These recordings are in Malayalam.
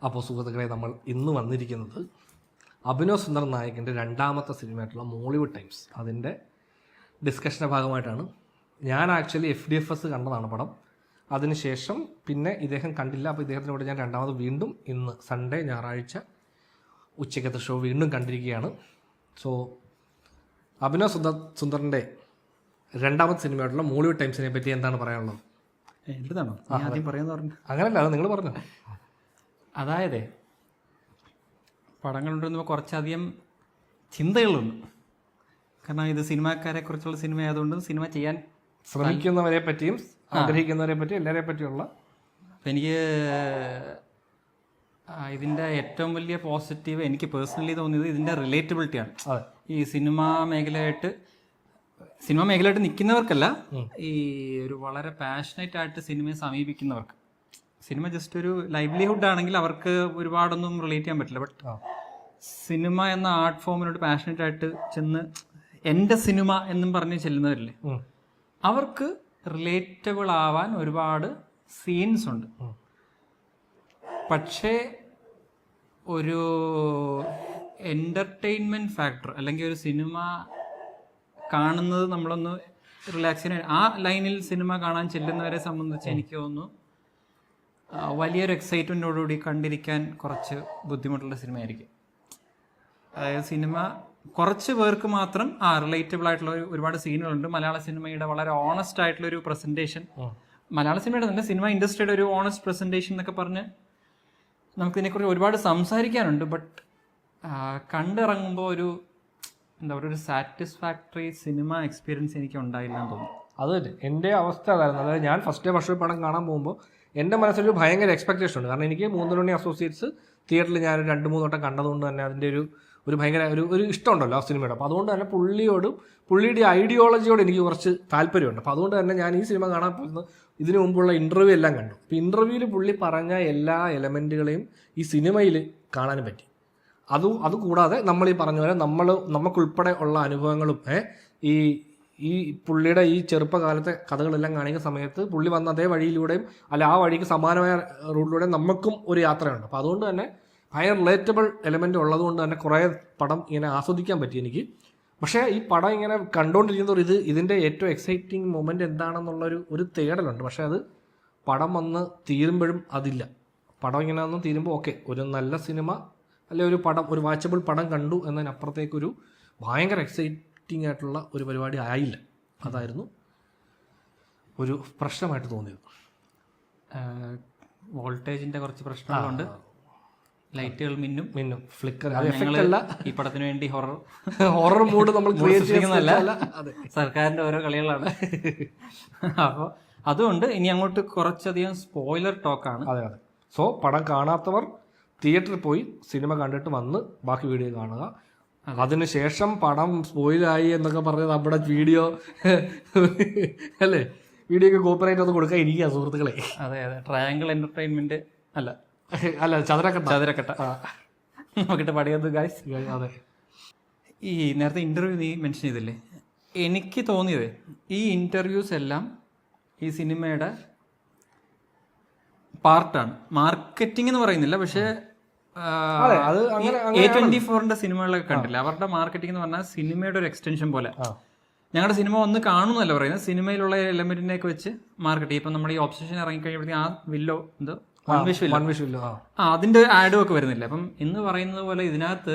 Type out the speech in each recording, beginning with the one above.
അപ്പോൾ സുഹൃത്തുക്കളെ, നമ്മൾ ഇന്ന് വന്നിരിക്കുന്നത് അഭിനവ് സുന്ദർ നായകൻ്റെ രണ്ടാമത്തെ സിനിമയായിട്ടുള്ള മോളിവുഡ് ടൈംസ് അതിൻ്റെ ഡിസ്കഷൻ്റെ ഭാഗമായിട്ടാണ്. ഞാൻ ആക്ച്വലി FDFS കണ്ടതാണ് പടം. അതിനുശേഷം പിന്നെ ഇദ്ദേഹം കണ്ടില്ല. അപ്പോൾ ഇദ്ദേഹത്തിനോട് ഞാൻ രണ്ടാമത് വീണ്ടും ഇന്ന് സൺഡേ ഞായറാഴ്ച ഉച്ചയ്ക്കത്തെ ഷോ വീണ്ടും കണ്ടിരിക്കുകയാണ്. സോ അഭിനവ് സുന്ദറിൻ്റെ രണ്ടാമത്തെ സിനിമയായിട്ടുള്ള മോളിവുഡ് ടൈംസിനെ പറ്റി എന്താണ് പറയാനുള്ളത്? എന്റേതാണോ ആദ്യം പറയാന്ന് പറഞ്ഞു? അങ്ങനെയല്ല, അത് നിങ്ങൾ പറഞ്ഞു. അതായത് പടങ്ങളുണ്ടെന്ന് കുറച്ചധികം ചിന്തകളുണ്ട്. കാരണം ഇത് സിനിമാക്കാരെ കുറിച്ചുള്ള സിനിമ ആയതുകൊണ്ട് സിനിമ ചെയ്യാൻ ശ്രമിക്കുന്നവരെ പറ്റിയും ആഗ്രഹിക്കുന്നവരെ പറ്റിയും എല്ലാവരെ പറ്റിയുള്ള അപ്പം എനിക്ക് ഇതിൻ്റെ ഏറ്റവും വലിയ പോസിറ്റീവ് എനിക്ക് പേഴ്സണലി തോന്നിയത് ഇതിൻ്റെ റിലേറ്റബിലിറ്റിയാണ്. ഈ സിനിമാ മേഖലയായിട്ട് നിൽക്കുന്നവർക്കല്ല, ഈ ഒരു വളരെ പാഷനേറ്റ് ആയിട്ട് സിനിമയെ സമീപിക്കുന്നവർക്ക്. സിനിമ ജസ്റ്റ് ഒരു ലൈവ്ലിഹുഡ് ആണെങ്കിൽ അവർക്ക് ഒരുപാടൊന്നും റിലേറ്റ് ചെയ്യാൻ പറ്റില്ല. ബട്ട് സിനിമ എന്ന ആർട്ട് ഫോമിനോട് പാഷനേറ്റ് ആയിട്ട് ചെന്ന് എൻ്റെ സിനിമ എന്നും പറഞ്ഞ് ചെല്ലുന്നവരില്ലേ, അവർക്ക് റിലേറ്റബിൾ ആവാൻ ഒരുപാട് സീൻസ് ഉണ്ട്. പക്ഷേ ഒരു എൻ്റർടൈൻമെൻറ്റ് ഫാക്ടർ അല്ലെങ്കിൽ ഒരു സിനിമ കാണുന്നത് നമ്മളൊന്ന് റിലാക്സ് ചെയ്യാൻ ആ ലൈനിൽ സിനിമ കാണാൻ ചെല്ലുന്നവരെ സംബന്ധിച്ച് എനിക്ക് തോന്നുന്നു വലിയൊരു എക്സൈറ്റ്മെൻറ്റോടുകൂടി കണ്ടിരിക്കാൻ കുറച്ച് ബുദ്ധിമുട്ടുള്ള സിനിമയായിരിക്കും. അതായത് സിനിമ കുറച്ച് പേർക്ക് മാത്രം റിലേറ്റബിൾ ആയിട്ടുള്ള ഒരുപാട് സീനുകളുണ്ട്. മലയാള സിനിമയുടെ വളരെ ഓണസ്റ്റ് ആയിട്ടുള്ളൊരു പ്രസൻറ്റേഷൻ, മലയാള സിനിമയുടെ തന്നെ സിനിമ ഇൻഡസ്ട്രിയുടെ ഒരു ഓണസ്റ്റ് പ്രസൻറ്റേഷൻ എന്നൊക്കെ പറഞ്ഞ് നമുക്കിതിനെക്കുറിച്ച് ഒരുപാട് സംസാരിക്കാനുണ്ട്. ബട്ട് കണ്ടിറങ്ങുമ്പോൾ ഒരു എന്താ പറയുക, ഒരു സാറ്റിസ്ഫാക്ടറി സിനിമ എക്സ്പീരിയൻസ് എനിക്ക് ഉണ്ടായില്ല എന്ന് തോന്നുന്നു. അത് തന്നെ എൻ്റെ അവസ്ഥ അതായിരുന്നു. അതായത് ഞാൻ ഫസ്റ്റ് പടം കാണാൻ പോകുമ്പോൾ എൻ്റെ മനസ്സിലൊരു ഭയങ്കര എക്സ്പെക്ടേഷൻ ഉണ്ട്. കാരണം എനിക്ക് മൂന്നുമണി അസോസിയേറ്റ്സ് തിയേറ്ററിൽ ഞാൻ 2-3 വട്ടം കണ്ടതുകൊണ്ട് തന്നെ അതിൻ്റെ ഒരു ഭയങ്കര ഒരു ഇഷ്ടമുണ്ടല്ലോ ആ സിനിമയുടെ. അപ്പോൾ അതുകൊണ്ട് തന്നെ പുള്ളിയുടെ ഐഡിയോളജിയോട് എനിക്ക് കുറച്ച് താല്പര്യമുണ്ട്. അപ്പോൾ അതുകൊണ്ട് തന്നെ ഞാൻ ഈ സിനിമ കാണാൻ പോകുന്നത് ഇതിനു മുമ്പുള്ള ഇൻ്റർവ്യൂ എല്ലാം കണ്ടു. അപ്പോൾ ഇൻ്റർവ്യൂവിൽ പുള്ളി പറഞ്ഞ എല്ലാ എലമെൻറ്റുകളെയും ഈ സിനിമയിൽ കാണാനും പറ്റി. അതുകൂടാതെ നമ്മൾ ഈ പറഞ്ഞ പോലെ നമുക്കുൾപ്പെടെ ഉള്ള അനുഭവങ്ങളും ഈ പുള്ളിയുടെ ഈ ചെറുപ്പകാലത്തെ കഥകളെല്ലാം കാണിക്കുന്ന സമയത്ത് പുള്ളി വന്ന അതേ വഴിയിലൂടെയും അല്ല ആ വഴിക്ക് സമാനമായ റൂട്ടിലൂടെയും നമുക്കും ഒരു യാത്രയുണ്ട്. അപ്പോൾ അതുകൊണ്ട് തന്നെ ഭയങ്കര റിലേറ്റബിൾ എലമെൻ്റ് ഉള്ളതുകൊണ്ട് തന്നെ കുറേ പടം ഇങ്ങനെ ആസ്വദിക്കാൻ പറ്റി എനിക്ക്. പക്ഷേ ഈ പടം ഇങ്ങനെ കണ്ടുകൊണ്ടിരിക്കുന്നവർ ഇതിൻ്റെ ഏറ്റവും എക്സൈറ്റിംഗ് മൊമെൻ്റ് എന്താണെന്നുള്ളൊരു തേടലുണ്ട്. പക്ഷേ അത് പടം വന്ന് തീരുമ്പോഴും അതില്ല. പടം ഇങ്ങനെ വന്ന് തീരുമ്പോൾ ഓക്കെ, ഒരു നല്ല സിനിമ അല്ലെ ഒരു വാച്ചബിൾ പടം കണ്ടു എന്നതിനപ്പുറത്തേക്കൊരു ഭയങ്കര എക്സൈറ്റിംഗ് ആയിട്ടുള്ള ഒരു പരിപാടി ആയില്ല. അതായിരുന്നു ഒരു പ്രശ്നമായിട്ട് തോന്നിയത്. വോൾട്ടേജിൻ്റെ കുറച്ച് പ്രശ്നങ്ങളുണ്ട്. ലൈറ്റുകൾ മിന്നും ഫ്ലിക്കർ ഈ പടത്തിന് വേണ്ടി ഹൊറർ മൂഡ് നമ്മൾ ക്രിയേറ്റ് ചെയ്യുന്നതല്ല, സർക്കാരിന്റെ ഓരോ കളികളാണ്. അപ്പോൾ അതുകൊണ്ട് ഇനി അങ്ങോട്ട് കുറച്ചധികം സ്പോയിലർ ടോക്കാണ്. അതെ. സോ പടം കാണാത്തവർ തിയേറ്ററിൽ പോയി സിനിമ കണ്ടിട്ട് വന്ന് ബാക്കി വീഡിയോ കാണുക. അതിനുശേഷം പടം സ്പോയിലായി എന്നൊക്കെ പറഞ്ഞ് നമ്മുടെ വീഡിയോ അല്ലേ, വീഡിയോക്ക് കോപ്പിറൈറ്റ് ഒന്നും കൊടുക്കാൻ ഇരിക്കുക സുഹൃത്തുക്കളെ. അതെ, ട്രയാങ്കിൾ എന്റർടൈൻമെന്റ് അല്ല ചതുരക്കട്ട നോക്കിട്ട് പടിയത് ഗൈസ്. അതെ, ഈ നേരത്തെ ഇന്റർവ്യൂ നീ മെൻഷൻ ചെയ്തില്ലേ, എനിക്ക് തോന്നിയത് ഈ ഇന്റർവ്യൂസ് എല്ലാം ഈ സിനിമയുടെ പാർട്ടാണ്. മാർക്കറ്റിംഗ് എന്ന് പറയുന്നില്ല, പക്ഷേ A24 സിനിമകളൊക്കെ കണ്ടില്ല, അവരുടെ മാർക്കറ്റിംഗ് എന്ന് പറഞ്ഞാൽ സിനിമയുടെ ഒരു എക്സ്റ്റൻഷൻ പോലെ. ഞങ്ങളുടെ സിനിമ ഒന്ന് കാണുന്നല്ല പറയുന്നത്, സിനിമയിലുള്ള എലമെന്റിനെയൊക്കെ വെച്ച് മാർക്കറ്റ്. ഇപ്പം നമ്മുടെ ഈ ഓബ്സഷൻ ഇറങ്ങിക്കഴിഞ്ഞപ്പോഴത്തേക്കും ആ വില്ലോ അതിന്റെ ആഡും ഒക്കെ വരുന്നില്ല. അപ്പം എന്ന് പറയുന്നത് പോലെ ഇതിനകത്ത്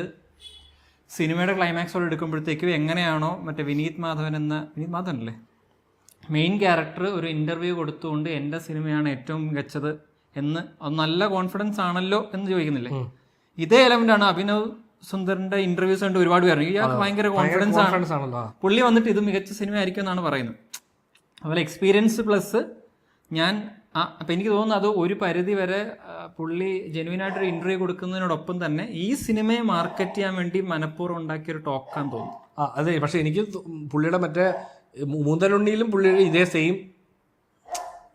സിനിമയുടെ ക്ലൈമാക്സോട് എടുക്കുമ്പോഴത്തേക്കും എങ്ങനെയാണോ മറ്റേ വിനീത് മാധവൻ അല്ലേ മെയിൻ ക്യാരക്ടർ ഒരു ഇന്റർവ്യൂ കൊടുത്തുകൊണ്ട് എൻ്റെ സിനിമയാണ് ഏറ്റവും മികച്ചത് എന്ന് നല്ല കോൺഫിഡൻസ് ആണല്ലോ എന്ന് ചോദിക്കുന്നില്ലേ. ഇതേ എലമെന്റ് ആണ് അഭിനവ് സുന്ദറിന്റെ ഇന്റർവ്യൂസ് കണ്ട് ഒരുപാട് പേര് ഇയാൾക്ക് ഭയങ്കര കോൺഫിഡൻസ് ആണ്, പുള്ളി വന്നിട്ട് ഇത് മികച്ച സിനിമ ആയിരിക്കും എന്നാണ് പറയുന്നത്. അതുപോലെ എക്സ്പീരിയൻസ് പ്ലസ് അപ്പം എനിക്ക് തോന്നുന്നു അത് ഒരു പരിധി വരെ പുള്ളി ജെനുവിനായിട്ടൊരു ഇന്റർവ്യൂ കൊടുക്കുന്നതിനോടൊപ്പം തന്നെ ഈ സിനിമയെ മാർക്കറ്റ് ചെയ്യാൻ വേണ്ടി മനഃപൂർവ്വം ഉണ്ടാക്കിയൊരു ടോക്കാന്ന് തോന്നുന്നു. അതെ, പക്ഷെ എനിക്ക് പുള്ളിയുടെ മറ്റേ മൂന്തലുണ്ണിയിലും പുള്ളിയുടെ ഇതേ സെയിം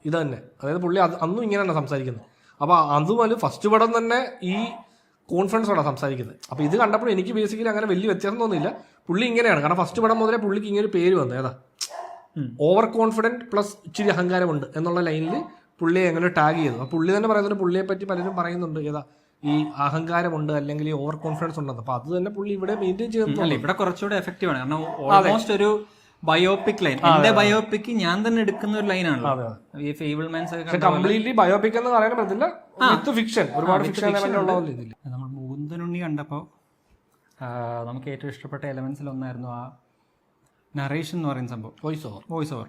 ഇത് തന്നെ. അതായത് പുള്ളി അന്നും ഇങ്ങനെയാണ് സംസാരിക്കുന്നത്. അപ്പോൾ അതുപോലെ ഫസ്റ്റ് പടം തന്നെ ഈ കോൺഫിഡൻസോടെ സംസാരിക്കുന്നത്. അപ്പോൾ ഇത് കണ്ടപ്പോൾ എനിക്ക് ബേസിക്കലി അങ്ങനെ വലിയ വ്യത്യാസം തോന്നിയില്ല. പുള്ളി ഇങ്ങനെയാണ്. കാരണം ഫസ്റ്റ് പടം മുതലേ പുള്ളിക്ക് ഇങ്ങനെ ഒരു പേര് വന്നു, ഏതാ ഓവർ കോൺഫിഡൻറ്റ് പ്ലസ് ഇച്ചിരി അഹങ്കാരമുണ്ട് എന്നുള്ള ലൈനിൽ പുള്ളിയെ എങ്ങനെ ടാഗ് ചെയ്തു. അപ്പോൾ പുള്ളി തന്നെ പറയുന്നുണ്ട്, പുള്ളിയെ പറ്റി പലരും പറയുന്നുണ്ട്, ഏതാ ഈ അഹങ്കാരമുണ്ട് അല്ലെങ്കിൽ ഈ ഓവർ കോൺഫിഡൻസ് ഉണ്ടെന്ന്. അപ്പൊ അത് തന്നെ പുള്ളി ഇവിടെ മെയിൻറ്റെയിൻ ചെയ്തു. അല്ല, ഇവിടെ കുറച്ചുകൂടെ എഫക്റ്റീവ് ആണ്. കാരണം ഓൾമോസ്റ്റ് ഒരു ബയോപിക് ലൈൻ, എന്റെ ബയോപിക് ഞാൻ തന്നെ എടുക്കുന്ന ഒരു ലൈനാണല്ലോ ഈ ഫേബിൾ മാൻസ് ഒക്കെ. കംപ്ലീറ്റ്ലി ബയോപിക് എന്ന് പറയാൻ പറ്റില്ല, വിത്ത് ഫിക്ഷൻ, ഒരുപാട് ഫിക്ഷൻ ഉള്ള ഇതിൽ. നമ്മൾ മുകുന്ദനുണ്ണി കണ്ടപ്പോൾ നമുക്ക് ഏറ്റവും ഇഷ്ടപ്പെട്ട എലമെന്റ്സിൽ ഒന്നായിരുന്നു ആ നറേഷൻ എന്ന് പറയുന്ന സംഭവം, വോയിസ് ഓവർ.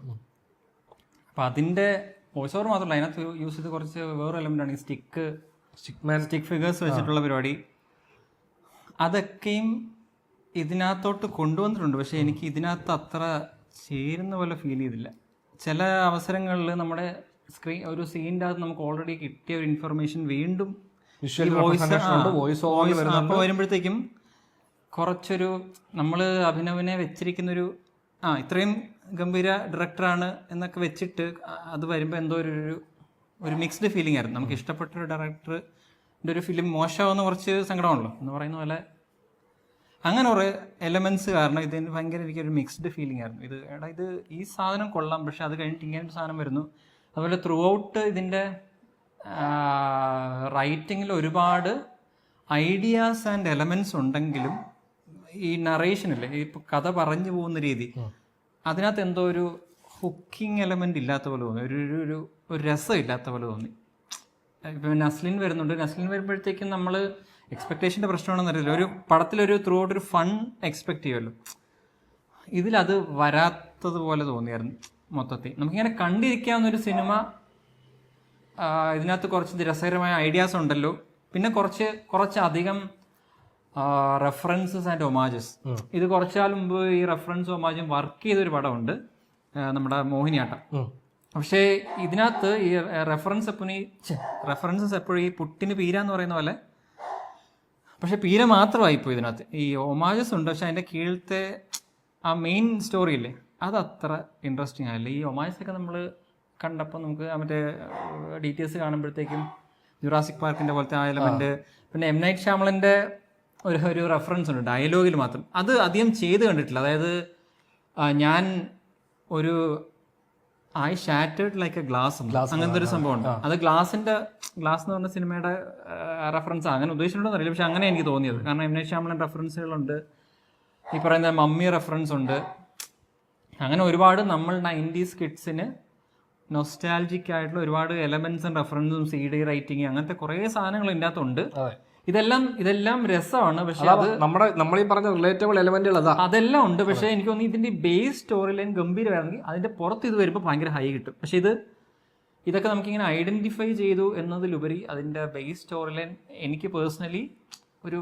അപ്പം അതിൻ്റെ വോയിസ് ഓവർ മാത്രമല്ല, അതിനകത്ത് യൂസ് ചെയ്ത് കുറച്ച് വേറെ എലമെന്റ് ആണ് ഈ സ്റ്റിക്ക് ഫിഗേഴ്സ് വെച്ചിട്ടുള്ള പരിപാടി. അതൊക്കെയും ഇതിനകത്തോട്ട് കൊണ്ടുവന്നിട്ടുണ്ട്. പക്ഷെ എനിക്ക് ഇതിനകത്ത് അത്ര ചേരുന്ന പോലെ ഫീൽ ചെയ്തില്ല. ചില അവസരങ്ങളിൽ നമ്മുടെ ഒരു സീനിൻ്റെ അകത്ത് നമുക്ക് ഓൾറെഡി കിട്ടിയ ഒരു ഇൻഫർമേഷൻ വീണ്ടും അപ്പോൾ വരുമ്പോഴത്തേക്കും കുറച്ചൊരു നമ്മൾ അഭിനവിനെ വെച്ചിരിക്കുന്നൊരു ഇത്രയും ഗംഭീര ഡയറക്ടറാണ് എന്നൊക്കെ വെച്ചിട്ട് അത് വരുമ്പോൾ എന്തോ ഒരു മിക്സ്ഡ് ഫീലിംഗ് ആയിരുന്നു. നമുക്ക് ഇഷ്ടപ്പെട്ട ഒരു ഡയറക്ടറിൻ്റെ ഒരു ഫിലിം മോശമാവുന്ന കുറച്ച് സങ്കടമാണല്ലോ എന്ന് പറയുന്ന പോലെ. അങ്ങനെ കുറേ എലമെന്റ്സ് കാരണം ഇതിന് ഭയങ്കര എനിക്കൊരു മിക്സ്ഡ് ഫീലിംഗ് ആയിരുന്നു. ഇത് ഈ സാധനം കൊള്ളാം, പക്ഷെ അത് കഴിഞ്ഞിട്ട് ഇങ്ങനെ ഒരു സാധനം വരുന്നു. അതുപോലെ ത്രൂ ഔട്ട് ഇതിൻ്റെ റൈറ്റിങ്ങിൽ ഒരുപാട് ഐഡിയാസ് ആൻഡ് എലമെന്റ്സ് ഉണ്ടെങ്കിലും ഈ നറേഷനില്ലേ, ഈ കഥ പറഞ്ഞു പോകുന്ന രീതി, അതിനകത്ത് എന്തോ ഒരു ഹുക്കിംഗ് എലമെന്റ് ഇല്ലാത്ത പോലെ തോന്നി, ഒരു രസം ഇല്ലാത്ത പോലെ തോന്നി. ഇപ്പം നസ്ലിൻ വരുന്നുണ്ട്. നസ്ലിൻ വരുമ്പോഴത്തേക്കും നമ്മൾ എക്സ്പെക്ടേഷൻ്റെ പ്രശ്നമാണെന്ന് അറിയില്ല. ഒരു പടത്തിലൊരു ത്രൂ ഔട്ട് ഒരു ഫൺ എക്സ്പെക്ട് ചെയ്യുമല്ലോ, ഇതിലത് വരാത്തതുപോലെ തോന്നിയായിരുന്നു മൊത്തത്തിൽ. നമുക്കിങ്ങനെ കണ്ടിരിക്കാവുന്നൊരു സിനിമ, ഇതിനകത്ത് കുറച്ച് രസകരമായ ഐഡിയാസ് ഉണ്ടല്ലോ, പിന്നെ കുറച്ചധികം റെഫറൻസസ് ആൻഡ് ഒമാജസ്. ഇത് കുറച്ചാൽ മുമ്പ് ഈ റെഫറൻസ് ഒമാജും വർക്ക് ചെയ്തൊരു പടമുണ്ട്, നമ്മുടെ മോഹിനിയാട്ടം. പക്ഷേ ഇതിനകത്ത് ഈ റെഫറൻസസ് എപ്പോഴും ഈ പുട്ടിന് പീര എന്ന് പറയുന്ന പോലെ, പക്ഷെ പീര മാത്രമായിപ്പോയി ഇതിനകത്ത്. ഈ ഒമാജസ് ഉണ്ട്, പക്ഷെ അതിൻ്റെ കീഴത്തെ ആ മെയിൻ സ്റ്റോറി ഇല്ലേ, അതത്ര ഇൻട്രസ്റ്റിംഗ് ആയില്ല. ഈ ഒമാജസ് ഒക്കെ നമ്മൾ കണ്ടപ്പോൾ നമുക്ക് മറ്റേ ഡീറ്റെയിൽസ് കാണുമ്പോഴത്തേക്കും ജുറാസിക് പാർക്കിൻ്റെ പോലത്തെ ആ എലമെന്റ്, പിന്നെ എം നൈറ്റ് ഷ്യാമളൻ്റെ ഒരു റെഫറൻസ് ഉണ്ട് ഡയലോഗിൽ മാത്രം. അത് അധികം ചെയ്ത് കണ്ടിട്ടില്ല. അതായത് ഞാൻ ഒരു I shattered like A glass, അങ്ങനത്തെ ഒരു സംഭവം ഉണ്ട്. അത് ഗ്ലാസ് എന്ന് പറഞ്ഞ സിനിമയുടെ റെഫറൻസ് അങ്ങനെ ഉദ്ദേശിച്ചിട്ടുണ്ടോ അറിയില്ല, പക്ഷെ അങ്ങനെ എനിക്ക് തോന്നിയത്. കാരണം എം നൈറ്റ് ഷ്യാമളൻ റെഫറൻസുകളുണ്ട്, ഈ പറയുന്ന മമ്മി റെഫറൻസ് ഉണ്ട്. അങ്ങനെ ഒരുപാട് നമ്മൾ 90s കിഡ്സിന് നൊസ്റ്റാൾജിക് ആയിട്ടുള്ള ഒരുപാട് എലമെന്റ്സും റെഫറൻസും സി ഡി റൈറ്റിംഗ് അങ്ങനത്തെ കുറേ സാധനങ്ങൾ ഇതിൻ്റെ അകത്തുണ്ട്. ഇതെല്ലാം രസമാണ്. പക്ഷെ അത് നമ്മൾ ഈ പറഞ്ഞ റിലേറ്റബിൾ എലമെന്റുകൾ അതെല്ലാം ഉണ്ട്. പക്ഷെ എനിക്ക് തോന്നുന്നു ഇതിന്റെ ബേസ് സ്റ്റോറി ലൈൻ ഗംഭീരമാണെങ്കിൽ അതിന്റെ പുറത്ത് ഇത് വരുമ്പോൾ ഭയങ്കര ഹൈ കിട്ടും. പക്ഷെ ഇതൊക്കെ നമുക്കിങ്ങനെ ഐഡന്റിഫൈ ചെയ്തു എന്നതിലുപരി അതിന്റെ ബേസ് സ്റ്റോറി ലൈൻ എനിക്ക് പേഴ്സണലി ഒരു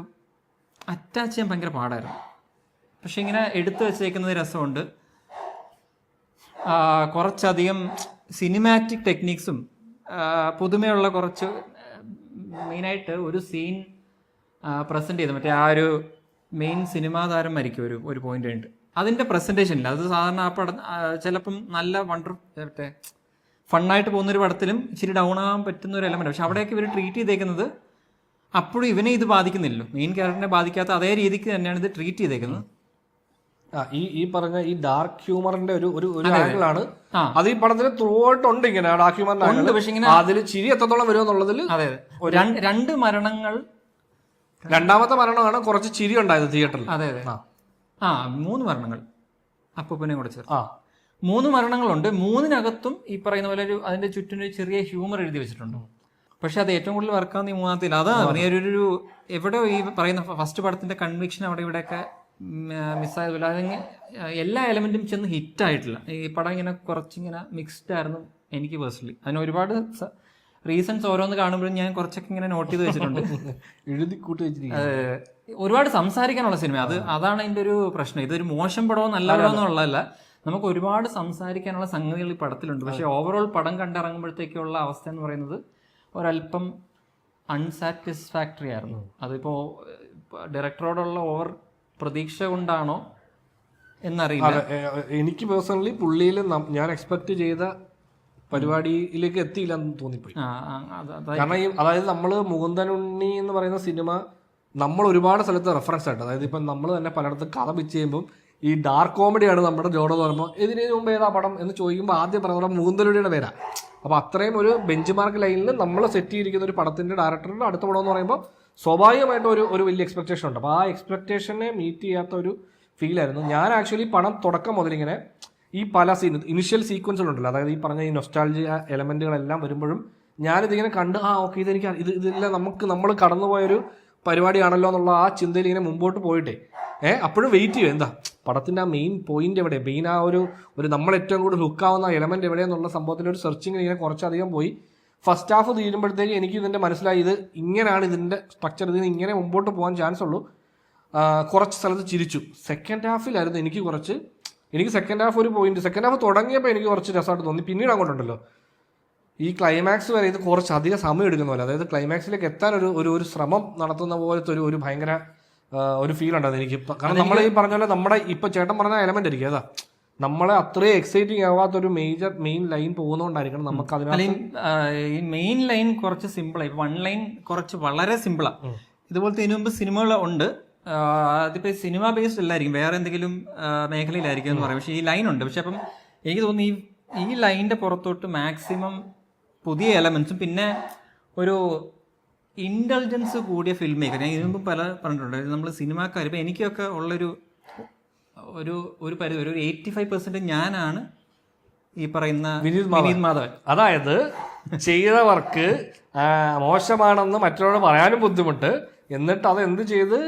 അറ്റാച്ച് ചെയ്യാൻ ഭയങ്കര പാടായിരുന്നു. പക്ഷെ ഇങ്ങനെ എടുത്തു വെച്ചേക്കുന്നത് രസമുണ്ട്. കുറച്ചധികം സിനിമാറ്റിക് ടെക്നിക്സും പുതുമയുള്ള കുറച്ച് മെയിനായിട്ട് ഒരു സീൻ പ്രസന്റ് ചെയ്ത് മറ്റേ ആ ഒരു മെയിൻ സിനിമാ താരം മരിക്കും ഒരു പോയിന്റ് കഴിഞ്ഞിട്ട്, അതിന്റെ പ്രസന്റേഷൻ ഇല്ല. അത് സാധാരണ ആ പടം ചിലപ്പം നല്ല മറ്റേ ഫണ്ണായിട്ട് പോകുന്നൊരു പടത്തിലും ഇച്ചിരി ഡൗൺ ആകാൻ പറ്റുന്ന ഒരു എലമെന്റ്. പക്ഷെ അവിടെയൊക്കെ ഇവർ ട്രീറ്റ് ചെയ്തേക്കുന്നത് അപ്പോഴും ഇവനെ ഇത് ബാധിക്കുന്നില്ലല്ലോ, മെയിൻ ക്യാരക്ടറിനെ ബാധിക്കാത്ത അതേ രീതിക്ക് തന്നെയാണ് ഇത് ട്രീറ്റ് ചെയ്തേക്കുന്നത്. ഈ പറഞ്ഞ ഈ ഡാർക്ക് ഹ്യൂമറിന്റെ ഒരു ആംഗിളാണ് അത് ഈ പടത്തിന് ത്രൂ ഔട്ട് ഉണ്ട്. ഇങ്ങനെ ഡാർക്ക് ഹ്യൂമറിന്റെ പക്ഷെ ഇങ്ങനെ അതിൽ ചിരി എത്രത്തോളം വരുമെന്നുള്ളതിൽ രണ്ട് മരണങ്ങൾ, രണ്ടാമത്തെ മരണമാണ് കുറച്ച് ചിരി ഉണ്ടായത് തിയേറ്ററിൽ. അതെ 3 മരണങ്ങൾ അപ്പൂപ്പനെ കൂടെ ചേർത്ത് 3 മരണങ്ങളുണ്ട്. 3-നകത്തും ഈ പറയുന്ന പോലെ അതിന്റെ ചുറ്റിനൊരു ചെറിയ ഹ്യൂമർ എഴുതി വെച്ചിട്ടുണ്ട്. പക്ഷെ അത് ഏറ്റവും കൂടുതൽ വർക്കാവുന്ന ഈ 3-ാമത്തിൽ അതാണ് ഒരു എവിടെയോ ഈ പറയുന്ന ഫസ്റ്റ് പടത്തിന്റെ കൺവിക്ഷൻ അവിടെ ഇവിടെയൊക്കെ മിസ്സായതുപോലെ അതിന് എല്ലാ എലമെന്റും ചെന്ന് ഹിറ്റായിട്ടില്ല. ഈ പടം ഇങ്ങനെ കുറച്ചിങ്ങനെ മിക്സ്ഡ് ആയിരുന്നു എനിക്ക് പേഴ്സണലി. അതിന് ഒരുപാട് റീസൺസ് ഓരോന്ന് കാണുമ്പോഴും ഞാൻ കുറച്ചൊക്കെ ഇങ്ങനെ നോട്ട് ചെയ്ത് വെച്ചിട്ടുണ്ട്, എഴുതി കൂട്ടി വെച്ചിരിക്കുന്നത്. ഒരുപാട് സംസാരിക്കാനുള്ള സിനിമ, അതാണ് അതിൻ്റെ ഒരു പ്രശ്നം. ഇതൊരു മോശം പടമോ നല്ല പടമോ എന്നുള്ളതല്ല, നമുക്ക് ഒരുപാട് സംസാരിക്കാനുള്ള സംഗതികൾ ഈ പടത്തിലുണ്ട്. പക്ഷെ ഓവറോൾ പടം കണ്ടിറങ്ങുമ്പോഴത്തേക്കുള്ള അവസ്ഥ എന്ന് പറയുന്നത് ഒരല്പം അൺസാറ്റിസ്ഫാക്ടറി ആയിരുന്നു. അതിപ്പോൾ ഡയറക്ടറോടുള്ള ഓവർ പ്രതീക്ഷ കൊണ്ടാണോ എന്നറിയില്ല. എനിക്ക് പേഴ്സണലി പുള്ളിയിൽ ഞാൻ എക്സ്പെക്ട് ചെയ്ത പരിപാടിയിലേക്ക് എത്തിയില്ല എന്ന് തോന്നിപ്പോയി. കാരണം അതായത് നമ്മൾ മുകുന്ദനുണ്ണി എന്ന് പറയുന്ന സിനിമ നമ്മൾ ഒരുപാട് സ്ഥലത്ത് റെഫറൻസ് ആയിട്ട്, അതായത് ഇപ്പം നമ്മൾ തന്നെ പലയിടത്തും കഥ പിച്ച് ചെയ്യുമ്പോൾ ഈ ഡാർക്ക് കോമഡിയാണ് നമ്മുടെ ജോഡോ എന്ന് പറയുമ്പോൾ ഇതിന് മുമ്പ് ഏതാ പടം എന്ന് ചോദിക്കുമ്പോൾ ആദ്യം പറയുന്നത് മുകുന്ദനുണ്ണിയുടെ പേരാ. അപ്പോൾ അത്രയും ഒരു ബെഞ്ച് മാർക്ക് ലൈനിൽ നമ്മൾ സെറ്റ് ചെയ്തിരിക്കുന്ന ഒരു പടത്തിന്റെ ഡയറക്ടറുടെ അടുത്ത പടം എന്ന് പറയുമ്പോൾ സ്വാഭാവികമായിട്ട് ഒരു വലിയ എക്സ്പെക്ടേഷൻ ഉണ്ട്. അപ്പോൾ ആ എക്സ്പെക്ടേഷനെ മീറ്റ് ചെയ്യാത്ത ഒരു ഫീലായിരുന്നു. ഞാൻ ആക്ച്വലി പടം തുടക്കം മുതലിങ്ങനെ ഈ പല ഇനിഷ്യൽ സീക്വൻസുകളുണ്ടല്ലോ, അതായത് ഈ പറഞ്ഞ ഈ നൊസ്റ്റാൾജിയ എലമെന്റുകളെല്ലാം വരുമ്പോഴും ഞാനിതിങ്ങനെ കണ്ട് ഓക്കെ ഇതെനിക്ക് ഇതെല്ലാം നമ്മൾ കടന്നുപോയൊരു പരിപാടിയാണല്ലോ എന്നുള്ള ആ ചിന്തയിൽ ഇങ്ങനെ മുമ്പോട്ട് പോയിട്ടേ അപ്പോഴും വെയിറ്റ് ചെയ്യും എന്താ പടത്തിൻ്റെ ആ മെയിൻ പോയിന്റ് എവിടെ, മെയിൻ ആ ഒരു നമ്മൾ ഏറ്റവും കൂടുതൽ ഹുക്കാവുന്ന എലമെന്റ് എവിടെയെന്നുള്ള സംഭവത്തിൻ്റെ ഒരു സെർച്ചിങ് ഇങ്ങനെ കുറച്ചധികം പോയി. ഫസ്റ്റ് ഹാഫ് തീരുമ്പോഴത്തേക്ക് എനിക്ക് ഇതിൻ്റെ മനസ്സിലായി ഇത് ഇങ്ങനെയാണ് ഇതിൻ്റെ സ്ട്രക്ചർ, ഇതിന് ഇങ്ങനെ മുമ്പോട്ട് പോകാൻ ചാൻസ് ഉള്ളൂ. കുറച്ച് സ്ഥലത്ത് ചിരിച്ചു. സെക്കൻഡ് ഹാഫിലായിരുന്നു എനിക്ക് സെക്കൻഡ് ഹാഫ് ഒരു പോയിന്റ്, സെക്കൻഡ് ഹാഫ് തുടങ്ങിയപ്പോൾ എനിക്ക് കുറച്ച് രസമായിട്ട് തോന്നി. പിന്നീട് അങ്ങോട്ടുണ്ടല്ലോ ഈ ക്ലൈമാക്സ് വരെ ഇത് കുറച്ച് അധികം സമയം എടുക്കുന്ന പോലെ, അതായത് ക്ലൈമാക്സിലേക്ക് എത്താൻ ഒരു ശ്രമം നടത്തുന്ന പോലത്തെ ഒരു ഭയങ്കര ഒരു ഫീൽ ഉണ്ടായിരുന്നു എനിക്ക്. കാരണം നമ്മൾ ഈ പറഞ്ഞ പോലെ നമ്മുടെ ഇപ്പൊ ചേട്ടൻ പറഞ്ഞ എലമെന്റ് ആയിരിക്കും അതാ നമ്മളെ അത്രയും എക്സൈറ്റിംഗ് ആവാത്ത ഒരു മെയിൻ ലൈൻ പോകുന്നതുകൊണ്ടായിരിക്കണം നമുക്ക് അതിന് ഈ മെയിൻ ലൈൻ കുറച്ച് സിമ്പിളായി. വൺ ലൈൻ കുറച്ച് വളരെ സിമ്പിളാണ്. ഇതുപോലത്തെ ഇതിനു മുമ്പ് സിനിമകൾ ഉണ്ട്, അതിപ്പോ സിനിമ ബേസ്ഡ് അല്ലായിരിക്കും, വേറെ എന്തെങ്കിലും മേഖലയിലായിരിക്കും എന്ന് പറയും. പക്ഷെ ഈ ലൈൻ ഉണ്ട്. പക്ഷെ അപ്പം എനിക്ക് തോന്നുന്നു ഈ ലൈനിന്റെ പുറത്തോട്ട് മാക്സിമം പുതിയ എലമെന്റ്സും പിന്നെ ഒരു ഇന്റലിജൻസ് കൂടിയ ഫിലിം മേക്കർ, ഞാൻ ഇതിനു മുമ്പ് പല പറഞ്ഞിട്ടുണ്ട്, നമ്മൾ സിനിമാക്കാർ ഇപ്പം എനിക്കൊക്കെ ഉള്ളൊരു പരിധി ഒരു 85% ഞാനാണ് ഈ പറയുന്ന വിനീത് മാധവൻ. അതായത് ചെയ്ത വർക്ക് മോശമാണെന്ന് മറ്റുള്ളവർ പറയാനും ബുദ്ധിമുട്ട്, എന്നിട്ട് അത് എന്ത് ചെയ്ത്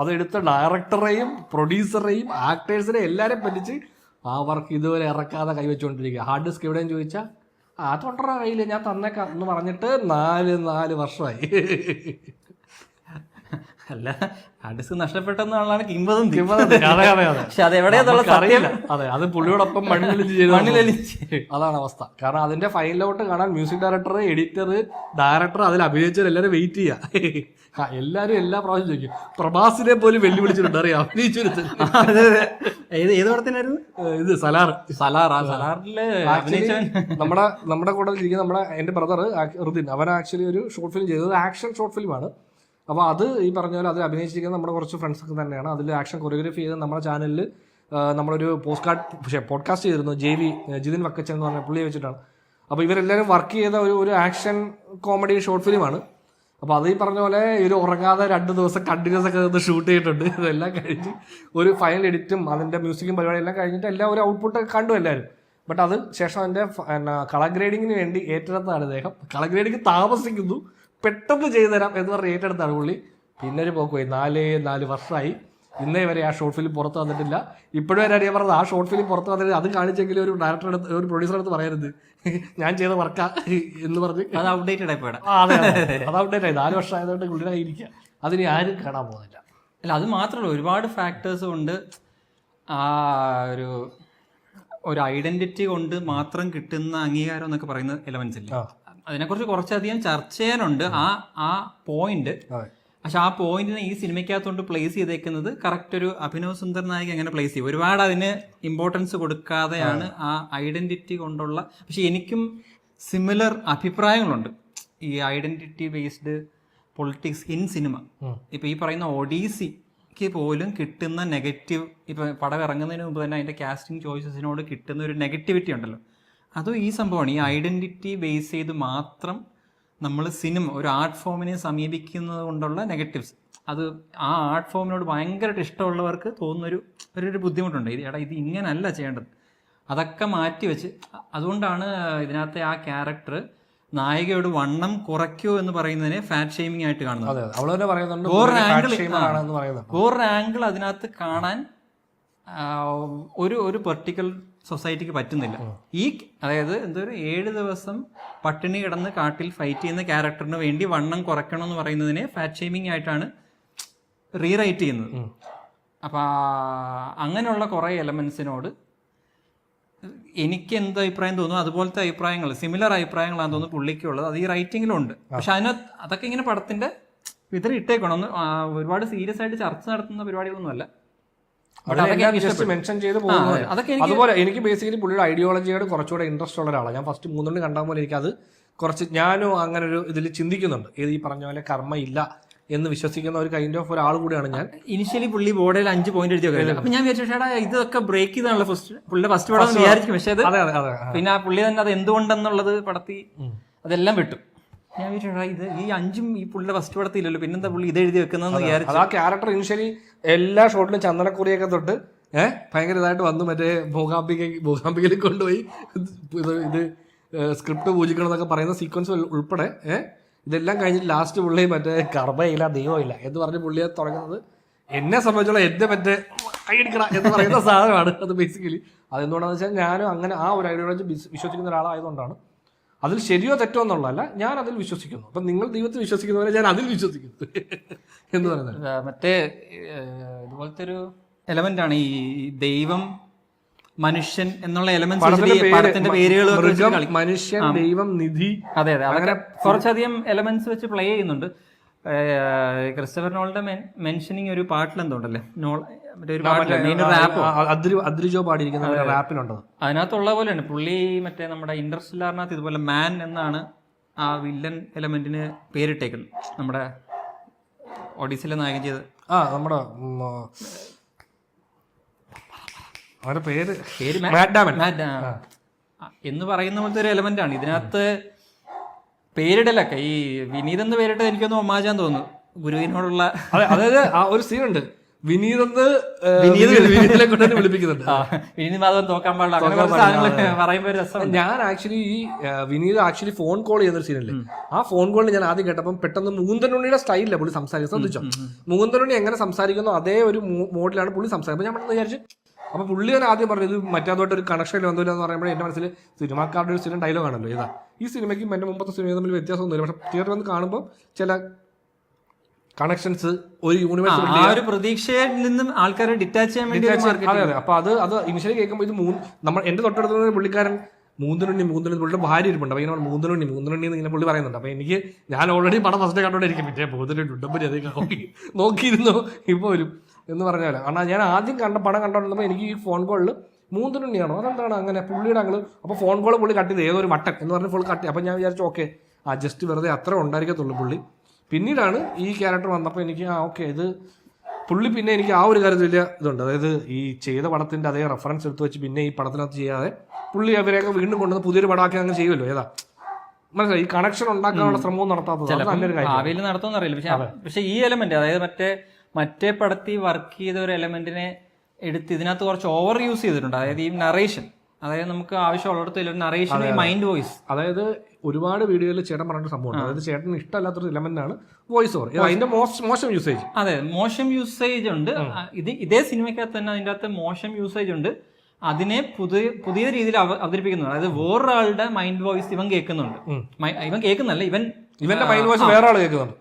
അതെടുത്ത ഡയറക്ടറെയും പ്രൊഡ്യൂസറെയും ആക്ടേഴ്സിനെയും എല്ലാവരെയും പറ്റിച്ച് ആ വർക്ക് ഇതുവരെ ഇറക്കാതെ കൈവച്ചുകൊണ്ടിരിക്കുക. ഹാർഡ് ഡിസ്ക് എവിടെയെന്ന് ചോദിച്ചാൽ തൊട്ടറ കയ്യിൽ ഞാൻ തന്നേക്കാം എന്ന് പറഞ്ഞിട്ട് 4 വർഷമായി. അല്ല ഹാർഡ് ഡിസ്ക് നഷ്ടപ്പെട്ടെന്നുള്ളതാണ് കിംവദന്തി. പക്ഷെ അത് എവിടെയാറിയില്ല. അതെ, അത് പുള്ളിയോടൊപ്പം മണ്ണിലലിച്ച് അതാണ് അവസ്ഥ. കാരണം അതിന്റെ ഫൈനലോട്ട് കാണാൻ മ്യൂസിക് ഡയറക്ടർ, എഡിറ്റർ, ഡയറക്ടർ, അതിൽ അഭിനയിച്ചവർ എല്ലാവരും വെയിറ്റ് ചെയ്യുക. എല്ലാരും എല്ലാ പ്രാവശ്യം ചോദിക്കും. പ്രഭാസിനെ പോലും വെല്ലുവിളിച്ചിട്ടുണ്ട് അറിയാം അഭിനയിച്ചെടുത്ത്. ഏത് പടത്തിനായിരുന്നു ഇത്? സലാറില് നമ്മുടെ കൂടെ ഇരിക്കുന്ന എന്റെ ബ്രദർ ഋതിൻ, അവൻ ആക്ച്വലി ഒരു ഷോർട്ട് ഫിലിം ചെയ്തത് ആക്ഷൻ ഷോർട്ട് ഫിലിമാണ്. അപ്പോൾ അത് ഈ പറഞ്ഞ പോലെ അതിൽ അഭിനയിച്ചിരിക്കുന്നത് നമ്മുടെ കുറച്ച് ഫ്രണ്ട്സൊക്കെ തന്നെയാണ്. അതിൽ ആക്ഷൻ കൊറിയോഗ്രാഫി ചെയ്ത് നമ്മുടെ ചാനലിൽ നമ്മളൊരു പോഡ്കാസ്റ്റ് ചെയ്തിരുന്നു. ജിതിൻ വക്കച്ചൻ എന്ന് പറഞ്ഞ പുള്ളിയെ വെച്ചിട്ടാണ്. അപ്പോൾ ഇവരെല്ലാവരും വർക്ക് ചെയ്ത ഒരു ആക്ഷൻ കോമഡി ഷോർട്ട് ഫിലിമാണ്. അപ്പോൾ അത് ഈ പറഞ്ഞ പോലെ ഒരു ഉറങ്ങാതെ 2 ദിവസം കണ്ടിന്യൂസ് ഒക്കെ നിന്ന് ഷൂട്ട് ചെയ്തിട്ടുണ്ട്. ഇതെല്ലാം കഴിഞ്ഞ് ഒരു ഫൈനൽ എഡിറ്റും അതിൻ്റെ മ്യൂസിക്കും പരിപാടിയെല്ലാം കഴിഞ്ഞിട്ട് എല്ലാം ഒരു ഔട്ട്പുട്ട് കണ്ടു എല്ലാവരും. ബട്ട് അത് ശേഷം അതിൻ്റെ കളർ ഗ്രേഡിങ്ങിന് വേണ്ടി ഏറ്റെടുത്താണ് അദ്ദേഹം. കളർ ഗ്രേഡിങ് താമസിക്കുന്നു, പെട്ടെന്ന് ചെയ്തു തരാം എന്ന് പറഞ്ഞ് ഏറ്റെടുത്താണ് പുള്ളി. പിന്നെ ഒരു പോക്ക് പോയി. 4 വർഷമായി. ഇന്നേ വരെ ആ ഷോർട്ട് ഫിലിം പുറത്ത് വന്നിട്ടില്ല. ഇപ്പോഴും വരെ അറിയാൻ പറഞ്ഞത് ആ ഷോർട്ട് ഫിലിം പുറത്ത് വന്നിട്ട് അത് കാണിച്ചെങ്കിലും ഒരു ഡയറക്ടറുടെ ഒരു പ്രൊഡ്യൂസറുടെ അടുത്ത് പറയരുത് ഞാൻ ചെയ്ത വർക്കാ എന്ന് പറഞ്ഞ്. അത് ഔട്ട്ഡേറ്റഡ് ആയി പോയടാ. അതെ, അത് ഔട്ട്ഡേറ്റ് ആയി. 4 വർഷം ആയതുകൊണ്ട് പുള്ളിയുടെ ഇരിക്കുക. അതിന് ആരും കാണാൻ പോകുന്നില്ല. അല്ല, അത് മാത്രമല്ല, ഒരുപാട് ഫാക്ടേഴ്സ് കൊണ്ട് ആ ഒരു ഐഡന്റിറ്റി കൊണ്ട് മാത്രം കിട്ടുന്ന അംഗീകാരം എന്നൊക്കെ പറയുന്ന എലമെന്റ്സ് ഇല്ല. അതിനെക്കുറിച്ച് കുറച്ചധികം ചർച്ച ചെയ്യാനുണ്ട്. ആ പോയിന്റ്, പക്ഷെ ആ പോയിന്റിനെ ഈ സിനിമയ്ക്കകത്തോണ്ട് പ്ലേസ് ചെയ്തേക്കുന്നത് കറക്റ്റ് ഒരു അഭിനവ് സുന്ദർ നായിക എങ്ങനെ പ്ലേസ് ചെയ്യും. ഒരുപാട് അതിന് ഇമ്പോർട്ടൻസ് കൊടുക്കാതെയാണ് ആ ഐഡന്റിറ്റി കൊണ്ടുള്ള. പക്ഷെ എനിക്കും സിമിലർ അഭിപ്രായങ്ങളുണ്ട് ഈ identity based politics in cinema. ഇപ്പൊ ഈ പറയുന്ന ഒഡീസിക്ക് പോലും കിട്ടുന്ന നെഗറ്റീവ്, ഇപ്പൊ പടം ഇറങ്ങുന്നതിന് മുമ്പ് തന്നെ അതിന്റെ കാസ്റ്റിംഗ് ചോയ്സസിനോട് കിട്ടുന്ന ഒരു നെഗറ്റിവിറ്റി ഉണ്ടല്ലോ, അതും ഈ സംഭവമാണ്. ഈ ഐഡന്റിറ്റി ബേസ് ചെയ്ത് മാത്രം നമ്മൾ സിനിമ ഒരു ആർട്ട് ഫോമിനെ സമീപിക്കുന്നത് കൊണ്ടുള്ള നെഗറ്റീവ്സ്, അത് ആ ആർട്ട് ഫോമിനോട് ഭയങ്കരമായിട്ട് ഇഷ്ടമുള്ളവർക്ക് തോന്നുന്നൊരു ബുദ്ധിമുട്ടുണ്ട്. ഇത് ഇങ്ങനല്ല ചെയ്യേണ്ടത്, അതൊക്കെ മാറ്റി വെച്ച്. അതുകൊണ്ടാണ് ഇതിനകത്തെ ആ ക്യാരക്ടർ നായികയോട് വണ്ണം കുറയ്ക്കൂ എന്ന് പറയുന്നതിനെ ഫാറ്റ് ഷെയ്മിങ് ആയിട്ട് കാണുന്നത്. വേറൊരു ആംഗിൾ അതിനകത്ത് കാണാൻ ഒരു പെർട്ടിക്കുലർ സൊസൈറ്റിക്ക് പറ്റുന്നില്ല. അതായത് 7 ദിവസം പട്ടിണി കിടന്ന് കാട്ടിൽ ഫൈറ്റ് ചെയ്യുന്ന ക്യാരക്ടറിന് വേണ്ടി വണ്ണം കുറയ്ക്കണം എന്ന് പറയുന്നതിനെ ഫാറ്റ് ഷെയ്മിങ് ആയിട്ടാണ് റീറൈറ്റ് ചെയ്യുന്നത്. അപ്പം അങ്ങനെയുള്ള കുറേ എലമെന്റ്സിനോട് എനിക്ക് എന്ത് അഭിപ്രായം തോന്നുന്നു അതുപോലത്തെ അഭിപ്രായങ്ങൾ, സിമിലർ അഭിപ്രായങ്ങളാണെന്ന് തോന്നുന്നു പുള്ളിക്കുള്ളത്. അത് ഈ റൈറ്റിങ്ങിലുണ്ട്. പക്ഷെ അതൊക്കെ ഇങ്ങനെ പടത്തിന്റെ ഇട്ടേക്കണം. ഒരുപാട് സീരിയസ് ആയിട്ട് ചർച്ച നടത്തുന്ന പരിപാടികളൊന്നുമല്ല. മെൻഷൻ ചെയ്ത് പോകുന്നത്. അതുപോലെ എനിക്ക് ബേസിക്കലി പുള്ളിയുടെ ഐഡിയോളജിയോട് കുറച്ചുകൂടെ ഇൻട്രസ്റ്റ് ഉള്ള ഒരാളാണ്. ഞാൻ ഫസ്റ്റ് 3 കണ്ടാൽ പോലെ എനിക്കത് കുറച്ച് ഞാനും അങ്ങനെ ഒരു ഇതിൽ ചിന്തിക്കുന്നുണ്ട്. ഈ പറഞ്ഞ പോലെ കർമ്മ ഇല്ല എന്ന് വിശ്വസിക്കുന്ന ഒരു കൈൻഡ് ഓഫ് ഒരാൾ കൂടിയാണ് ഞാൻ. ഇനിഷ്യലി പുള്ളി ബോർഡിൽ 5 പോയിന്റ് എഴുതിയൊക്കെ, അപ്പൊ ഞാൻ വിചാരിച്ചാ ഇതൊക്കെ ബ്രേക്ക് ചെയ്താണല്ലോ പുള്ളിയുടെ ഫസ്റ്റ് പടം വിചാരിക്കും. പക്ഷെ അത് പിന്നെ ആ പുള്ളി തന്നെ അത് എന്തുകൊണ്ടെന്നുള്ളത് പടത്തി അതെല്ലാം വിട്ടു. ഞാൻ വിചാരിച്ചു ഇത് ഈ 5 ഈ പുള്ളിയുടെ ഫസ്റ്റ് പടത്തില്ലല്ലോ, പിന്നെന്താ പുള്ളി ഇത് എഴുതി വെക്കുന്നതെന്ന് വിചാരിച്ചു. അത് ആ ക്യാരക്ടർ ഇനിഷ്യലി എല്ലാ ഷോട്ടിലും ചന്ദനക്കുറിയൊക്കെ തൊട്ട് ഭയങ്കര ഇതായിട്ട് വന്ന് മറ്റേ മൂകാംബികയിൽ കൊണ്ടുപോയി ഇത് സ്ക്രിപ്റ്റ് പൂജിക്കണം എന്നൊക്കെ പറയുന്ന സീക്വൻസ് ഉൾപ്പെടെ ഇതെല്ലാം കഴിഞ്ഞിട്ട് ലാസ്റ്റ് പുള്ളി മറ്റേ കർമ്മയില്ല ദൈവമില്ല എന്ന് പറഞ്ഞ് പുള്ളിയെ തുടങ്ങുന്നത് എന്നെ സംബന്ധിച്ചുള്ള എന്റെ മറ്റേ കൈയടിക്കണം എന്ന് പറയുന്ന സാധനമാണ് അത് ബേസിക്കലി. അതെന്തുകൊണ്ടാണെന്ന് വെച്ചാൽ ഞാനും അങ്ങനെ ആ ഒരു ഐഡിയോളജി വിശ്വസിക്കുന്ന ഒരാളായതുകൊണ്ടാണ്. അതിൽ ശരിയോ തെറ്റോ എന്നുള്ളതല്ല, ഞാൻ അതിൽ വിശ്വസിക്കുന്നു. അപ്പം നിങ്ങൾ ദൈവത്തിൽ വിശ്വസിക്കുന്നവരെ ഞാൻ അതിൽ വിശ്വസിക്കുന്നു എന്ന് പറയുന്നത്. മറ്റേ ഇതുപോലത്തെ ഒരു എലമെന്റ് ആണ് ഈ ദൈവം, മനുഷ്യൻ എന്നുള്ള എലമെന്റ്സിന്റെ പേരുകൾ, മനുഷ്യൻ, ദൈവം, നിധി. അതെ അതെ, അങ്ങനെ കുറച്ചധികം എലമെന്റ്സ് വെച്ച് പ്ലേ ചെയ്യുന്നുണ്ട്. ക്രിസ്റ്റഫർ നോളന്റെ മെൻഷനിങ് ഒരു പാട്ടിലെന്തോണ്ടല്ലേ, അദ്രിജോ പാടിയിരിക്കുന്ന റാപ്പിലുണ്ട്. അതിനകത്തുള്ള പോലെയാണ് പുള്ളി മറ്റേ നമ്മുടെ ഇന്റർസ്റ്റെല്ലാറിനകത്ത് ഇതുപോലെ മാൻ എന്നാണ് ആ വില്ലൻ എലമെന്റിന് പേരിട്ടേക്കുന്നത്. നമ്മുടെ ഒഡീസിലെ നായകൻ ചെയ്ത് നമ്മുടെ പേര് എന്ന് പറയുന്ന പോലത്തെ ഒരു എലമെന്റ് ആണ് ഇതിനകത്ത് പേരിടലൊക്കെ. ഈ വിനീത് എന്ന് പേരിട്ടത് എനിക്കൊന്ന് ഒമാജാൻ തോന്നുന്നു ഗുരുവിനോടുള്ള. അതായത് ആ ഒരു സീനുണ്ട്, വിനീതിനെ കൊണ്ട് വിളിപ്പിക്കുന്നുണ്ട്. വിനീത് മാധവൻ തോക്കാൻ പാടില്ല പറയുമ്പോ രസം. ഞാൻ ആക്ച്വലി ഈ വിനീത് ആക്ച്വലി ഫോൺ കോൾ ചെയ്യുന്നൊരു സീനല്ലേ, ആ ഫോൺ കോളിൽ ഞാൻ ആദ്യം കേട്ടപ്പം പെട്ടെന്ന് മുകുന്ദനുണ്ണിയുടെ സ്റ്റൈലില്ല പുള്ളി സംസാരിക്കുന്നത്. ശ്രദ്ധിച്ചോ, മുകുന്ദനുണ്ണി എങ്ങനെ സംസാരിക്കുന്നോ അതേ ഒരു മോഡിലാണ് പുള്ളി സംസാരിക്കുന്നത്. ഞാൻ പെട്ടെന്ന് വിചാരിച്ചു, അപ്പൊ പുള്ളി തന്നെ ആദ്യം പറഞ്ഞു ഇത് മറ്റേതോട്ട് ഒരു കണക്ഷൻ വന്നില്ല എന്ന് പറയുമ്പോൾ എന്റെ മനസ്സിൽ സിനിമാക്കാരുടെ ഒരു സിനിമ ഡയലോഗ് ആണല്ലോ ഇതാ, ഈ സിനിമയ്ക്കും എന്റെ മുമ്പത്തെ സിനിമയും തമ്മിൽ വ്യത്യാസമൊന്നുമില്ല, പക്ഷെ തിയേറ്ററിൽ വന്ന് കാണുമ്പോൾ ചില കണക്ഷൻസ് ഒരു യൂണിവേഴ്സ് ആ ഒരു പ്രതീക്ഷയിൽ നിന്നും ആൾക്കാരെ ഡിറ്റാച്ച് ചെയ്യാൻ വേണ്ടി. അതെ അതെ. അപ്പൊ അത് ഇനിഷ്യലി കേൾക്കുമ്പോൾ ഇത് നമ്മൾ എന്റെ തൊട്ടടുത്ത പുള്ളിക്കാരൻ മൂന്നനുണ്ണി പുള്ളിയുടെ ഭാര്യ ഇരിപ്പുണ്ട്. അപ്പൊ ഇങ്ങനെ മൂന്നനുണ്ണി എന്ന് ഇങ്ങനെ പുള്ളി പറയുന്നുണ്ട്. അപ്പൊ എനിക്ക് ഞാൻ ഓൾറെഡി പടം ഫസ്റ്റ് കണ്ടോണ്ടിരിക്കും, പിന്നെ മൂന്നനുണ്ണി ഉണ്ടമ്പരി അതൊക്കെ നോക്കിയിരുന്നു ഇപ്പൊ വരും എന്ന് പറഞ്ഞാൽ. കാരണം ഞാൻ ആദ്യം പടം കണ്ടോണ്ടിരുന്നപ്പോൾ എനിക്ക് ഈ ഫോൺ കോളിൽ മൂന്നനുണ്ണിയാണോ അതെന്താണ് അങ്ങനെ പുള്ളിയുടെ അങ്ങള്. അപ്പൊ ഫോൺ കോൾ പുള്ളി കട്ട് ചെയ്ത് ഏതൊരു വട്ടൻ എന്ന് പറഞ്ഞ് ഫുൾ കട്ട്. അപ്പൊ ഞാൻ വിചാരിച്ചു ഓക്കെ ജസ്റ്റ് വെറുതെ അത്ര ഉണ്ടായിരിക്കത്തുള്ളൂ പുള്ളി. പിന്നീടാണ് ഈ ക്യാരക്ടർ വന്നപ്പോൾ എനിക്ക് ഓക്കെ ഇത് പുള്ളി പിന്നെ എനിക്ക് ആ ഒരു കാര്യത്തിൽ വലിയ ഇതുണ്ട്. അതായത് ഈ ചെയ്ത പടത്തിന്റെ അതേ റെഫറൻസ് എടുത്ത് വെച്ച് പിന്നെ ഈ പടത്തിനകത്ത് ചെയ്യാതെ പുള്ളി അവരെയൊക്കെ വീണ്ടും കൊണ്ടുവന്ന് പുതിയൊരു പടമാക്കി അങ്ങനെ ചെയ്യുമല്ലോ. ഏതാ മനസ്സിലായി, ഈ കണക്ഷൻ ഉണ്ടാക്കാനുള്ള ശ്രമവും നടത്താത്തത് നല്ലൊരു കാര്യം. ഭാവിയിൽ നടത്തുമെന്ന് അറിയില്ല. പക്ഷെ ഈ എലമെന്റ് അതായത് മറ്റേ പടത്തിൽ വർക്ക് ചെയ്ത ഒരു എലമെന്റിനെ എടുത്ത് ഇതിനകത്ത് കുറച്ച് ഓവർ യൂസ് ചെയ്തിട്ടുണ്ട്. അതായത് ഈ നറേഷൻ, അതായത് നമുക്ക് ആവശ്യമുള്ളിടത്ത് നറേഷൻ, ഈ മൈൻഡ് വോയിസ്. അതായത് ഒരുപാട് വീഡിയോയിൽ ചേട്ടൻ പറഞ്ഞ സംഭവം, അതായത് ചേട്ടന് ഇഷ്ടമല്ലാത്തൊരു എലമെന്റ് ആണ് വോയിസ് ഓവർ. അതിന്റെ മോശം യൂസേജ്. അതെ, മോശം യൂസേജ് ഉണ്ട്. ഇതേ സിനിമയ്ക്കകത്ത് തന്നെ അതിന്റെ അകത്ത് മോശം യൂസേജ് ഉണ്ട്. അതിനെ പുതിയ രീതിയിൽ അവതരിപ്പിക്കുന്നു. അതായത് വേറൊരാളുടെ മൈൻഡ് വോയിസ് ഇവൻ കേൾക്കുന്നുണ്ട്. ഇവൻ കേൾക്കുന്നല്ല, ഇവന്റെ മൈൻഡ് വോയിസ് വേറെ ആൾ കേൾക്കുന്നുണ്ട്.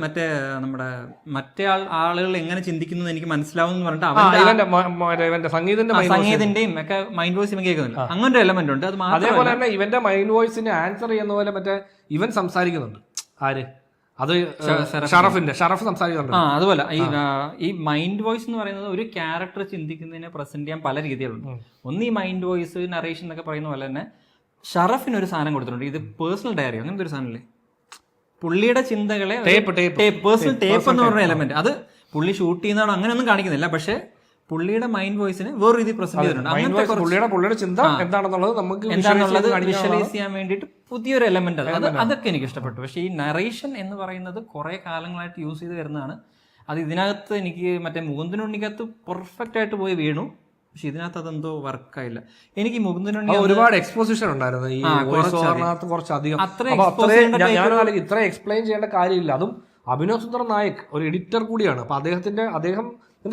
മറ്റേ നമ്മുടെ മറ്റേ ആളുകൾ എങ്ങനെ ചിന്തിക്കുന്നു എനിക്ക് മനസ്സിലാവും പറഞ്ഞിട്ട് സംഗീതന്റെയും ഒക്കെ മൈൻഡ് വോയിസ് ഇവൻ കേൾക്കുന്നില്ല. അങ്ങനെ ഒരു എലമെന്റ് ഉണ്ട്. അതേപോലെ തന്നെ ഇവന്റെ മൈൻഡ് വോയിസിന് ആൻസർ ചെയ്യുന്ന പോലെ മറ്റേ ഇവൻ സംസാരിക്കുന്നുണ്ട്. ആര് അത് ഷറഫ് സംസാരിക്കുന്നുണ്ട്. അതുപോലെ ഈ മൈൻഡ് വോയിസ് എന്ന് പറയുന്നത് ഒരു ക്യാരക്ടർ ചിന്തിക്കുന്നതിനെ പ്രസന്റ് ചെയ്യാൻ പല രീതികളുണ്ട്. ഒന്ന് ഈ മൈൻഡ് വോയിസ്, നറേഷൻ എന്നൊക്കെ പറയുന്ന പോലെ തന്നെ ഷറഫിന് ഒരു സാധനം കൊടുത്തിട്ടുണ്ട്. ഇത് പേഴ്സണൽ ഡയറി അങ്ങനത്തെ ഒരു സാധനമല്ലേ, പുള്ളിയുടെ ചിന്തകളെ പേഴ്സണൽ ടേപ്പ് എന്ന് പറഞ്ഞ എലമെന്റ്. അത് പുള്ളി ഷൂട്ട് ചെയ്യുന്നതാണോ അങ്ങനെയൊന്നും കാണിക്കുന്നില്ല, പക്ഷെ പുള്ളിയുടെ മൈൻഡ് വോയിസിന് വേറെ രീതി പ്രസന്റ് ചെയ്തിട്ടുണ്ട്. പുള്ളിയുടെ ചിന്ത എന്താണെന്നുള്ളത് നമുക്ക് വിഷ്വലൈസ് ചെയ്യാൻ വേണ്ടിയിട്ട് പുതിയൊരു എലമെന്റ് അതൊക്കെ എനിക്ക് ഇഷ്ടപ്പെട്ടു. പക്ഷെ ഈ നറേഷൻ എന്ന് പറയുന്നത് കുറെ കാലങ്ങളായിട്ട് യൂസ് ചെയ്ത് വരുന്നതാണ്. അത് ഇതിനകത്ത് എനിക്ക് മറ്റേ മുകുന്ദനുണ്ണിക്കകത്ത് പെർഫെക്റ്റ് ആയിട്ട് പോയി വീണു. പക്ഷെ ഇതിനകത്ത് അതെന്തോ വർക്കായില്ല. എനിക്ക് മുകുന്ദനുണ്ണി ഒരുപാട് എക്സ്പോസിഷൻ ഉണ്ടായിരുന്നു ഈ വോയിസ് ഓവറിനകത്ത് കുറച്ചധികം. ഇത്ര എക്സ്പ്ലെയിൻ ചെയ്യേണ്ട കാര്യമില്ല. അതും അഭിനവ് സുന്ദർ നായക് ഒരു എഡിറ്റർ കൂടിയാണ്. അപ്പൊ അദ്ദേഹം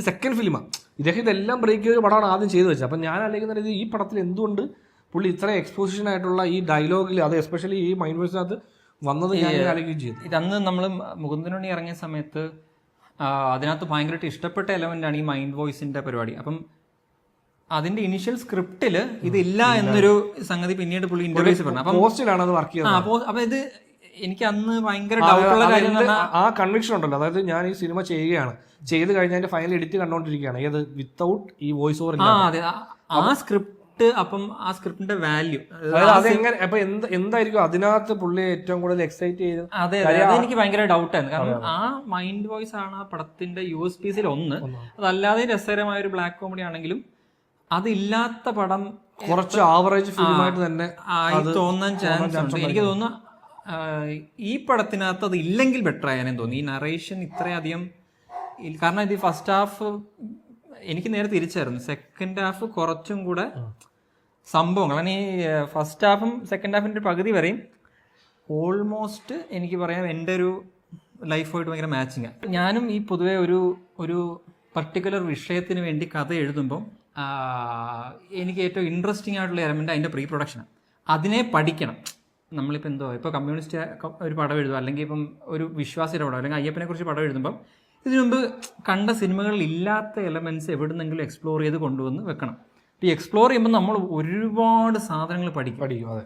സെക്കൻഡ് ഫിലിമാണ്. ഇദ്ദേഹം ഇതെല്ലാം ബ്രേക്ക് ചെയ്ത പടമാണ് ആദ്യം ചെയ്തു വെച്ചത്. അപ്പം ഞാൻ ആലോചിക്കുന്നത് ഈ പടത്തിൽ എന്തുകൊണ്ട് പുള്ളി ഇത്ര എക്സ്പോസിഷൻ ആയിട്ടുള്ള ഈ ഡയലോഗിൽ, അത് എസ്പെഷ്യലി ഈ മൈൻഡ് വോയിസിനകത്ത് വന്നത് ഞാൻ ആലോചിക്കുകയും ചെയ്തു. ഇതന്ന് നമ്മൾ മുകുന്ദനുണ്ണി ഇറങ്ങിയ സമയത്ത് അതിനകത്ത് ഭയങ്കരമായിട്ട് ഇഷ്ടപ്പെട്ട എലമെന്റാണ് ഈ മൈൻഡ് വോയിസിന്റെ പരിപാടി. അപ്പം അതിന്റെ ഇനിഷ്യൽ സ്ക്രിപ്റ്റില് ഇതില്ല എന്നൊരു സംഗതി പിന്നീട് പുള്ളി ഇന്റർവ്യൂസ് പറഞ്ഞു. പോസ്റ്റിലാണ് അത് വർക്ക് ചെയ്യുന്നത്. അപ്പൊ ഇത് എനിക്ക് അന്ന് ഭയങ്കര ഡൗട്ടുള്ള കാര്യം, ആ കൺവിക്ഷൻ ഉണ്ടല്ലോ. അതായത് ഞാൻ ഈ സിനിമ ചെയ്ത് കഴിഞ്ഞാൽ അതിന്റെ ഫൈനൽ എഡിറ്റ് കണ്ടോണ്ടിരിക്കുകയാണ്, ഏത് വിത്തൗട്ട് ഈ വോയിസ് ഓവർ. അതെ, ആ സ്ക്രിപ്റ്റ്, അപ്പം ആ സ്ക്രിപ്റ്റിന്റെ വാല്യൂ അതെങ്ങനെ, അപ്പൊ എന്തായിരിക്കും അതിനകത്ത് പുള്ളി ഏറ്റവും കൂടുതൽ എക്സൈറ്റ് ചെയ്ത്. അതെ, അതെനിക്ക് ഭയങ്കര ഡൗട്ടായിരുന്നു. കാരണം ആ മൈൻഡ് വോയിസ് ആണ് ആ പടത്തിന്റെ USPs-ൽ ഒന്ന്. അതല്ലാതെ രസകരമായ ഒരു ബ്ലാക്ക് കോമഡി ആണെങ്കിലും അതില്ലാത്ത പടം കുറച്ച് ആവറേജ് ഫിലിമായിട്ട് തന്നെ തോന്നാൻ ചാൻസ് ഉണ്ട്. എനിക്ക് തോന്നുന്നു ഈ പടത്തിനകത്ത് അത് ഇല്ലെങ്കിൽ ബെറ്റർ ആയാലും തോന്നി. ഈ നറേഷൻ ഇത്രയധികം കാരണം ഇത് ഫസ്റ്റ് ഹാഫ് എനിക്ക് നേരെ തിരിച്ചായിരുന്നു. സെക്കൻഡ് ഹാഫ് കുറച്ചും കൂടെ സംഭവങ്ങൾ ഈ ഫസ്റ്റ് ഹാഫും സെക്കൻഡ് ഹാഫിൻ്റെ പകുതി വരെയും ഓൾമോസ്റ്റ് എനിക്ക് പറയാം എൻ്റെ ഒരു ലൈഫായിട്ട് ഭയങ്കര മാച്ചിങ്ങാണ്. ഞാനും ഈ പൊതുവെ ഒരു പർട്ടിക്കുലർ വിഷയത്തിന് വേണ്ടി കഥ എഴുതുമ്പം എനിക്ക് ഏറ്റവും ഇൻട്രസ്റ്റിംഗ് ആയിട്ടുള്ള എലമെൻ്റ് അതിൻ്റെ പ്രീ പ്രൊഡക്ഷനാണ്. അതിനെ പഠിക്കണം. നമ്മളിപ്പോൾ എന്തോ ഇപ്പോൾ കമ്മ്യൂണിസ്റ്റ് ഒരു പടം എഴുതുക, അല്ലെങ്കിൽ ഇപ്പം ഒരു വിശ്വാസിയുടെ പടം, അല്ലെങ്കിൽ അയ്യപ്പനെ കുറിച്ച് പടം എഴുതുമ്പം ഇതിനു മുമ്പ് കണ്ട സിനിമകളിൽ ഇല്ലാത്ത എലമെൻറ്റ്സ് എവിടുന്നെങ്കിലും എക്സ്പ്ലോർ ചെയ്ത് കൊണ്ടുവന്ന് വെക്കണം. ഈ എക്സ്പ്ലോർ ചെയ്യുമ്പോൾ നമ്മൾ ഒരുപാട് സാധനങ്ങൾ പഠിക്കും. അതെ.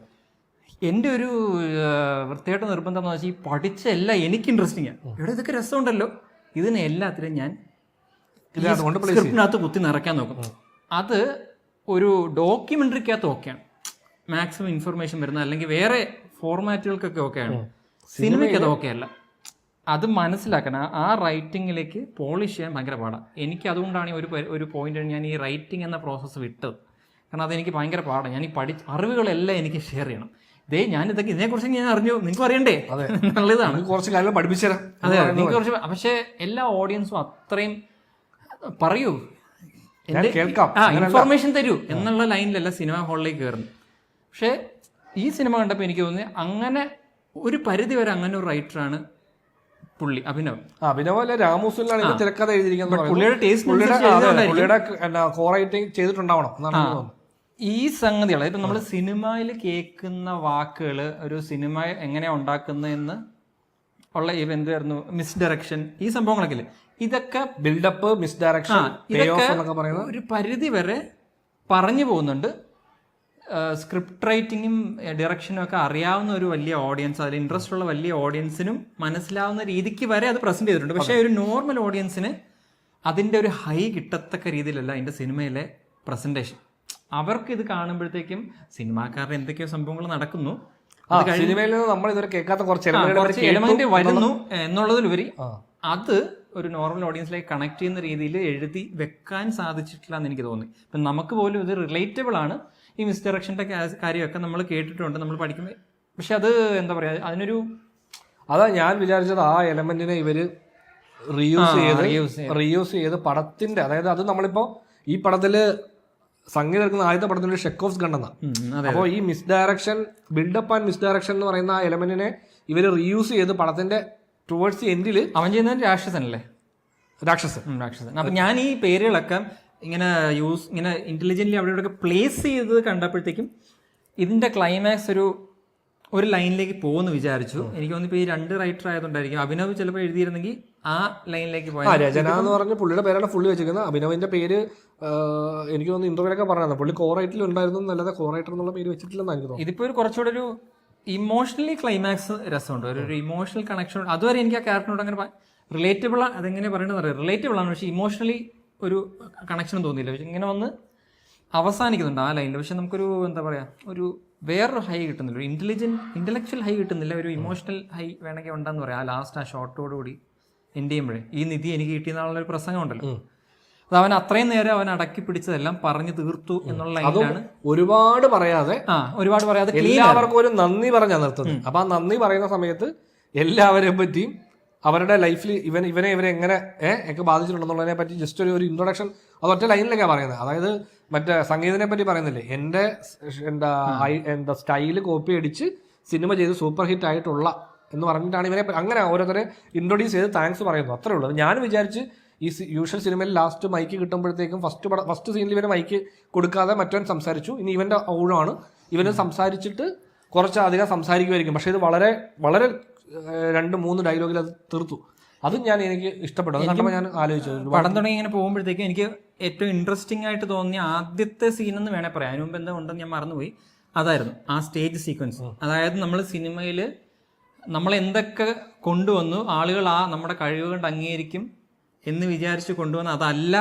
എൻ്റെ ഒരു വൃത്തിയായിട്ട് നിർബന്ധം എന്ന് വെച്ചാൽ ഈ പഠിച്ച എല്ലാം എനിക്ക് ഇൻട്രസ്റ്റിംഗ് ആണ്. ഇവിടെ ഇതൊക്കെ രസമുണ്ടല്ലോ, ഇതിനെ എല്ലാത്തിലും ഞാൻ സ്ക്രിപ്റ്റിനകത്ത് കുത്തി നിറയ്ക്കാൻ നോക്കും. അത് ഒരു ഡോക്യുമെൻ്ററിക്കകത്ത് ഓക്കെയാണ്, മാക്സിമം ഇൻഫർമേഷൻ വരുന്നത്, അല്ലെങ്കിൽ വേറെ ഫോർമാറ്റുകൾക്കൊക്കെ ഓക്കെയാണ്. സിനിമയ്ക്ക് അത് ഓക്കെ അല്ല. അത് മനസ്സിലാക്കണം. ആ റൈറ്റിങ്ങിലേക്ക് പോളിഷ് ചെയ്യാൻ ഭയങ്കര പാടാണ്. എനിക്ക് അതുകൊണ്ടാണ് ഒരു പോയിന്റ് ഞാൻ ഈ റൈറ്റിംഗ് എന്ന പ്രോസസ്സ് വിട്ടത്. കാരണം അതെനിക്ക് ഭയങ്കര പാടാണ്. ഞാൻ ഈ അറിവുകളെല്ലാം എനിക്ക് ഷെയർ ചെയ്യണം. ഞാൻ ഇതൊക്കെ ഇതിനെക്കുറിച്ച് ഞാൻ അറിഞ്ഞു, നിങ്ങൾക്ക് അറിയണ്ടേ എന്നുള്ളതാണ്. കുറച്ച് കാര്യം പഠിപ്പിച്ചു തരാം. അതെ, നിങ്ങൾക്ക് കുറച്ച്. പക്ഷേ എല്ലാ ഓഡിയൻസും അത്രയും പറയൂ, ഇൻഫർമേഷൻ തരൂ എന്നുള്ള ലൈനിലല്ല സിനിമ ഹാളിലേക്ക് കയറുന്നത്. പക്ഷേ ഈ സിനിമ കണ്ടപ്പോൾ എനിക്ക് തോന്നി അങ്ങനെ ഒരു പരിധി വരെ അങ്ങനെ ഒരു റൈറ്ററാണ് പുള്ളി അഭിനവ് അല്ല രാമൂസിലാണ് തിരക്കഥ എഴുതിയിരിക്കുന്നത്. പുള്ളിയുടെ ചെയ്തിട്ടുണ്ടാവണം എന്നാണ് ഈ സംഗതികൾ. ഇപ്പം നമ്മൾ സിനിമയിൽ കേൾക്കുന്ന വാക്കുകൾ, ഒരു സിനിമ എങ്ങനെയാണ് ഉണ്ടാക്കുന്നതെന്ന് ഉള്ള എന്തായിരുന്നു മിസ്ഡയറക്ഷൻ, ഈ സംഭവങ്ങളൊക്കെ ഇല്ലേ, ഇതൊക്കെ ബിൽഡപ്പ്, മിസ്ഡയറക്ഷൻ, ഇതൊക്കെ ഒരു പരിധി വരെ പറഞ്ഞു പോകുന്നുണ്ട്. സ്ക്രിപ്റ്റ് റൈറ്റിങ്ങും ഡയറക്ഷനും ഒക്കെ അറിയാവുന്ന ഒരു വലിയ ഓഡിയൻസ്, അതിൽ ഇൻട്രസ്റ്റ് ഉള്ള വലിയ ഓഡിയൻസിനും മനസ്സിലാവുന്ന രീതിക്ക് വരെ അത് പ്രസന്റ് ചെയ്തിട്ടുണ്ട്. പക്ഷേ ഒരു നോർമൽ ഓഡിയൻസിന് അതിൻ്റെ ഒരു ഹൈ കിട്ടത്തക്ക രീതിയിലല്ല അതിൻ്റെ സിനിമയിലെ പ്രസന്റേഷൻ. അവർക്ക് ഇത് കാണുമ്പോഴത്തേക്കും സിനിമാക്കാരുടെ എന്തൊക്കെയോ സംഭവങ്ങൾ നടക്കുന്നു, സിനിമയിൽ നമ്മൾ ഇതുവരെ കേൾക്കാത്ത കുറച്ച് എലമെന്റ് വരുന്നു എന്നുള്ളതിലുപരി അത് ഒരു നോർമൽ ഓഡിയൻസിലേക്ക് കണക്ട് ചെയ്യുന്ന രീതിയിൽ എഴുതി വെക്കാൻ സാധിച്ചിട്ടില്ല എന്ന് എനിക്ക് തോന്നി. ഇപ്പം നമുക്ക് പോലും ഇത് റിലേറ്റബിൾ ആണ്. ഈ മിസ്ഡയറക്ഷൻ്റെ കാര്യമൊക്കെ നമ്മൾ കേട്ടിട്ടുണ്ട്, നമ്മൾ പഠിക്കുമ്പോൾ. പക്ഷെ അത് എന്താ പറയുക, അതിനൊരു അതാ ഞാൻ വിചാരിച്ചത് ആ എലമെന്റിനെ ഇവര് റീയൂസ് ചെയ്ത് പടത്തിന്റെ, അതായത് അത് നമ്മളിപ്പോ ഈ പടത്തില് സംഗീതം എടുക്കുന്ന ആദ്യത്തെ പടത്തിന്റെ ഷെക്കോഫ്സ് കണ്ടെന്നാണ്. അപ്പോൾ ഈ മിസ്ഡയറക്ഷൻ, ബിൽഡപ്പ് ആൻഡ് മിസ്ഡയറക്ഷൻ എന്ന് പറയുന്ന ആ എലമെന്റിനെ ഇവര് റീയൂസ് ചെയ്ത് പടത്തിന്റെ ടുവേർഡ്സ് എൻഡില് അവൻ ചെയ്യുന്നത് രാക്ഷസനല്ലേ, രാക്ഷസൻ. അപ്പൊ ഞാൻ ഈ പേരുകളൊക്കെ ഇങ്ങനെ ഇന്റലിജന്റ്ലി അവിടെ ഇവിടെ പ്ലേസ് ചെയ്ത് കണ്ടപ്പോഴത്തേക്കും ഇതിന്റെ ക്ലൈമാക്സ് ഒരു ലൈനിലേക്ക് പോകുമെന്ന് വിചാരിച്ചു. എനിക്ക് തോന്നുന്നു ഇപ്പോൾ ഈ രണ്ട് റൈറ്റർ ആയതുകൊണ്ടായിരിക്കും. അഭിനവ് ചിലപ്പോൾ എഴുതിയിരുന്നെങ്കിൽ ആ ലൈനിലേക്ക് പോയാൽ. രചന എന്ന് പറഞ്ഞ പുള്ളിയുടെ പേരാണ് ഫുള്ളി വെച്ചിരിക്കുന്നത്. അഭിനവിന്റെ പേര് എനിക്ക് തോന്നുന്നു ഇന്റർവ്യൂലൊക്കെ പറഞ്ഞത് പുള്ളി കോറൈറ്റിൽ ഉണ്ടായിരുന്നു എന്നല്ലാതെ കോറൈറ്റർ എന്നുള്ള പേര് വെച്ചിട്ടില്ലെന്ന് എനിക്ക് തോന്നുന്നു. ഇതിപ്പോ ഒരു കുറച്ചുകൂടെ ഒരു ഇമോഷണലി ക്ലൈമാക്സ് രസമുണ്ട്, ഒരു ഇമോഷണൽ കണക്ഷൻ. അതുവരെ എനിക്ക് ആ ക്യാരക്ടറിനോട് അങ്ങനെ റിലേറ്റബിൾ, അതെങ്ങനെ പറയണമെന്ന് അറിയാം, റിലേറ്റബിൾ ആണ്. പക്ഷേ ഇമോഷണലി ഒരു കണക്ഷനും തോന്നിയില്ല. പക്ഷെ ഇങ്ങനെ വന്ന് അവസാനിക്കുന്നുണ്ട് ആ ലൈനിൽ. പക്ഷെ നമുക്കൊരു എന്താ പറയുക, ഒരു വേറൊരു ഹൈ കിട്ടുന്നില്ല, ഒരു ഇന്റലക്ച്വൽ ഹൈ കിട്ടുന്നില്ല, ഒരു ഇമോഷണൽ ഹൈ വേണമെങ്കിൽ ഉണ്ടെന്ന് പറയാം. ആ ലാസ്റ്റ് ആ ഷോട്ടോടുകൂടി എൻഡ് ചെയ്യുമ്പോഴേ ഈ നിധി എനിക്ക് കിട്ടിയെന്നുള്ള ഒരു പ്രസംഗം ഉണ്ടല്ലോ, അത് അവൻ അത്രയും നേരം അവൻ അടക്കി പിടിച്ചതെല്ലാം പറഞ്ഞു തീർത്തു എന്നുള്ള ലൈനാണ്. ഒരുപാട് പറയാതെ എല്ലാവർക്കും ഒരു നന്ദി പറഞ്ഞാ നിർത്തുന്നത്. അപ്പൊ ആ നന്ദി പറയുന്ന സമയത്ത് എല്ലാവരെയും പറ്റിയും അവരുടെ ലൈഫിൽ ഇവരെ എങ്ങനെ ഒക്കെ ബാധിച്ചിട്ടുണ്ടെന്നുള്ളതിനെ പറ്റി ജസ്റ്റ് ഒരു ഇൻട്രൊഡക്ഷൻ അത് ഒറ്റ ലൈനിലേക്കാണ് പറയുന്നത്. അതായത് മറ്റേ സംഗീതത്തിനെ പറ്റി പറയുന്നില്ലേ, എന്താ സ്റ്റൈല് കോപ്പി അടിച്ച് സിനിമ ചെയ്ത് സൂപ്പർ ഹിറ്റ് ആയിട്ടുള്ള എന്ന് പറഞ്ഞിട്ടാണ് ഇവരെ അങ്ങനെ ഓരോരുത്തരെ ഇൻട്രൊഡ്യൂസ് ചെയ്ത് താങ്ക്സ് പറയുന്നു. അത്രേ ഉള്ളൂ. ഞാൻ വിചാരിച്ച് ഈ യൂഷ്വൽ സിനിമയിൽ ലാസ്റ്റ് മൈക്ക് കിട്ടുമ്പോഴത്തേക്കും ഫസ്റ്റ് സീനിൽ ഇവന് മൈക്ക് കൊടുക്കാതെ മറ്റവൻ സംസാരിച്ചു, ഇനി ഇവന്റെ ഊഴമാണ്, ഇവന് സംസാരിച്ചിട്ട് കുറച്ചധികം സംസാരിക്കുമായിരിക്കും. പക്ഷെ ഇത് വളരെ വളരെ 2-3 ഡയലോഗിൽ അത് തീർത്തു. അതും എനിക്ക് ഇഷ്ടപ്പെട്ടു. അത് കണ്ടപ്പോൾ ഞാൻ ആലോചിച്ചു, പടം തുടങ്ങി ഇങ്ങനെ പോകുമ്പോഴത്തേക്കും എനിക്ക് ഏറ്റവും ഇൻട്രസ്റ്റിംഗ് ആയിട്ട് തോന്നിയ ആദ്യത്തെ സീനെന്ന് വേണേൽ പറയാം. അതിന് മുമ്പ് എന്താ ഉണ്ടെന്ന് ഞാൻ മറന്നുപോയി. അതായിരുന്നു ആ സ്റ്റേജ് സീക്വൻസ്. അതായത് നമ്മൾ സിനിമയിൽ നമ്മൾ എന്തൊക്കെ കൊണ്ടുവന്നു, ആളുകൾ നമ്മുടെ കഴിവ് കൊണ്ട് അംഗീകരിക്കും എന്ന് വിചാരിച്ച് കൊണ്ടുവന്ന് അതല്ല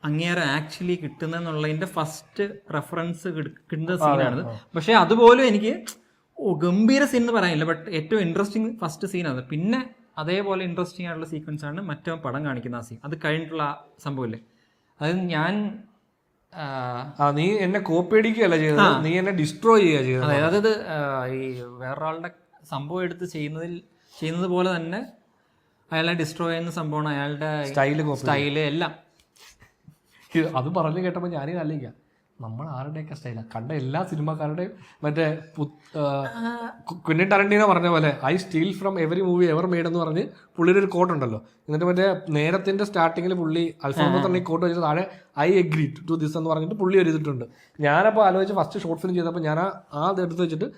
അങ്ങേറെ ആക്ച്വലി കിട്ടുന്നെന്നുള്ളതിന്റെ ഫസ്റ്റ് റെഫറൻസ് കിട്ടുന്ന സീനാണ്. പക്ഷെ അതുപോലും എനിക്ക് ഗംഭീര സീൻ എന്ന് പറയാനില്ല, ബട്ട് ഏറ്റവും ഇൻട്രസ്റ്റിംഗ് ഫസ്റ്റ് സീനാണ്. പിന്നെ അതേപോലെ ഇൻട്രസ്റ്റിംഗ് ആയിട്ടുള്ള സീക്വൻസ് ആണ് മറ്റോ പടം കാണിക്കുന്ന ആ സീൻ. അത് കഴിഞ്ഞിട്ടുള്ള ആ സംഭവമില്ലേ, അതായത് നീ എന്നെ കോപ്പി അടിക്കുകയല്ല ചെയ്തത്, നീ എന്നെ ഡിസ്ട്രോയ് ചെയ്യുക ചെയ്തത്. അതായത് ഈ വേറൊരാളുടെ സംഭവം എടുത്ത് ചെയ്യുന്നത് പോലെ തന്നെ അയാളെ ഡിസ്ട്രോയ് ചെയ്യുന്ന സംഭവമാണ് അയാളുടെ സ്റ്റൈല് എല്ലാം. അത് പറഞ്ഞു കേട്ടപ്പോൾ ഞാനീ ആലോചിക്കാം, നമ്മൾ ആരുടെയൊക്കെ സ്റ്റൈലാണ് കണ്ട എല്ലാ സിനിമാക്കാരുടെയും. മറ്റേ ക്വിന്റൻ ടാരന്റീനോ പറഞ്ഞ പോലെ I steel from every movie ever made എന്ന് പറഞ്ഞ് പുള്ളിയുടെ ഒരു കോട്ട് ഉണ്ടല്ലോ. എന്നിട്ട് മറ്റേ നേരത്തിന്റെ സ്റ്റാർട്ടിങ്ങിൽ പുള്ളി അൽഫോൺസോ തന്നെ ഈ കോട്ട് വെച്ചിട്ട് താഴെ ഐ എഗ്രി ടു ദിസ് എന്ന് പറഞ്ഞിട്ട് പുള്ളി എഴുതിയിട്ടുണ്ട്. ഞാനപ്പോൾ ആലോചിച്ച് ഫസ്റ്റ് ഷോർട്ട് ഫിലിം ചെയ്തപ്പോൾ ഞാൻ ആ എടുത്ത് വെച്ചിട്ട്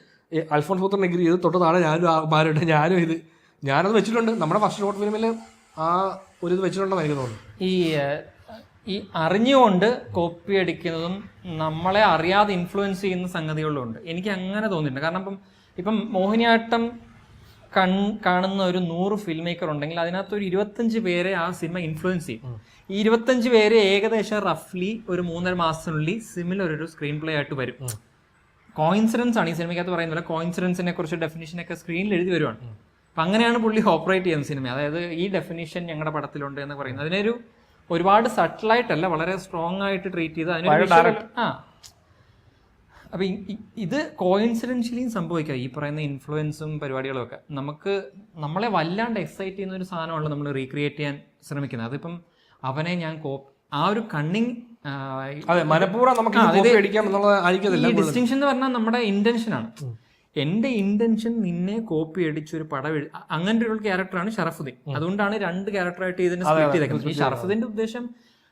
അൽഫോൺസോ തന്നെ എഗ്രി ചെയ്ത് തൊട്ട് താഴെ ഞാനും ഇത് ഞാനത് വെച്ചിട്ടുണ്ട്. നമ്മുടെ ഫസ്റ്റ് ഷോർട്ട് ഫിലിമിൽ ആ ഒരു ഇത് വെച്ചിട്ടുണ്ടെന്ന് എനിക്ക് തോന്നുന്നു. ഈ അറിഞ്ഞുകൊണ്ട് കോപ്പി അടിക്കുന്നതും നമ്മളെ അറിയാതെ ഇൻഫ്ലുവൻസ് ചെയ്യുന്ന സംഗതികളും ഉണ്ട്. എനിക്ക് അങ്ങനെ തോന്നിയിട്ടുണ്ട്. കാരണം ഇപ്പം മോഹിനിയാട്ടം കാണുന്ന ഒരു 100 ഫിലിം മേക്കർ ഉണ്ടെങ്കിൽ അതിനകത്ത് ഒരു 25 പേരെ ആ സിനിമ ഇൻഫ്ലുവൻസ് ചെയ്യും. ഈ 25 പേര് ഏകദേശം റഫ്ലി ഒരു 3.5 മാസത്തിനുള്ളിൽ സിമിലർ ഒരു സ്ക്രീൻ പ്ലേ ആയിട്ട് വരും. കോയിൻസിഡൻസ് ആണ് ഈ സിനിമയ്ക്കകത്ത് പറയുന്നത്. കോയിൻസിഡൻസിനെ കുറിച്ച് ഡെഫിനിഷനൊക്കെ സ്ക്രീനിൽ എഴുതി വരുവാണ്. അപ്പം അങ്ങനെയാണ് പുള്ളി ഓപ്പറേറ്റ് ചെയ്യുന്ന സിനിമ. അതായത് ഈ ഡെഫിനിഷൻ ഞങ്ങളുടെ പടത്തിലുണ്ട് എന്ന് പറയുന്നത് അതിനൊരു ഒരുപാട് സട്ടിലായിട്ടല്ല, വളരെ സ്ട്രോങ് ആയിട്ട് ട്രീറ്റ് ചെയ്ത് അതിനൊരു അപ്പൊ ഇത് കോയിൻസിഡൻഷ്യലിയും സംഭവിക്കാം. ഈ പറയുന്ന ഇൻഫ്ലുവൻസും പരിപാടികളും ഒക്കെ നമ്മളെ വല്ലാണ്ട് എക്സൈറ്റ് ചെയ്യുന്ന ഒരു സാധനമാണല്ലോ നമ്മൾ റീക്രിയേറ്റ് ചെയ്യാൻ ശ്രമിക്കുന്നത്. അതിപ്പം അവനെ ഞാൻ ആ ഒരു കണ്ണിങ് ഈ ഡിസ്റ്റിങ്ഷൻ എന്ന് പറഞ്ഞാൽ നമ്മുടെ ഇന്റൻഷനാണ്. എന്റെ ഇന്റൻഷൻ നിന്നെ കോപ്പി അടിച്ചൊരു പടം അങ്ങനത്തെ ഒരു ക്യാരക്ടറാണ് ഷറഫുദ്ദീൻ. അതുകൊണ്ടാണ് 2 ക്യാരക്ടറായിട്ട് ഇതിനെ സ്പ്ലിറ്റ് ചെയ്തേക്കുന്നത്. ഈ ഷറഫുദ്ദീന്റെ ഉദ്ദേശം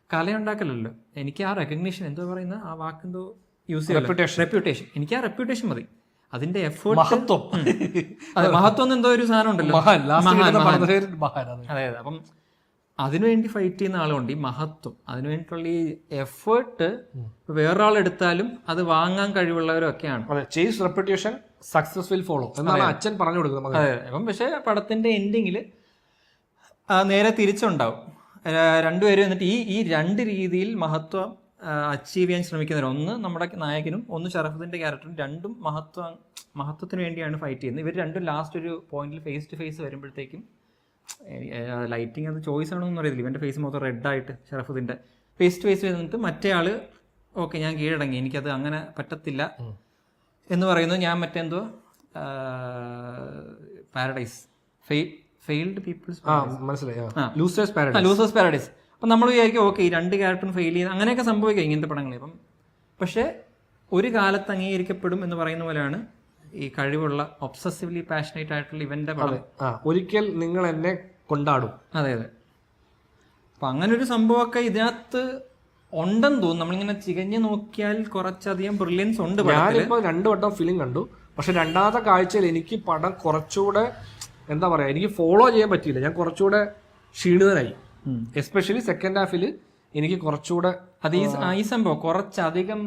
കലയുണ്ടാക്കലല്ലോ. എനിക്ക് ആ റെക്കഗ്നീഷൻ എന്തോ പറയുന്ന ആ വാക്കെന്തോ യൂസ് ചെയ്യാം, റെപ്യൂട്ടേഷൻ. എനിക്ക് ആ റെപ്യൂട്ടേഷൻ മതി. അതിന്റെ എഫേർട്ട്, അതെ, മഹത്വം എന്തോ ഒരു സാധനം ഉണ്ടല്ലോ. അതെ. അപ്പം അതിനുവേണ്ടി ഫൈറ്റ് ചെയ്യുന്ന ആളുണ്ട്. ഈ മഹത്വം, അതിനുവേണ്ടിയിട്ടുള്ള ഈ എഫേർട്ട് വേറൊരാളെടുത്താലും അത് വാങ്ങാൻ കഴിവുള്ളവരും ഒക്കെയാണ്. സക്സസ്ഫുൾ ഫോളോ എന്നാണ് അച്ഛൻ പറഞ്ഞു കൊടുക്കുന്നത്. അതെ. അപ്പം പക്ഷെ പടത്തിന്റെ എൻഡിങ്ങിൽ നേരെ തിരിച്ചുണ്ടാവും. രണ്ടുപേരും എന്നിട്ട് ഈ 2 രീതിയിൽ മഹത്വം അച്ചീവ് ചെയ്യാൻ ശ്രമിക്കുന്നവർ. ഒന്ന് നമ്മുടെ നായകനും ഒന്ന് ഷറഫുദ്ദീന്റെ ക്യാരക്ടറും. രണ്ടും മഹത്വത്തിന് വേണ്ടിയാണ് ഫൈറ്റ് ചെയ്യുന്നത്. ഇവർ രണ്ടും ലാസ്റ്റ് ഒരു പോയിന്റിൽ ഫേസ് ടു ഫേസ് വരുമ്പോഴത്തേക്കും ലൈറ്റിങ് അത് ചോയ്സ് ആണോ എന്ന് അറിയില്ല. ഇവന്റെ ഫേസ് മൊത്തം റെഡായിട്ട് ഷറഫുദ്ദീന്റെ ഫേസ് ടു ഫേസ് വരുന്നിട്ട് മറ്റേ ആള് ഓക്കെ ഞാൻ കീഴടങ്ങി, എനിക്കത് അങ്ങനെ പറ്റത്തില്ല എന്ന് പറയുന്നു. ഞാൻ മറ്റെന്തോ paradise failed people's losers paradise. അപ്പം നമ്മൾ വിചാരിക്കും ഓക്കെ ഈ 2 ക്യാരക്ടറും ഫെയിൽ ചെയ്യുന്ന അങ്ങനെയൊക്കെ സംഭവിക്കാം ഇങ്ങനത്തെ പടങ്ങളിൽ. അപ്പം പക്ഷെ ഒരു കാലത്ത് അംഗീകരിക്കപ്പെടും എന്ന് പറയുന്ന പോലെയാണ് ഈ കഴിവുള്ള ഒബ്സസീവ്ലി പാഷനേറ്റ് ആയിട്ടുള്ള ഇവന്റെ പടം. ഒരിക്കൽ നിങ്ങൾ എന്നെ കൊണ്ടാടും. അതെ. അപ്പം അങ്ങനെ ഒരു സംഭവമൊക്കെ ഇതിനകത്ത് ഉണ്ടെന്ന് തോന്നുന്നു. നമ്മളിങ്ങനെ ചികഞ്ഞ് നോക്കിയാൽ കുറച്ചധികം ബ്രില്യൻസ് ഉണ്ട്. ഞാനിപ്പോൾ 2 വട്ടം ഫിലിം കണ്ടു. പക്ഷെ 2ാമത്തെ കാഴ്ചയിൽ എനിക്ക് പടം കുറച്ചുകൂടെ എന്താ പറയാ, എനിക്ക് ഫോളോ ചെയ്യാൻ പറ്റിയില്ല. ഞാൻ കുറച്ചുകൂടെ ക്ഷീണിതനായി. എസ്പെഷ്യലി സെക്കൻഡ് ഹാഫിൽ എനിക്ക് കുറച്ചുകൂടെ അത് ഈ സംഭവം കുറച്ചധികം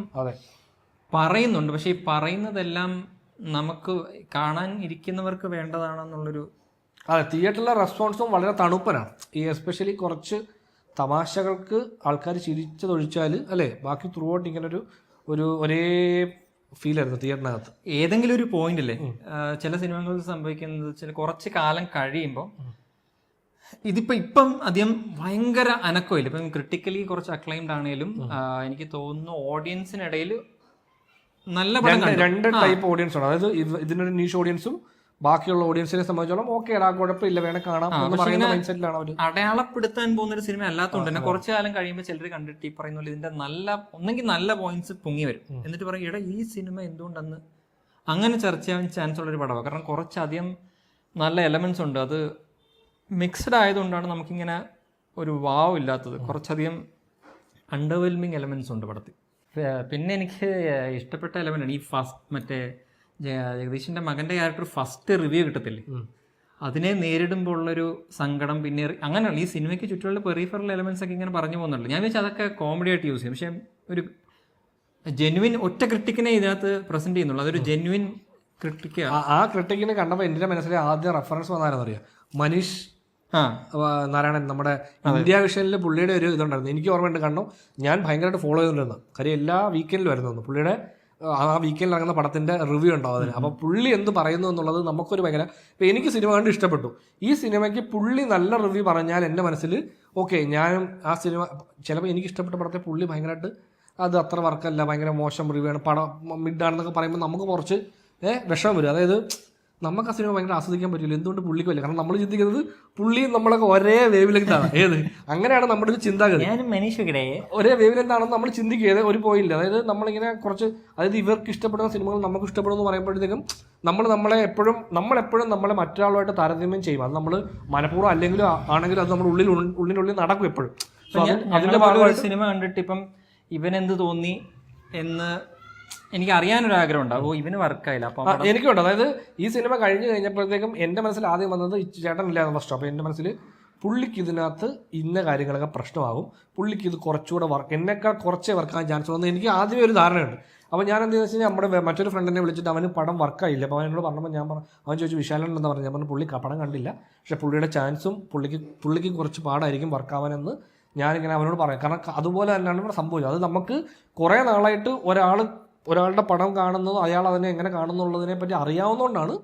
പറയുന്നുണ്ട്. പക്ഷെ ഈ പറയുന്നതെല്ലാം നമുക്ക് കാണാൻ ഇരിക്കുന്നവർക്ക് വേണ്ടതാണെന്നുള്ളൊരു തിയേറ്ററിലെ റെസ്പോൺസും വളരെ തണുപ്പനാണ്. ഈ എസ്പെഷ്യലി കുറച്ച് തമാശകൾക്ക് ആൾക്കാർ ചിരിച്ചതൊഴിച്ചാൽ അല്ലേ ബാക്കി ത്രൂ ഔട്ട് ഇങ്ങനെ ഒരു ഒരേ ഫീൽ ആയിരുന്നു തിയേറ്ററിനകത്ത്. ഏതെങ്കിലും ഒരു പോയിന്റ് അല്ലേ ചില സിനിമകളിൽ സംഭവിക്കുന്നത് കുറച്ച് കാലം കഴിയുമ്പോൾ ഇപ്പം അധികം ഭയങ്കര അനക്കമില്ല. ഇപ്പം ക്രിട്ടിക്കലി കുറച്ച് അക്ലൈംഡ് ആണെങ്കിലും എനിക്ക് തോന്നുന്നു ഓഡിയൻസിനിടയിൽ നല്ല രണ്ട് ടൈപ്പ് ഓഡിയൻസ് ആണ്. അതായത് ഇതിനൊരു നീഷ് ഓഡിയൻസും ബാക്കിയുള്ള ഓഡിയൻസിനെ സംബന്ധിച്ചോളം ഓക്കെ എടാ കുഴപ്പമില്ല വേണേ കാണാം എന്ന് പറയുന്ന മൈൻഡ്സെറ്റിലാണ് അവർ. അടയാളപ്പെടുത്താൻ പോകുന്ന ഒരു സിനിമ അല്ലാത്തതുകൊണ്ട് തന്നെ കുറച്ചു കാലം കഴിയുമ്പോൾ ചിലർ കണ്ടിട്ട് ഈ പറയുന്ന പോലെ ഇതിന്റെ ഒന്നെങ്കിൽ നല്ല പോയിന്റ്സ് പൊങ്ങി വരും. എന്നിട്ട് പറയും എടാ ഈ സിനിമ എന്തുകൊണ്ടെന്ന് അങ്ങനെ ചർച്ച ചെയ്യാൻ ചാൻസ് ഉള്ളൊരു പടമാണ്. കാരണം കുറച്ചധികം നല്ല എലമെന്റ്സ് ഉണ്ട്. അത് മിക്സ്ഡ് ആയതുകൊണ്ടാണ് നമുക്കിങ്ങനെ ഒരു വാവ് ഇല്ലാത്തത്. കുറച്ചധികം അണ്ടർവെൽമിങ് എലമെന്റ്സ് ഉണ്ട് പടത്തിൽ. പിന്നെ എനിക്ക് ഇഷ്ടപ്പെട്ട എലമെന്റ് ഈ മറ്റേ ജഗദീഷിന്റെ മകന്റെ ക്യാരക്ടർ ഫസ്റ്റ് റിവ്യൂ കിട്ടത്തില്ലേ, അതിനെ നേരിടുമ്പോൾ ഉള്ളൊരു സങ്കടം. പിന്നെ അങ്ങനെയുള്ള ഈ സിനിമയ്ക്ക് ചുറ്റുമുള്ള പെറിഫറൽ എലമെന്റ്സ് ഒക്കെ ഇങ്ങനെ പറഞ്ഞു പോകുന്നുണ്ട്. ഞാൻ വെച്ചാൽ അതൊക്കെ കോമഡി ആയിട്ട് യൂസ് ചെയ്യും. പക്ഷെ ഒരു ജെന്യുവിൻ ഒറ്റ ക്രിട്ടിക്കിനെ ഇതിനകത്ത് പ്രസന്റ് ചെയ്യുന്നുള്ളൂ. അതൊരു ജെന്യുവിൻ ക്രിട്ടിക്ക്. ആ ക്രിട്ടിക്കിനെ കണ്ടപ്പോൾ എൻ്റെ മനസ്സിലെ ആദ്യം റെഫറൻസ് വന്നായിരുന്നു അറിയാം, മനീഷ് നാരായണൻ. നമ്മുടെ ഇന്ത്യ വിഷനിൽ പുള്ളിയുടെ ഒരു ഇതുണ്ടായിരുന്നു. എനിക്ക് ഓർമ്മയുണ്ട്. കാരണം ഞാൻ ഭയങ്കരമായിട്ട് ഫോളോ ചെയ്തുകൊണ്ടിരുന്നു. കാര്യം എല്ലാ വീക്കെൻഡിലും വരുന്നു പുള്ളിയുടെ ആ വീക്കെൻഡിൽ ഇറങ്ങുന്ന പടത്തിന്റെ റിവ്യൂ ഉണ്ടാവും അതിന്. അപ്പം പുള്ളി എന്ത് പറയുന്നു എന്നുള്ളത് നമുക്കൊരു ഭയങ്കര ഇപ്പം എനിക്ക് സിനിമ കണ്ട് ഇഷ്ടപ്പെട്ടു. ഈ സിനിമയ്ക്ക് പുള്ളി നല്ല റിവ്യൂ പറഞ്ഞാൽ എൻ്റെ മനസ്സിൽ ഓക്കെ ഞാനും ആ സിനിമ ചിലപ്പോൾ എനിക്ക് ഇഷ്ടപ്പെട്ട പടത്തെ പുള്ളി ഭയങ്കരമായിട്ട് അത് അത്ര വർക്കല്ല ഭയങ്കര മോശം റിവ്യൂ ആണ് പടം മിഡാണെന്നൊക്കെ പറയുമ്പോൾ നമുക്ക് കുറച്ച് വിഷമം വരും. അതായത് നമുക്ക് ആ സിനിമ ഭയങ്കര ആസ്വദിക്കാൻ പറ്റില്ല. എന്തുകൊണ്ട് പുള്ളിക്ക് പറ്റില്ല? കാരണം നമ്മൾ ചിന്തിക്കുന്നത് പുള്ളിയും നമ്മളൊക്കെ ഒരേ വേവ് ലെങ്താണ്. ഏത് അങ്ങനെയാണ് നമ്മുടെ ഒരു ചിന്താഗതി. ഒരേ വേവ് ലെങ്താണെന്ന് നമ്മൾ ചിന്തിക്കുക ഒരു പോയില്ല. അതായത് നമ്മളിങ്ങനെ കുറച്ച്, അതായത് ഇവർക്ക് ഇഷ്ടപ്പെടുന്ന സിനിമകൾ നമുക്ക് ഇഷ്ടപ്പെടുന്നു പറയുമ്പോഴത്തേക്കും നമ്മളെപ്പോഴും നമ്മളെ മറ്റൊരാളുമായിട്ട് താരതമ്യം ചെയ്യും. അത് നമ്മൾ മനഃപൂർവ്വം അല്ലെങ്കിലും ആണെങ്കിലും അത് നമ്മുടെ ഉള്ളിനുള്ളിൽ നടക്കും എപ്പോഴും. അതിന്റെ ഭാഗമായിട്ട് സിനിമ കണ്ടിട്ട് ഇപ്പം ഇവനെന്ത് തോന്നി എന്ന് എനിക്ക് അറിയാനൊരു ആഗ്രഹം ഉണ്ടാവും. ഇവന് വർക്കായില്ല. അപ്പൊ എനിക്കുണ്ട്. അതായത് ഈ സിനിമ കഴിഞ്ഞ് കഴിഞ്ഞപ്പോഴത്തേക്കും എൻ്റെ മനസ്സിൽ ആദ്യം വന്നത് ചേട്ടനില്ലാതെ നഷ്ടം. അപ്പോൾ എൻ്റെ മനസ്സിൽ പുള്ളിക്ക് ഇതിനകത്ത് ഇന്ന കാര്യങ്ങളൊക്കെ പ്രശ്നമാകും, പുള്ളിക്ക് ഇത് കുറച്ചുകൂടെ എന്നേക്കാൾ കുറച്ചേ വർക്കാൻ ചാൻസ് ഉള്ളൂ എനിക്ക് ആദ്യമേ ഒരു ധാരണയുണ്ട്. അപ്പോൾ ഞാൻ എന്താണെന്ന് വെച്ച് കഴിഞ്ഞാൽ നമ്മുടെ മറ്റൊരു ഫ്രണ്ടിനെ വിളിച്ചിട്ട് അവന് പടം വർക്കായില്ല. അപ്പോൾ അവൻ എന്നോട് പറഞ്ഞപ്പോൾ അവൻ ചോദിച്ചു വിശാലൻ എന്താ പറഞ്ഞു. ഞാൻ പറഞ്ഞു പുള്ളി പടം കണ്ടില്ല, പക്ഷേ പുള്ളിയുടെ ചാൻസും പുള്ളിക്ക് കുറച്ച് പാടായിരിക്കും വർക്കാവാനെന്ന് ഞാനിങ്ങനെ അവനോട് പറയാം. കാരണം അതുപോലെ തന്നെയാണ് ഇവിടെ സംഭവിച്ചത്. അത് നമുക്ക് കുറേ നാളായിട്ട് ഒരാളുടെ പടം കാണുന്നത് അയാൾ അതിനെ എങ്ങനെ കാണുന്നുള്ളതിനെ പറ്റി അറിയാവുന്നതുകൊണ്ടാണ്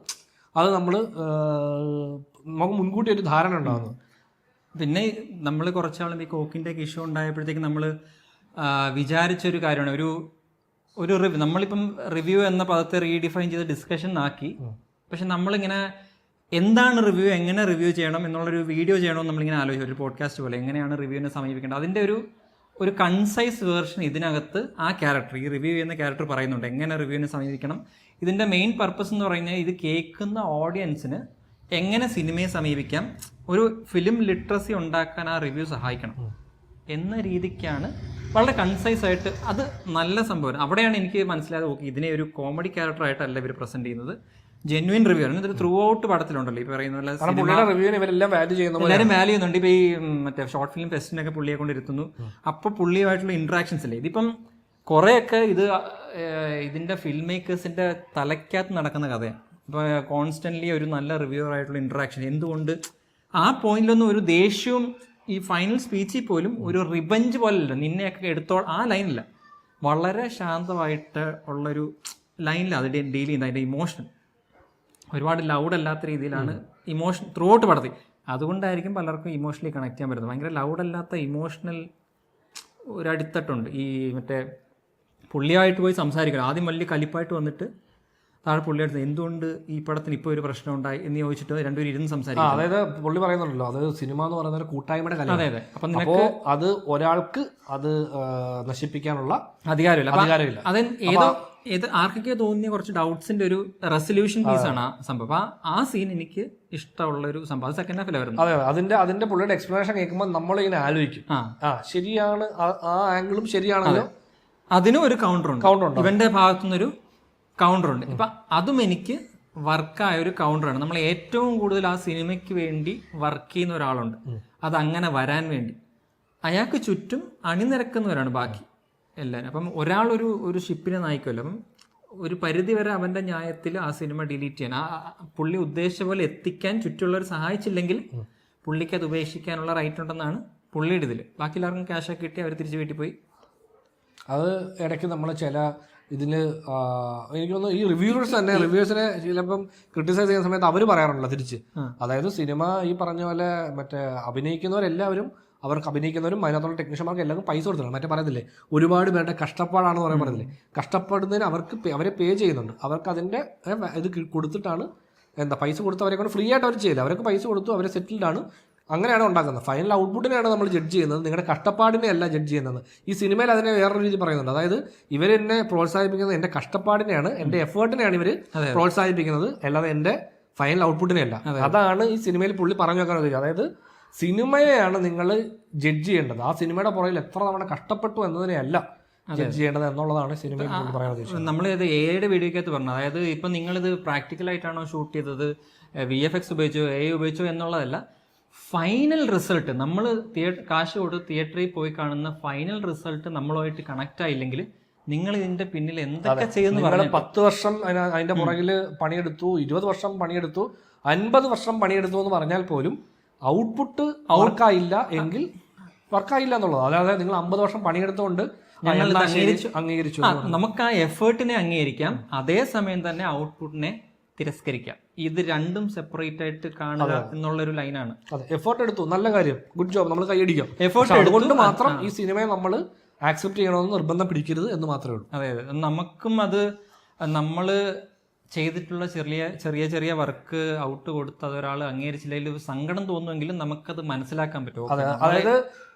അത് നമുക്ക് മുൻകൂട്ടി ഒരു ധാരണ ഉണ്ടാകുന്നത്. പിന്നെ നമ്മൾ കുറച്ചാളും ഈ കോക്കിൻ്റെ ഒക്കെ ഇഷ്യൂ ഉണ്ടായപ്പോഴത്തേക്ക് നമ്മൾ വിചാരിച്ചൊരു കാര്യമാണ് ഒരു റിവ്യൂ. നമ്മളിപ്പം റിവ്യൂ എന്ന പദത്തെ റീഡിഫൈൻ ചെയ്ത് ഡിസ്കഷൻ ആക്കി. പക്ഷെ നമ്മളിങ്ങനെ എന്താണ് റിവ്യൂ, എങ്ങനെ റിവ്യൂ ചെയ്യണം എന്നുള്ളൊരു വീഡിയോ ചെയ്യണമെന്ന് നമ്മളിങ്ങനെ ആലോചിച്ചു. ഒരു പോഡ്കാസ്റ്റ് പോലെ എങ്ങനെയാണ് റിവ്യൂവിനെ സമീപിക്കേണ്ടത്, അതിൻ്റെ ഒരു കൺസൈസ് വേർഷൻ ഇതിനകത്ത് ആ ക്യാരക്ടർ, ഈ റിവ്യൂ ചെയ്യുന്ന ക്യാരക്ടർ പറയുന്നുണ്ട് എങ്ങനെ റിവ്യൂവിനെ സമീപിക്കണം. ഇതിൻ്റെ മെയിൻ പർപ്പസ് എന്ന് പറഞ്ഞാൽ ഇത് കേൾക്കുന്ന ഓഡിയൻസിന് എങ്ങനെ സിനിമയെ സമീപിക്കാം, ഒരു ഫിലിം ലിറ്ററസി ഉണ്ടാക്കാൻ ആ റിവ്യൂ സഹായിക്കണം എന്ന രീതിക്കാണ് വളരെ കൺസൈസ് ആയിട്ട്. അത് നല്ല സംഭവം. അവിടെയാണ് എനിക്ക് മനസ്സിലായത്, ഓക്കെ ഇതിനെ ഒരു കോമഡി ക്യാരക്ടറായിട്ടല്ല ഇവർ പ്രസന്റ് ചെയ്യുന്നത്, ജെന്യുവൻ റിവ്യൂ ആണ്. ഇതൊരു ത്രൂ ഔട്ട് പടത്തിലുണ്ടല്ലോ ഈ പറയുന്ന എല്ലാവരും വാല്യൂ ചെയ്യുന്നുണ്ട്. ഇപ്പൊ ഈ മറ്റേ ഷോർട്ട് ഫിലിം ഫെസ്റ്റിനൊക്കെ പുള്ളിയെ കൊണ്ട് ഇരുത്തുന്നു. അപ്പൊ പുള്ളിയുമായിട്ടുള്ള ഇന്ററാക്ഷൻസ് അല്ലേ ഇതിപ്പം കുറെയൊക്കെ ഇതിന്റെ ഫിലിം മേക്കേഴ്സിന്റെ തലയ്ക്കകത്ത് നടക്കുന്ന കഥയാണ്. ഇപ്പൊ കോൺസ്റ്റന്റ്ലി ഒരു നല്ല റിവ്യൂവർ ആയിട്ടുള്ള ഇന്ററാക്ഷൻ. എന്തുകൊണ്ട് ആ പോയിന്റിലൊന്നും ഒരു ദേഷ്യവും ഈ ഫൈനൽ സ്പീച്ചിൽ പോലും ഒരു റിവഞ്ച് പോലല്ല, നിന്നെയൊക്കെ ആ ലൈനില്ല, വളരെ ശാന്തമായിട്ട് ഉള്ളൊരു ലൈനിലാണ് അത് ഡീൽ ചെയ്യുന്നത്. അതിന്റെ ഇമോഷൻ ഒരുപാട് ലൗഡ് അല്ലാത്ത രീതിയിലാണ് ഇമോഷൻ ത്രൂ ഔട്ട് പടത്തി. അതുകൊണ്ടായിരിക്കും പലർക്കും ഇമോഷണലി കണക്ട് ചെയ്യാൻ പറ്റുന്നത്. ഭയങ്കര ലൗഡ് അല്ലാത്ത ഇമോഷണൽ ഒരു അടിത്തട്ടുണ്ട്. ഈ മറ്റേ പുള്ളിയായിട്ട് പോയി സംസാരിക്കണം. ആദ്യം വലിയ കലിപ്പായിട്ട് വന്നിട്ട് താഴെ പുള്ളിയെടുത്ത് എന്തുകൊണ്ട് ഈ പടത്തിന് ഇപ്പോൾ ഒരു പ്രശ്നം ഉണ്ടായി എന്ന് ചോദിച്ചിട്ട് രണ്ടുപേരും ഇരുന്ന് സംസാരിക്കും. അതായത് പുള്ളി പറയുന്നുണ്ടല്ലോ, അത് സിനിമ എന്ന് പറയുന്ന ഒരു കൂട്ടായ്മയുടെ കാര്യം. അതെ അതെ. അപ്പോൾ അത് ഒരാൾക്ക് അത് നശിപ്പിക്കാനുള്ള അധികാരമില്ല. അത് ആർക്കൊക്കെ തോന്നിയ കുറച്ച് ഡൗട്ട്സിന്റെ ഒരു റെസൊല്യൂഷൻ പീസാണ് ആ സംഭവം. അപ്പൊ ആ സീൻ എനിക്ക് ഇഷ്ടമുള്ള ഒരു സംഭവം. സെക്കൻഡ് ഹാഫിൽ വരുന്നത് അതെ. അതിന്റെ പുള്ളിയുടെ എക്സ്പ്ലനേഷൻ കേൾക്കുമ്പോൾ നമ്മളിങ്ങനെ ആലോചിക്കും, ശരിയാണ്, ആ ആംഗിളും ശരിയാണല്ലോ. അതിനും ഒരു കൗണ്ടർ ഉണ്ട്, ഇവന്റെ ഭാഗത്തുനിന്നൊരു കൗണ്ടർ ഉണ്ട്. ഇപ്പൊ അതും എനിക്ക് വർക്കായ ഒരു കൗണ്ടറാണ്. നമ്മൾ ഏറ്റവും കൂടുതൽ ആ സിനിമയ്ക്ക് വേണ്ടി വർക്ക് ചെയ്യുന്ന ഒരാളുണ്ട്, അത് അങ്ങനെ വരാൻ വേണ്ടി അയാൾക്ക് ചുറ്റും അണിനിരക്കുന്നവരാണ് ബാക്കി എല്ലാവരും. അപ്പം ഒരു ഷിപ്പിനെ നയിക്കുമല്ലോ. അപ്പം ഒരു പരിധി വരെ അവന്റെ ന്യായത്തിൽ ആ സിനിമ ഡിലീറ്റ് ചെയ്യാൻ, പുള്ളി ഉദ്ദേശിച്ച പോലെ എത്തിക്കാൻ ചുറ്റുമുള്ളവർ സഹായിച്ചില്ലെങ്കിൽ പുള്ളിക്ക് അത് ഉപേക്ഷിക്കാനുള്ള റൈറ്റ് ഉണ്ടെന്നാണ് പുള്ളിയുടെ ഇതിൽ. ബാക്കി എല്ലാവർക്കും ക്യാഷൊക്കെ കിട്ടി അവർ തിരിച്ചു വീട്ടിൽ പോയി. അത് ഇടയ്ക്ക് നമ്മൾ ഇതിൽ എനിക്ക് തോന്നുന്നു ഈ റിവ്യൂസിനെ ചിലപ്പം ക്രിട്ടിസൈസ് ചെയ്യുന്ന സമയത്ത് അവർ പറയാറുണ്ടല്ലോ തിരിച്ച്. അതായത് സിനിമ ഈ പറഞ്ഞ പോലെ മറ്റേ അഭിനയിക്കുന്നവരെല്ലാവരും, അവർക്ക് അഭിനയിക്കുന്നവരും അതിനകത്തുള്ള ടെക്നീഷ്യന്മാർക്ക് എല്ലാവർക്കും പൈസ കൊടുത്തിട്ടുണ്ട്. മറ്റേ പറയുന്നില്ലേ, ഒരുപാട് പേരുടെ കഷ്ടപ്പാടാണെന്ന് പറയാൻ പറയുന്നില്ലേ, കഷ്ടപ്പെടുന്നതിന് അവരെ പേ ചെയ്യുന്നുണ്ട്. അവർക്ക് അതിൻ്റെ ഇത് കൊടുത്തിട്ടാണ് പൈസ കൊടുത്ത് അവരെ കൊണ്ട് ഫ്രീ ആയിട്ട് അവർ ചെയ്യില്ല, അവർക്ക് പൈസ കൊടുത്തു, അവരെ സെറ്റിൽഡാണ്, അങ്ങനെയാണ് ഉണ്ടാക്കുന്നത്. ഫൈനൽ ഔട്ട്പുട്ടിനെയാണ് നമ്മൾ ജഡ്ജ് ചെയ്യുന്നത്, നിങ്ങളുടെ കഷ്ടപ്പാടിനെ അല്ല ജഡ്ജ് ചെയ്യുന്നത്. ഈ സിനിമയിൽ അതിനെ വേറൊരു രീതി പറയുന്നുണ്ട്. അതായത് ഇവരെന്നെ പ്രോത്സാഹിപ്പിക്കുന്നത് എൻ്റെ കഷ്ടപ്പാടിനെയാണ്, എൻ്റെ എഫേർട്ടിനെയാണ് ഇവർ പ്രോത്സാഹിപ്പിക്കുന്നത്, അല്ലാതെ എൻ്റെ ഫൈനൽ ഔട്ട്പുട്ടിനെ അല്ല. അതാണ് ഈ സിനിമയിൽ പുള്ളി പറഞ്ഞു വെക്കാൻ ഉദ്ദേശിച്ചത്. അതായത് സിനിമയെയാണ് നിങ്ങൾ ജഡ്ജ് ചെയ്യേണ്ടത്, ആ സിനിമയുടെ പുറകിൽ എത്ര തവണ കഷ്ടപ്പെട്ടു എന്നതിനെ അല്ല ജഡ്ജ് ചെയ്യേണ്ടത് എന്നുള്ളതാണ് സിനിമയിൽ പറയാൻ ഉദ്ദേശിച്ചത്. നമ്മളിത് എയുടെ വീഡിയോക്കകത്ത് പറഞ്ഞു, അതായത് ഇപ്പം നിങ്ങളിത് പ്രാക്ടിക്കലായിട്ടാണോ ഷൂട്ട് ചെയ്തത്, VFX ഉപയോഗിച്ചോ AI ഉപയോഗിച്ചോ എന്നുള്ളതല്ല, ഫൈനൽ റിസൾട്ട് നമ്മൾ കാശ് കൊടുത്ത് തിയേറ്ററിൽ പോയി കാണുന്ന ഫൈനൽ റിസൾട്ട് നമ്മളുമായിട്ട് കണക്ട് ആയില്ലെങ്കിൽ നിങ്ങൾ ഇതിന്റെ പിന്നിൽ എന്തൊക്കെ ചെയ്യുന്നു. 10 വർഷം അതിന്റെ പുറകിൽ പണിയെടുത്തു, 20 വർഷം പണിയെടുത്തു, 50 വർഷം പണിയെടുത്തു എന്ന് പറഞ്ഞാൽ പോലും ഔട്ട്പുട്ട് വർക്കായില്ല എങ്കിൽ വർക്കായില്ല എന്നുള്ളത്. അതായത് നിങ്ങൾ 50 വർഷം പണിയെടുത്തുകൊണ്ട് ഞങ്ങൾ അംഗീകരിച്ചു. നമുക്ക് ആ എഫേർട്ടിനെ അംഗീകരിക്കാം, അതേസമയം തന്നെ ഔട്ട്പുട്ടിനെ തിരസ്കരിക്കാം. ഇത് രണ്ടും സെപ്പറേറ്റ് ആയിട്ട് കാണുക എന്നുള്ളൊരു ലൈനാണ്. എഫേർട്ട് എടുത്തു, നല്ല കാര്യം, ഗുഡ് ജോബ്, നമ്മൾ കൈയടിക്കാം. എഫേർട്ട് അതുകൊണ്ട് മാത്രം ഈ സിനിമയെ നമ്മൾ ആക്സെപ്റ്റ് ചെയ്യണമെന്ന് നിർബന്ധം പിടിക്കരുത് എന്ന് മാത്രമേ ഉള്ളൂ. അതെ അതെ. നമുക്കും അത് നമ്മൾ ചെയ്തിട്ടുള്ള ചെറിയ ചെറിയ ചെറിയ വർക്ക് ഔട്ട് കൊടുത്ത് അതൊരാൾ അംഗീകരിച്ചില്ലെങ്കിൽ സങ്കടം തോന്നുമെങ്കിലും നമുക്കത് മനസ്സിലാക്കാൻ പറ്റുമോ? അതെ, അതായത്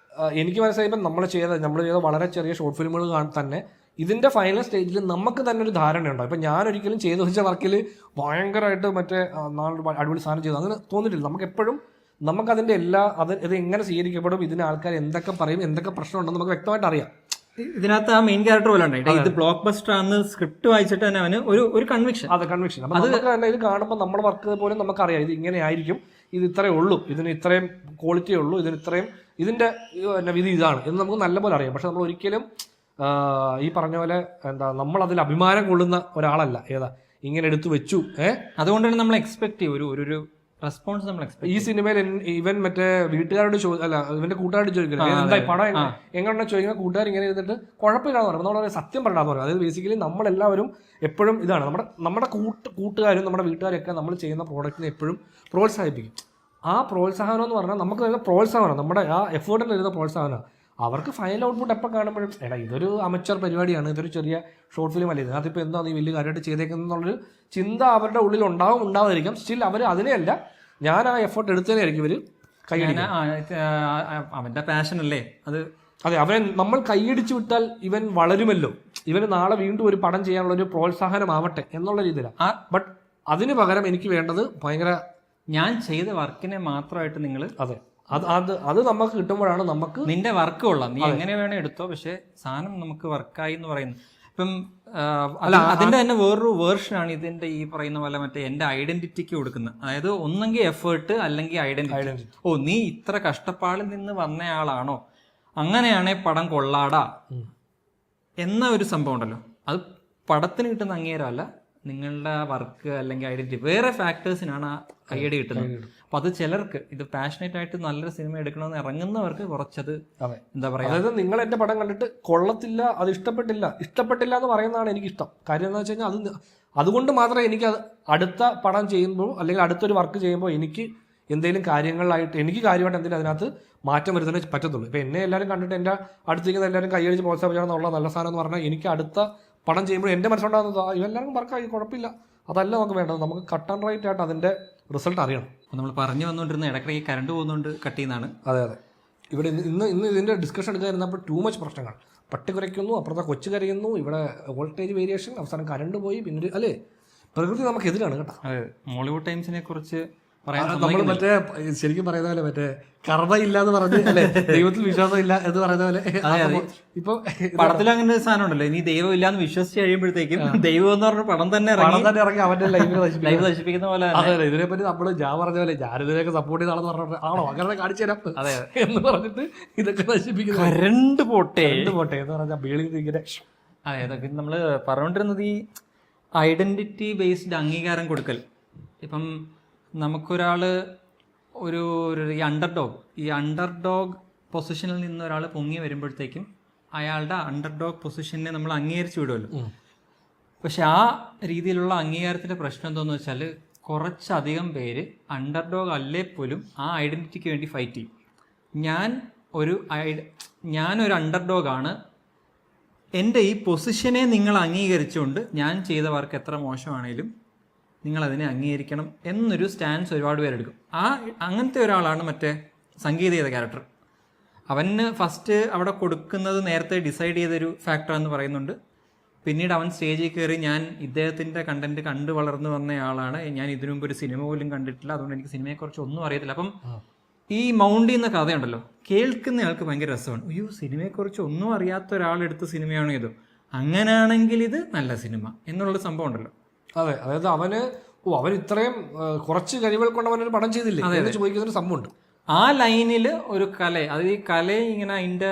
എനിക്ക് മനസ്സിലായപ്പോൾ നമ്മൾ ചെയ്ത വളരെ ചെറിയ ഷോർട്ട് ഫിലിമുകൾ തന്നെ ഇതിന്റെ ഫൈനൽ സ്റ്റേജിൽ നമുക്ക് തന്നെ ഒരു ധാരണയുണ്ടോ. ഇപ്പം ഞാൻ ഒരിക്കലും ചെയ്തു വെച്ച വർക്കിൽ ഭയങ്കരമായിട്ട് മറ്റേ അടിപൊളി സാധനം ചെയ്തു അങ്ങനെ തോന്നിയിട്ടില്ല. നമുക്ക് എപ്പോഴും നമുക്കതിന്റെ ഇത് എങ്ങനെ സ്വീകരിക്കപ്പെടും, ഇതിന് ആൾക്കാർ എന്തൊക്കെ പറയും, എന്തൊക്കെ പ്രശ്നം ഉണ്ടെന്ന് നമുക്ക് വ്യക്തമായിട്ട് അറിയാം. ഇതിനകത്ത് ആ മെയിൻ ക്യാരക്ടർ പോലെ ഉണ്ടായിട്ട് ഇത് ബ്ലോക്ക് ബസ്റ്റർ ആണെന്ന് സ്ക്രിപ്റ്റ് വായിച്ചിട്ട് തന്നെ അവന് ഒരു കൺവിക്ഷൻ. അതെ, കൺവിക്ഷൻ. അപ്പൊ നമുക്ക് തന്നെ ഇത് കാണുമ്പോൾ നമ്മുടെ വർക്ക് പോലും നമുക്കറിയാം ഇത് ഇങ്ങനെ ആയിരിക്കും, ഇത് ഇത്രയേ ഉള്ളൂ, ഇതിന് ഇത്രയും ക്വാളിറ്റി ഉള്ളൂ, ഇതിന്റെ വിധി ഇതാണ് എന്ന് നമുക്ക് നല്ലപോലെ അറിയാം. പക്ഷെ നമ്മൾ ഒരിക്കലും ഈ പറഞ്ഞ പോലെ നമ്മൾ അതിൽ അഭിമാനം കൊള്ളുന്ന ഒരാളല്ല. ഇങ്ങനെ എടുത്തു വെച്ചു. അതുകൊണ്ടാണ് നമ്മൾ എക്സ്പെക്ട് ചെയ്യും ഒരു റെസ്പോൺസ് നമ്മൾ എക്സ്പെക്ട്. ഈ സിനിമയിൽ ഇവൻ മറ്റേ വീട്ടുകാരോട് ഇവന്റെ കൂട്ടുകാരോട് ചോദിക്കുന്നത് എന്തായി പടം എങ്ങനെ ചോദിക്കുന്ന കൂട്ടുകാർ ഇങ്ങനെ ഇരുന്നിട്ട് കുഴപ്പമില്ലാന്ന് പറയും. നമ്മൾ സത്യം പറയണമെന്ന് പറയും. അതായത് ബേസിക്കലി നമ്മളെല്ലാവരും എപ്പോഴും ഇതാണ് നമ്മുടെ കൂട്ടുകാരും നമ്മുടെ വീട്ടുകാരൊക്കെ നമ്മൾ ചെയ്യുന്ന പ്രോഡക്റ്റിനെ എപ്പോഴും പ്രോത്സാഹിപ്പിക്കും. ആ പ്രോത്സാഹനം എന്ന് പറഞ്ഞാൽ നമുക്ക് തരുന്ന പ്രോത്സാഹനം, നമ്മുടെ ആ എഫേർട്ടിൽ തരുന്ന പ്രോത്സാഹനമാണ്. അവർക്ക് ഫൈനൽ ഔട്ട്പുട്ട് എപ്പോൾ കാണുമ്പോഴും ഇതൊരു അമച്ചർ പരിപാടിയാണ്, ഇതൊരു ചെറിയ ഷോർട്ട് ഫിലിം അല്ലേ, ഇതിനകത്തിപ്പോൾ എന്താ നീ വലിയ കാര്യമായിട്ട് ചെയ്തേക്കുന്നുള്ളൊരു ചിന്ത അവരുടെ ഉള്ളിൽ ഉണ്ടാവാതിരിക്കാം. സ്റ്റിൽ അവർ അതിനെയല്ല, ഞാൻ ആ എഫേർട്ട് എടുത്തതിനായിരിക്കും ഇവർ കൈയടിക്കുക. അവന്റെ പാഷൻ അല്ലേ അത്. അതെ, അവനെ നമ്മൾ കൈയടിച്ചു വിട്ടാൽ ഇവൻ വളരുമല്ലോ, ഇവന് നാളെ വീണ്ടും ഒരു പടം ചെയ്യാനുള്ള ഒരു പ്രോത്സാഹനമാവട്ടെ എന്നുള്ള രീതിയിലാണ്. ബട്ട് അതിന് പകരം എനിക്ക് വേണ്ടത് ഭയങ്കര ഞാൻ ചെയ്ത വർക്കിനെ മാത്രമായിട്ട് നിങ്ങൾ അതെ അത് നമുക്ക് കിട്ടുമ്പോഴാണ് നമുക്ക് നിന്റെ വർക്ക് കൊള്ളാം, നീ എങ്ങനെ വേണേ എടുത്തോ, പക്ഷെ സാധനം നമുക്ക് വർക്കായി എന്ന് പറയുന്നു. ഇപ്പം അതിന്റെ തന്നെ വേറൊരു വേർഷനാണ് ഇതിന്റെ ഈ പറയുന്ന പോലെ മറ്റേ എന്റെ ഐഡന്റിറ്റിക്ക് കൊടുക്കുന്നത്. അതായത് ഒന്നെങ്കിൽ എഫേർട്ട് അല്ലെങ്കിൽ ഐഡന്റിറ്റി. ഓ, നീ ഇത്ര കഷ്ടപ്പാടിൽ നിന്ന് വന്നയാളാണോ, അങ്ങനെയാണെ പടം കൊള്ളാടാ എന്ന ഒരു സംഭവം ഉണ്ടല്ലോ. അത് പടത്തിന് കിട്ടുന്ന അംഗീകാരമല്ല, നിങ്ങളുടെ വർക്ക് അല്ലെങ്കിൽ ഐഡന്റിറ്റി വേറെ ഫാക്ടേഴ്സിനാണ് ആ കയ്യടി കിട്ടുന്നത്. അപ്പൊ അത് ചിലർക്ക് ഇത് പാഷനേറ്റ് ആയിട്ട് നല്ലൊരു സിനിമ എടുക്കണമെന്ന് ഇറങ്ങുന്നവർക്ക് കുറച്ചത് എന്താ പറയാ, അതായത് നിങ്ങൾ എന്റെ പടം കണ്ടിട്ട് കൊള്ളത്തില്ല, അത് ഇഷ്ടപ്പെട്ടില്ല എന്ന് പറയുന്നതാണ് എനിക്കിഷ്ടം. കാര്യം എന്താ വെച്ച് കഴിഞ്ഞാൽ അതുകൊണ്ട് മാത്രമേ എനിക്ക് അടുത്ത പടം ചെയ്യുമ്പോൾ അല്ലെങ്കിൽ അടുത്തൊരു വർക്ക് ചെയ്യുമ്പോൾ എനിക്ക് എന്തെങ്കിലും കാര്യങ്ങളിലായിട്ട് എനിക്ക് കാര്യമായിട്ട് എന്തെങ്കിലും അതിനകത്ത് മാറ്റം വരുത്താനേ പറ്റത്തുള്ളൂ. ഇപ്പൊ എന്നെ എല്ലാവരും കണ്ടിട്ട് എന്റെ അടുത്തേക്ക് എല്ലാവരും കൈയടിച്ച് പ്രോത്സാഹിപ്പിച്ചാണെന്നുള്ള നല്ല സാധനം എന്ന് പറഞ്ഞാൽ എനിക്ക് അടുത്ത പടം ചെയ്യുമ്പോൾ എൻ്റെ മനസ്സിലുണ്ടാകുന്നത് ഇവെല്ലാവർക്കും വർക്കായി കുഴപ്പമില്ല, അതല്ല നമുക്ക് വേണ്ടത്. നമുക്ക് കട്ട് ആൻഡ് റൈറ്റ് ആയിട്ട് അതിന്റെ റിസൾട്ട് അറിയണം. നമ്മൾ പറഞ്ഞു വന്നുകൊണ്ടിരുന്ന ഇടയ്ക്ക് കറണ്ട് പോകുന്നതുകൊണ്ട് കട്ട് ചെയ്യുന്നതാണ്. അതെ, ഇവിടെ ഇന്ന് ഇതിന്റെ ഡിസ്കഷൻ എടുക്കാതിരുന്നപ്പോൾ ടൂ മച്ച് പ്രശ്നങ്ങൾ. പട്ടി കുരയ്ക്കുന്നു, അപ്പുറത്തെ കൊച്ചു കരയുന്നു, ഇവിടെ വോൾട്ടേജ് വേരിയേഷൻ, അവസാനം കറണ്ട് പോയി, പിന്നെ അല്ലേ പ്രകൃതി നമുക്ക് എതിരാണ് കേട്ടോ. അതെ, മോളിവുഡ് ടൈംസിനെ കുറിച്ച് നമ്മൾ മറ്റേ ശരിക്കും പറയുന്ന പോലെ മറ്റേ കർമ്മയില്ല എന്ന് പറഞ്ഞ് അല്ലെ, ദൈവത്തിൽ വിശ്വാസം ഇല്ല എന്ന് പറയുന്ന പോലെ ഇപ്പൊ പടത്തിൽ അങ്ങനെ ഒരു സാധനം ഉണ്ടല്ലോ, ഇനി ദൈവം ഇല്ലാന്ന് വിശ്വസിച്ച് കഴിയുമ്പോഴത്തേക്കും ദൈവം എന്ന് പറഞ്ഞ പടം തന്നെ ഇറങ്ങി അവന്റെ ലൈഫ് നശിപ്പിക്കുന്ന പോലെ. അതെ, ഇതിനെപ്പറ്റി നമ്മൾ പറഞ്ഞ പോലെ ഞാനിതിനൊക്കെ സപ്പോർട്ട് ചെയ്താണെന്ന് പറഞ്ഞിട്ട് ആണോ അങ്ങനെ കാണിച്ചു തരാം എന്ന് പറഞ്ഞിട്ട് ഇതൊക്കെ നശിപ്പിക്കുന്നു. കരണ്ട് പോട്ടെ എന്ന് പറഞ്ഞാൽ ബീളിങ് ഇങ്ങനെ. അതെ, അതൊക്കെ നമ്മള് പറഞ്ഞുകൊണ്ടിരുന്നത് ഈ ഐഡന്റിറ്റി ബേസ്ഡ് അംഗീകാരം കൊടുക്കൽ. ഇപ്പം നമുക്കൊരാള് ഈ അണ്ടർഡോഗ് പൊസിഷനിൽ നിന്ന് ഒരാൾ പൊങ്ങി വരുമ്പോഴത്തേക്കും അയാളുടെ അണ്ടർഡോഗ് പൊസിഷനെ നമ്മൾ അംഗീകരിച്ചു വിടുമല്ലോ. പക്ഷെ ആ രീതിയിലുള്ള അംഗീകാരത്തിന്റെ പ്രശ്നം എന്താണെന്ന് വെച്ചാൽ കുറച്ചധികം പേര് അണ്ടർഡോഗ് അല്ലേ പോലും ആ ഐഡന്റിറ്റിക്ക് വേണ്ടി ഫൈറ്റ് ചെയ്യും. ഞാനൊരു അണ്ടർഡോഗാണ്, എൻ്റെ ഈ പൊസിഷനെ നിങ്ങൾ അംഗീകരിച്ചുകൊണ്ട് ഞാൻ ചെയ്ത വർക്ക് എത്ര മോശമാണേലും നിങ്ങളതിനെ അംഗീകരിക്കണം എന്നൊരു സ്റ്റാൻസ് ഒരുപാട് പേരെടുക്കും. അങ്ങനത്തെ ഒരാളാണ് മറ്റേ സംഗീത ചെയ്ത ക്യാരക്ടർ. അവന് ഫസ്റ്റ് അവിടെ കൊടുക്കുന്നത് നേരത്തെ ഡിസൈഡ് ചെയ്തൊരു ഫാക്ടർ എന്ന് പറയുന്നുണ്ട്. പിന്നീട് അവൻ സ്റ്റേജിൽ കയറി ഞാൻ ഇദ്ദേഹത്തിൻ്റെ കണ്ടന്റ് കണ്ടു വളർന്നു വന്നയാളാണ്, ഞാൻ ഇതിനു മുമ്പ് ഒരു സിനിമ പോലും കണ്ടിട്ടില്ല, അതുകൊണ്ട് എനിക്ക് സിനിമയെക്കുറിച്ച് ഒന്നും അറിയത്തില്ല. അപ്പം ഈ മൗണ്ടി എന്ന കഥയുണ്ടല്ലോ, കേൾക്കുന്നയാൾക്ക് ഭയങ്കര രസമാണ്. അയ്യോ, സിനിമയെക്കുറിച്ച് ഒന്നും അറിയാത്ത ഒരാളെടുത്ത സിനിമയാണോ ഇത്, അങ്ങനെയാണെങ്കിൽ ഇത് നല്ല സിനിമ എന്നുള്ള സംഭവം ഉണ്ടല്ലോ. അതെ, അതായത് അവൻ ഇത്രയും കുറച്ച് കഴിവുകൾ കൊണ്ട് അവനൊരു പടം ചെയ്തില്ലേ എന്ന് ചോദിക്കുന്ന ഒരു സംഭവമുണ്ട്. ആ ലൈനിൽ ഒരു കല, അത് ഈ കലയെ ഇങ്ങനെ അതിൻ്റെ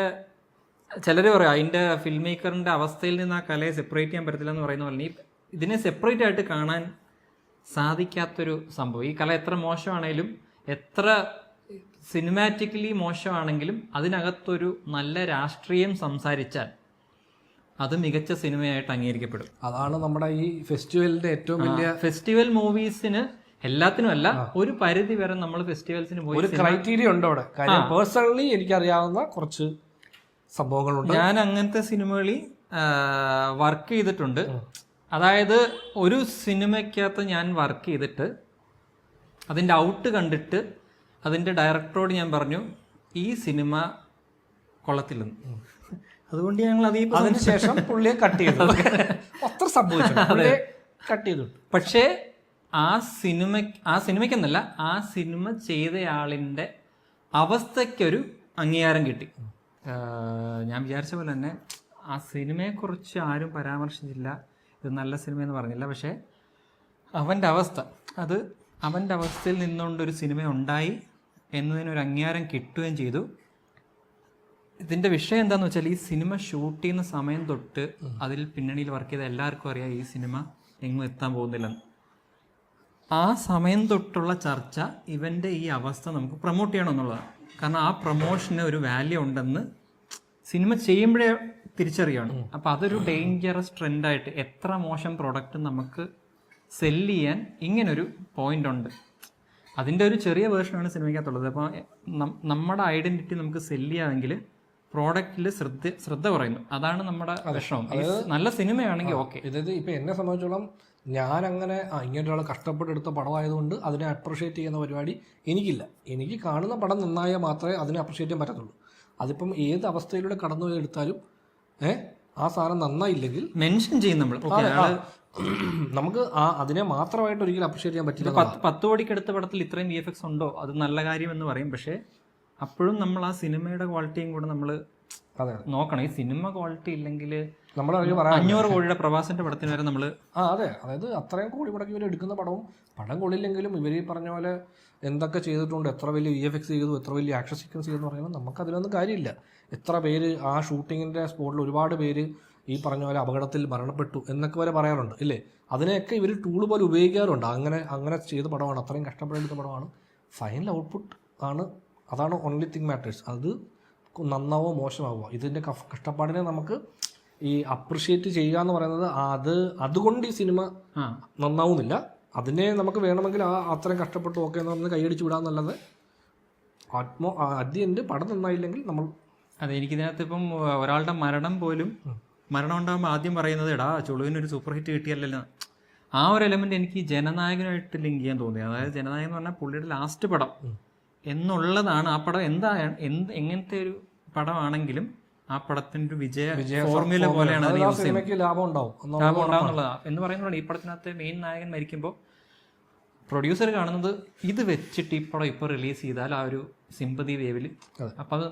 ചിലർ പറയാം അതിൻ്റെ ഫിൽം മേക്കറിൻ്റെ അവസ്ഥയിൽ നിന്ന് ആ കലയെ സെപ്പറേറ്റ് ചെയ്യാൻ പറ്റത്തില്ല എന്ന് പറയുന്ന പോലെ ഇതിനെ സെപ്പറേറ്റ് ആയിട്ട് കാണാൻ സാധിക്കാത്തൊരു സംഭവം. ഈ കല എത്ര മോശമാണെങ്കിലും എത്ര സിനിമാറ്റിക്കലി മോശമാണെങ്കിലും അതിനകത്തൊരു നല്ല രാഷ്ട്രീയം സംസാരിച്ചാൽ അത് മികച്ച സിനിമയായിട്ട് അംഗീകരിക്കപ്പെടും. അതാണ് നമ്മുടെ ഈ ഫെസ്റ്റിവലിന്റെ ഏറ്റവും വലിയ ഫെസ്റ്റിവൽ മൂവീസിന് എല്ലാത്തിനും അല്ല, ഒരു പരിധി വരെ നമ്മൾ ഫെസ്റ്റിവൽസിന് പോയി ഒരു ക്രൈറ്റീരിയ ഉണ്ട് അവിടെ. പേഴ്സണലി എനിക്കറിയാവുന്ന കുറച്ച് സംഭവങ്ങളുണ്ട്. ഞാൻ അങ്ങനത്തെ സിനിമകളിൽ വർക്ക് ചെയ്തിട്ടുണ്ട്. അതായത് ഒരു സിനിമയ്ക്കകത്ത് ഞാൻ വർക്ക് ചെയ്തിട്ട് അതിൻ്റെ ഔട്ട് കണ്ടിട്ട് അതിൻ്റെ ഡയറക്ടറോട് ഞാൻ പറഞ്ഞു ഈ സിനിമ കൊള്ളത്തില്ലെന്ന്. അതുകൊണ്ട് ഞങ്ങൾ അതിനുശേഷം പുള്ളിയെ കട്ട് ചെയ്തു. അത്ര സംഭവിച്ചു, കട്ട് ചെയ്തു. പക്ഷേ ആ സിനിമയ്ക്കെന്നല്ല, ആ സിനിമ ചെയ്തയാളിൻ്റെ അവസ്ഥയ്ക്കൊരു അംഗീകാരം കിട്ടി. ഞാൻ വിചാരിച്ച പോലെ തന്നെ ആ സിനിമയെക്കുറിച്ച് ആരും പരാമർശിച്ചില്ല, ഇത് നല്ല സിനിമയെന്ന് പറഞ്ഞില്ല. പക്ഷേ അവൻ്റെ അവസ്ഥ, അത് അവൻ്റെ അവസ്ഥയിൽ നിന്നുകൊണ്ടൊരു സിനിമ ഉണ്ടായി എന്നതിനൊരു അംഗീകാരം കിട്ടുകയും ചെയ്തു. ഇതിൻ്റെ വിഷയം എന്താണെന്ന് വെച്ചാൽ, ഈ സിനിമ ഷൂട്ട് ചെയ്യുന്ന സമയം തൊട്ട് അതിൽ പിന്നണിയിൽ വർക്ക് ചെയ്ത എല്ലാവർക്കും അറിയാം ഈ സിനിമ എങ്ങും എത്താൻ പോകുന്നില്ലെന്ന്. ആ സമയം തൊട്ടുള്ള ചർച്ച ഇവൻ്റെ ഈ അവസ്ഥ നമുക്ക് പ്രൊമോട്ട് ചെയ്യണം എന്നുള്ളതാണ്. കാരണം ആ പ്രൊമോഷന് ഒരു വാല്യൂ ഉണ്ടെന്ന് സിനിമ ചെയ്യുമ്പോഴേ തിരിച്ചറിയണം. അപ്പം അതൊരു ഡേഞ്ചറസ് ട്രെൻഡായിട്ട് എത്ര മോശം പ്രോഡക്റ്റ് നമുക്ക് സെല്ല് ചെയ്യാൻ ഇങ്ങനൊരു പോയിന്റ് ഉണ്ട്. അതിൻ്റെ ഒരു ചെറിയ വേർഷനാണ് സിനിമയ്ക്കകത്തുള്ളത്. അപ്പോൾ നമ്മുടെ ഐഡൻറ്റിറ്റി നമുക്ക് സെല്ല് ചെയ്യാമെങ്കിൽ പ്രോഡക്റ്റിൽ ശ്രദ്ധ കുറയുന്നു. അതാണ് നമ്മുടെ വിഷമം. നല്ല സിനിമയാണെങ്കിൽ ഓക്കെ. ഇത് ഇപ്പം എന്നെ സംബന്ധിച്ചോളം ഞാൻ അങ്ങനെ ഇങ്ങനെ ഒരാൾ കഷ്ടപ്പെട്ടെടുത്ത പടമായതുകൊണ്ട് അതിനെ അപ്രിഷ്യേറ്റ് ചെയ്യുന്ന പരിപാടി എനിക്കില്ല. എനിക്ക് കാണുന്ന പടം നന്നായാൽ മാത്രമേ അതിനെ അപ്രിഷ്യേറ്റ് ചെയ്യാൻ പറ്റത്തുള്ളൂ. അതിപ്പം ഏത് അവസ്ഥയിലൂടെ കടന്നു പോയി എടുത്താലും ആ സാധനം നന്നായില്ലെങ്കിൽ മെൻഷൻ ചെയ്യും നമ്മൾ. നമുക്ക് അതിനെ മാത്രമായിട്ട് ഒരിക്കലും അപ്രിഷ്യേറ്റ് ചെയ്യാൻ പറ്റില്ല. 10 കോടിക്കെടുത്ത പടത്തിൽ ഇത്രയും VFX ഉണ്ടോ, അത് നല്ല കാര്യം എന്ന് പറയും. പക്ഷേ അപ്പോഴും നമ്മൾ ആ സിനിമയുടെ ക്വാളിറ്റിയും കൂടെ നമ്മൾ നോക്കണം. ഈ സിനിമ ക്വാളിറ്റി ഇല്ലെങ്കിൽ നമ്മൾ 500 കോടിയുടെ പ്രവാസിന്റെ പടത്തിന് വരെ നമ്മൾ അതെ, അതായത് അത്രയും കോടി മുടക്കി ഇവർ എടുക്കുന്ന പടം കൊള്ളില്ലെങ്കിലും ഇവർ ഈ പറഞ്ഞ പോലെ എന്തൊക്കെ ചെയ്തിട്ടുണ്ട്, എത്ര വലിയ VFX ചെയ്തു, എത്ര വലിയ ആക്ഷൻ സീക്വൻസ് ചെയ്തെന്ന് പറയുന്നത് നമുക്ക് അതിലൊന്നും കാര്യമില്ല. എത്ര പേര് ആ ഷൂട്ടിങ്ങിൻ്റെ സ്പോട്ടിൽ ഒരുപാട് പേര് ഈ പറഞ്ഞ പോലെ അപകടത്തിൽ മരണപ്പെട്ടു എന്നൊക്കെ വരെ പറയാറുണ്ട് ഇല്ലേ. അതിനെയൊക്കെ ഇവർ ടൂൾ പോലെ ഉപയോഗിക്കാറുണ്ട്. അങ്ങനെ ചെയ്ത പടമാണ്, അത്രയും കഷ്ടപ്പെട്ടെടുത്ത പടമാണ്. ഫൈനൽ ഔട്ട്പുട്ട് ആണ്, അതാണ് ഓൺലി തിങ് മാറ്റേഴ്സ്. അത് നന്നാവോ മോശമാവോ, ഇതിൻ്റെ കഷ്ടപ്പാടിനെ നമുക്ക് ഈ അപ്രിഷ്യേറ്റ് ചെയ്യുക എന്ന് പറയുന്നത് അതുകൊണ്ട് ഈ സിനിമ നന്നാവുന്നില്ല. അതിനെ നമുക്ക് വേണമെങ്കിൽ അത്രയും കഷ്ടപ്പെട്ടു ഓക്കെ എന്ന് പറഞ്ഞ് കൈയടിച്ച് വിടാമെന്നല്ലാതെ ആദ്യം പടം നന്നായില്ലെങ്കിൽ നമ്മൾ അതെ. എനിക്കിതിനകത്ത് ഇപ്പം ഒരാളുടെ മരണം ഉണ്ടാകുമ്പോൾ ആദ്യം പറയുന്നത് എടാ ചുളുവിനൊരു സൂപ്പർ ഹിറ്റ് കിട്ടിയല്ലോ, ആ ഒരു എലമെന്റ് എനിക്ക് ജനനായകനായിട്ട് ലിങ്ക് ചെയ്യാൻ തോന്നി. അതായത് ജനനായകൻ എന്ന് പറഞ്ഞാൽ പുള്ളിയുടെ ലാസ്റ്റ് പടം എന്നുള്ളതാണ്. ആ പടം എങ്ങനത്തെ ഒരു പടമാണെങ്കിലും ആ പടത്തിന്റെ ഒരു വിജയ ഫോർമുല പോലെയാണ് ലാഭം ഉണ്ടാവും എന്നുള്ളതാണ്. എന്ന് പറയുന്നതാണ് ഈ പടത്തിനകത്ത് മെയിൻ നായകൻ മരിക്കുമ്പോൾ പ്രൊഡ്യൂസർ കാണുന്നത് ഇത് വെച്ചിട്ട് ഈ പടം ഇപ്പോൾ റിലീസ് ചെയ്താൽ ആ ഒരു സിമ്പതി വേവിൽ. അപ്പം അത്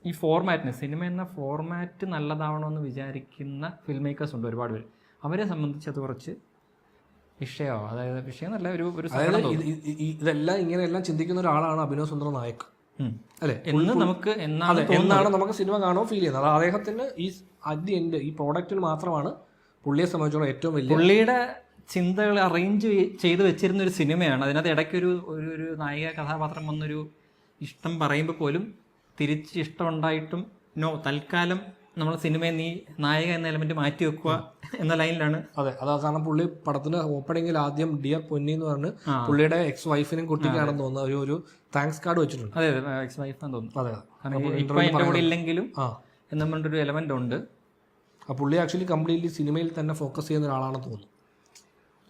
ഈ ഫോർമാറ്റിന്, സിനിമ എന്ന ഫോർമാറ്റ് നല്ലതാവണമെന്ന് വിചാരിക്കുന്ന ഫിൽം മേക്കേഴ്സ് ഉണ്ട് ഒരുപാട് പേര്. അവരെ സംബന്ധിച്ച് അത് കുറച്ച് വിഷയമാവും. അതായത് വിഷയം എന്നല്ല, ഇതെല്ലാം ഇങ്ങനെയെല്ലാം ചിന്തിക്കുന്ന ഒരാളാണ് അഭിനവ് സുന്ദർ നായക് അല്ലെ എന്നാണ് നമുക്ക് സിനിമ കാണുമ്പോൾ ഫീൽ ചെയ്യുന്നത്. അത് അദ്ദേഹത്തിന് ഈ പ്രോഡക്റ്റിൽ മാത്രമാണ് പുള്ളിയെ സംബന്ധിച്ചോളം ഏറ്റവും വലിയ പുള്ളിയുടെ ചിന്തകൾ അറേഞ്ച് ചെയ്ത് വെച്ചിരുന്ന ഒരു സിനിമയാണ്. അതിനകത്ത് ഇടയ്ക്കൊരു ഒരു നായിക കഥാപാത്രം വന്നൊരു ഇഷ്ടം പറയുമ്പോൾ പോലും തിരിച്ച് ഇഷ്ടം ഉണ്ടായിട്ടും തൽക്കാലം നമ്മൾ സിനിമയെ നീ നായിക എന്ന എലമെന്റ് മാറ്റി വെക്കുക എന്ന ലൈനിലാണ്. അതെ, അതാ കാരണം പുള്ളി പടത്തിന് ഓപ്പണിംഗിൽ ആദ്യം ഡിയർ പൊന്നി എന്ന് പറഞ്ഞ് പുള്ളിയുടെ എക്സ് വൈഫിനും കുട്ടിക്കാണെന്ന് തോന്നുന്നു ഒരു താങ്ക്സ് കാർഡ് വെച്ചിട്ടുണ്ട്. അതെ, എക്സ് വൈഫാന്ന് തോന്നുന്നു. അതെ, ഇപ്പൊ എന്റെ കൂടെ ഇല്ലെങ്കിലും എന്ന് പറഞ്ഞൊരു എലമെന്റ് ഉണ്ട്. ആ പുള്ളി ആക്ച്വലി കംപ്ലീറ്റ്ലി സിനിമയിൽ തന്നെ ഫോക്കസ് ചെയ്യുന്ന ഒരാളാണെന്ന് തോന്നുന്നു.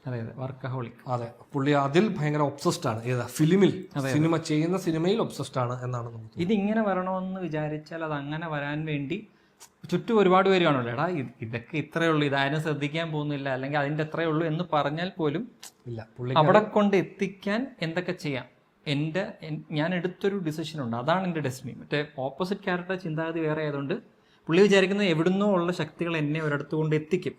അതെ, വർക്കഹോളിക്. അതെ, പുള്ളി അതിൽ ഭയങ്കര ഒബ്സസ്ഡ് ആണ്. ഫിലിമിൽ സിനിമയിൽ ഒബ്സസ്ഡ് ആണ് എന്നാണ് തോന്നുന്നത്. ഇതിങ്ങനെ വരണമെന്ന് വിചാരിച്ചാൽ അത് അങ്ങനെ വരാൻ വേണ്ടി ചുറ്റും ഒരുപാട് പേര് കാണുമല്ലോ, എടാ ഇതൊക്കെ ഇത്രയേ ഉള്ളൂ, ഇതാരും ശ്രദ്ധിക്കാൻ പോകുന്നില്ല, അല്ലെങ്കിൽ അതിൻ്റെ അത്രയേ ഉള്ളൂ എന്ന് പറഞ്ഞാൽ പോലും ഇല്ല, അവിടെ കൊണ്ട് എത്തിക്കാൻ എന്തൊക്കെ ചെയ്യാം. ഞാൻ എടുത്തൊരു ഡിസിഷൻ ഉണ്ട്, അതാണ് എൻ്റെ ഡെസ്റ്റിനി. മറ്റേ ഓപ്പോസിറ്റ് ക്യാരക്ടർ ചിന്താഗതി വേറെ ആയതുകൊണ്ട് പുള്ളി വിചാരിക്കുന്നത് എവിടുന്നോ ഉള്ള ശക്തികൾ എന്നെ ഒരിടത്ത് കൊണ്ട് എത്തിക്കും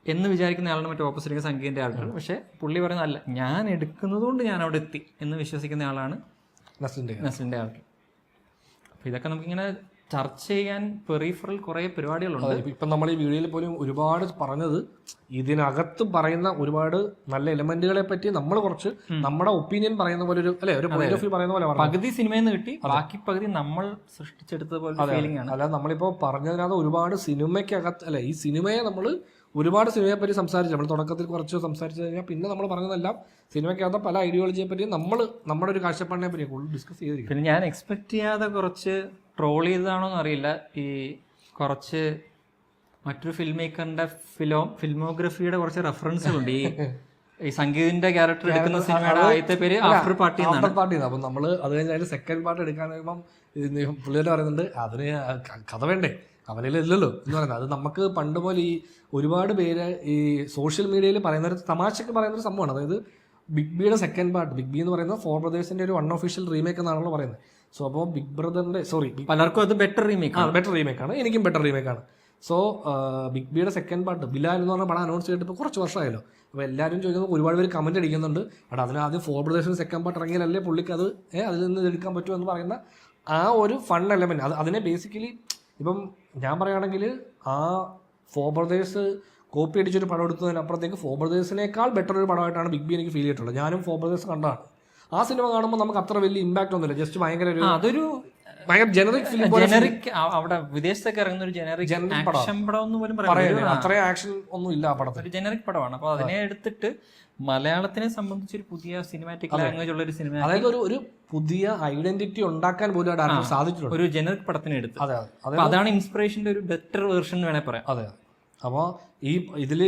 എന്ന് വിചാരിക്കുന്ന ആളാണ് മറ്റേ ഓപ്പോസിറ്റ് സംഖ്യൻ്റെ ആൾക്കാർ. പക്ഷേ പുള്ളി പറയുന്നതല്ല, ഞാൻ എടുക്കുന്നത് കൊണ്ട് ഞാൻ അവിടെ എത്തി എന്ന് വിശ്വസിക്കുന്ന ആളാണ് നസ്ലിൻ്റെ ആൾക്കാർ. അപ്പോൾ ഇതൊക്കെ നമുക്കിങ്ങനെ ചർച്ച ചെയ്യാൻ പെറിഫറൽ കുറേ പരിപാടികളുണ്ട്. ഇപ്പം നമ്മൾ ഈ വീഡിയോയിൽ പോലും ഒരുപാട് പറഞ്ഞത് ഇതിനകത്ത് പറയുന്ന ഒരുപാട് നല്ല എലമെന്റുകളെ പറ്റി നമ്മൾ കുറച്ച് നമ്മുടെ ഒപ്പീനിയൻ പറയുന്ന പോലെ ഒരു പോയിന്റ് ഓഫ് വ്യൂ പറയുന്ന പോലെ പകുതി സിനിമയിൽ നിന്ന് കിട്ടി, ബാക്കി പകുതി നമ്മൾ സൃഷ്ടിച്ചെടുത്ത പോലെ ഫീലിംഗ് ആണ്. അല്ല, നമ്മളിപ്പോൾ പറഞ്ഞതിനകത്ത് ഒരുപാട് സിനിമയ്ക്കകത്ത് ഈ സിനിമയെ നമ്മൾ ഒരുപാട് സിനിമയെ പറ്റി സംസാരിച്ചു. നമ്മൾ തുടക്കത്തിൽ കുറച്ച് സംസാരിച്ചു കഴിഞ്ഞാൽ പിന്നെ നമ്മൾ പറഞ്ഞതെല്ലാം സിനിമയ്ക്കകത്ത് പല ഐഡിയോളജിയെ പറ്റി നമ്മുടെ ഒരു കാഴ്ചപ്പാടിനെ പറ്റി കൂടുതൽ ഡിസ്കസ് ചെയ്തിരിക്കും. പിന്നെ ഞാൻ എക്സ്പെക്ട് ചെയ്യാതെ കുറച്ച് ട്രോൾ ചെയ്തതാണോന്ന് അറിയില്ല, ഈ കുറച്ച് മറ്റൊരു ഫിലിം മേക്കറിന്റെ ഫിലിമോഗ്രഫിയുടെ കുറച്ച് റെഫറൻസുകളുണ്ട്. ഈ സംഗീതിന്റെ ക്യാരക്ടർ എടുക്കുന്ന സിനിമയുടെ ആദ്യത്തെ പേര് ആഫ്റ്റർ പാർട്ടി ആഫ്റ്റർ പാർട്ടി. അപ്പം നമ്മൾ അത് കഴിഞ്ഞാൽ സെക്കൻഡ് പാർട്ട് എടുക്കാൻ വരുമ്പം പുള്ളിയോട് പറയുന്നുണ്ട് അതിന് കഥ വേണ്ടേ, അവനിൽ ഇല്ലല്ലോ എന്ന് പറയുന്നത്. അത് നമുക്ക് പണ്ട് പോലെ ഈ ഒരുപാട് പേര് ഈ സോഷ്യൽ മീഡിയയിൽ പറയുന്ന ഒരു തമാശക്ക് പറയുന്ന ഒരു സംഭവമാണ്. അതായത് ബിഗ് ബിയുടെ സെക്കൻഡ് പാർട്ട്, ബിഗ് ബി എന്ന് പറയുന്നത് ഫോർ ബ്രദേഴ്സിന്റെ ഒരു അൺഒഫീഷ്യൽ റീമേക്ക് എന്നാണല്ലോ പറയുന്നത്. സോ അപ്പോൾ ബിഗ് ബ്രദറിന്റെ പലർക്കും അത് ബെറ്റർ റീമേക്ക് ആണ്, എനിക്കും ബെറ്റർ റീമേക്ക് ആണ്. സോ ബിഗ് ബിയുടെ സെക്കൻഡ് പാർട്ട് ബിലാൽ എന്ന് പറഞ്ഞ പടം അനൗൺസ് ചെയ്തിട്ട് ഇപ്പോൾ കുറച്ച് വർഷമായല്ലോ. അപ്പോൾ എല്ലാവരും ചോദിക്കുന്നത് ഒരുപാട് പേര് കമന്റ് അടിക്കുന്നുണ്ട്, അവിടെ അതിന് ആദ്യം ഫോർ ബ്രദേഴ്സിന് സെക്കൻഡ് പാർട്ട് ഇറങ്ങിയാലല്ലേ പുള്ളിക്ക് അത് അതിൽ നിന്ന് എടുക്കാൻ പറ്റുമോ എന്ന് പറയുന്ന ആ ഒരു ഫൺ എലമെന്റ്. അതിനെ ബേസിക്കലി ഇപ്പം ഞാൻ പറയുകയാണെങ്കിൽ ആ ഫോർ ബ്രദേഴ്സ് കോപ്പി അടിച്ചൊരു പടം എടുത്തതിനപ്പുറത്തേക്ക് ഫോർ ബ്രദേഴ്സിനേക്കാൾ ബെറ്റർ ഒരു പടമായിട്ടാണ് ബിഗ് ബി എനിക്ക് ഫീൽ ചെയ്തിട്ടുള്ളത്. ഞാനും ഫോർ ബ്രദേഴ്സ് കണ്ടതാണ്. ആ സിനിമ കാണുമ്പോൾ നമുക്ക് അത്ര വലിയ ഇമ്പാക്ട് ഒന്നുമില്ല, ജസ്റ്റ് ഭയങ്കര ജനറിക് ഫിലിം, അവിടെ വിദേശത്തൊക്കെ ഇറങ്ങുന്ന ഒരു ജനറിക് ആക്ഷൻ പടം എന്ന് പോലും പറയുന്നത് അത്രയും ആക്ഷൻ ഒന്നും ഇല്ല ആ പടത്തിൽ. ഒരു ജനറിക് പടമാണ്. അപ്പോൾ അതിനെ എടുത്തിട്ട് മലയാളത്തിനെ സംബന്ധിച്ച് ഒരു പുതിയ സിനിമാറ്റിക് ലാംഗ്വേജ് ഉള്ള ഒരു സിനിമ, അതായത് ഒരു പുതിയ ഐഡന്റിറ്റി ഉണ്ടാക്കാൻ പോലും ആ ഡയറക്ടർ സാധിച്ചിട്ടുണ്ട് ഒരു ജനറിക് പടത്തിനെ എടുത്ത്. അതാണ് ഇൻസ്പിറേഷന്റെ ഒരു ബെറ്റർ വേർഷൻ വേണേ പറയാം. അതെ. അപ്പോൾ ഇതില്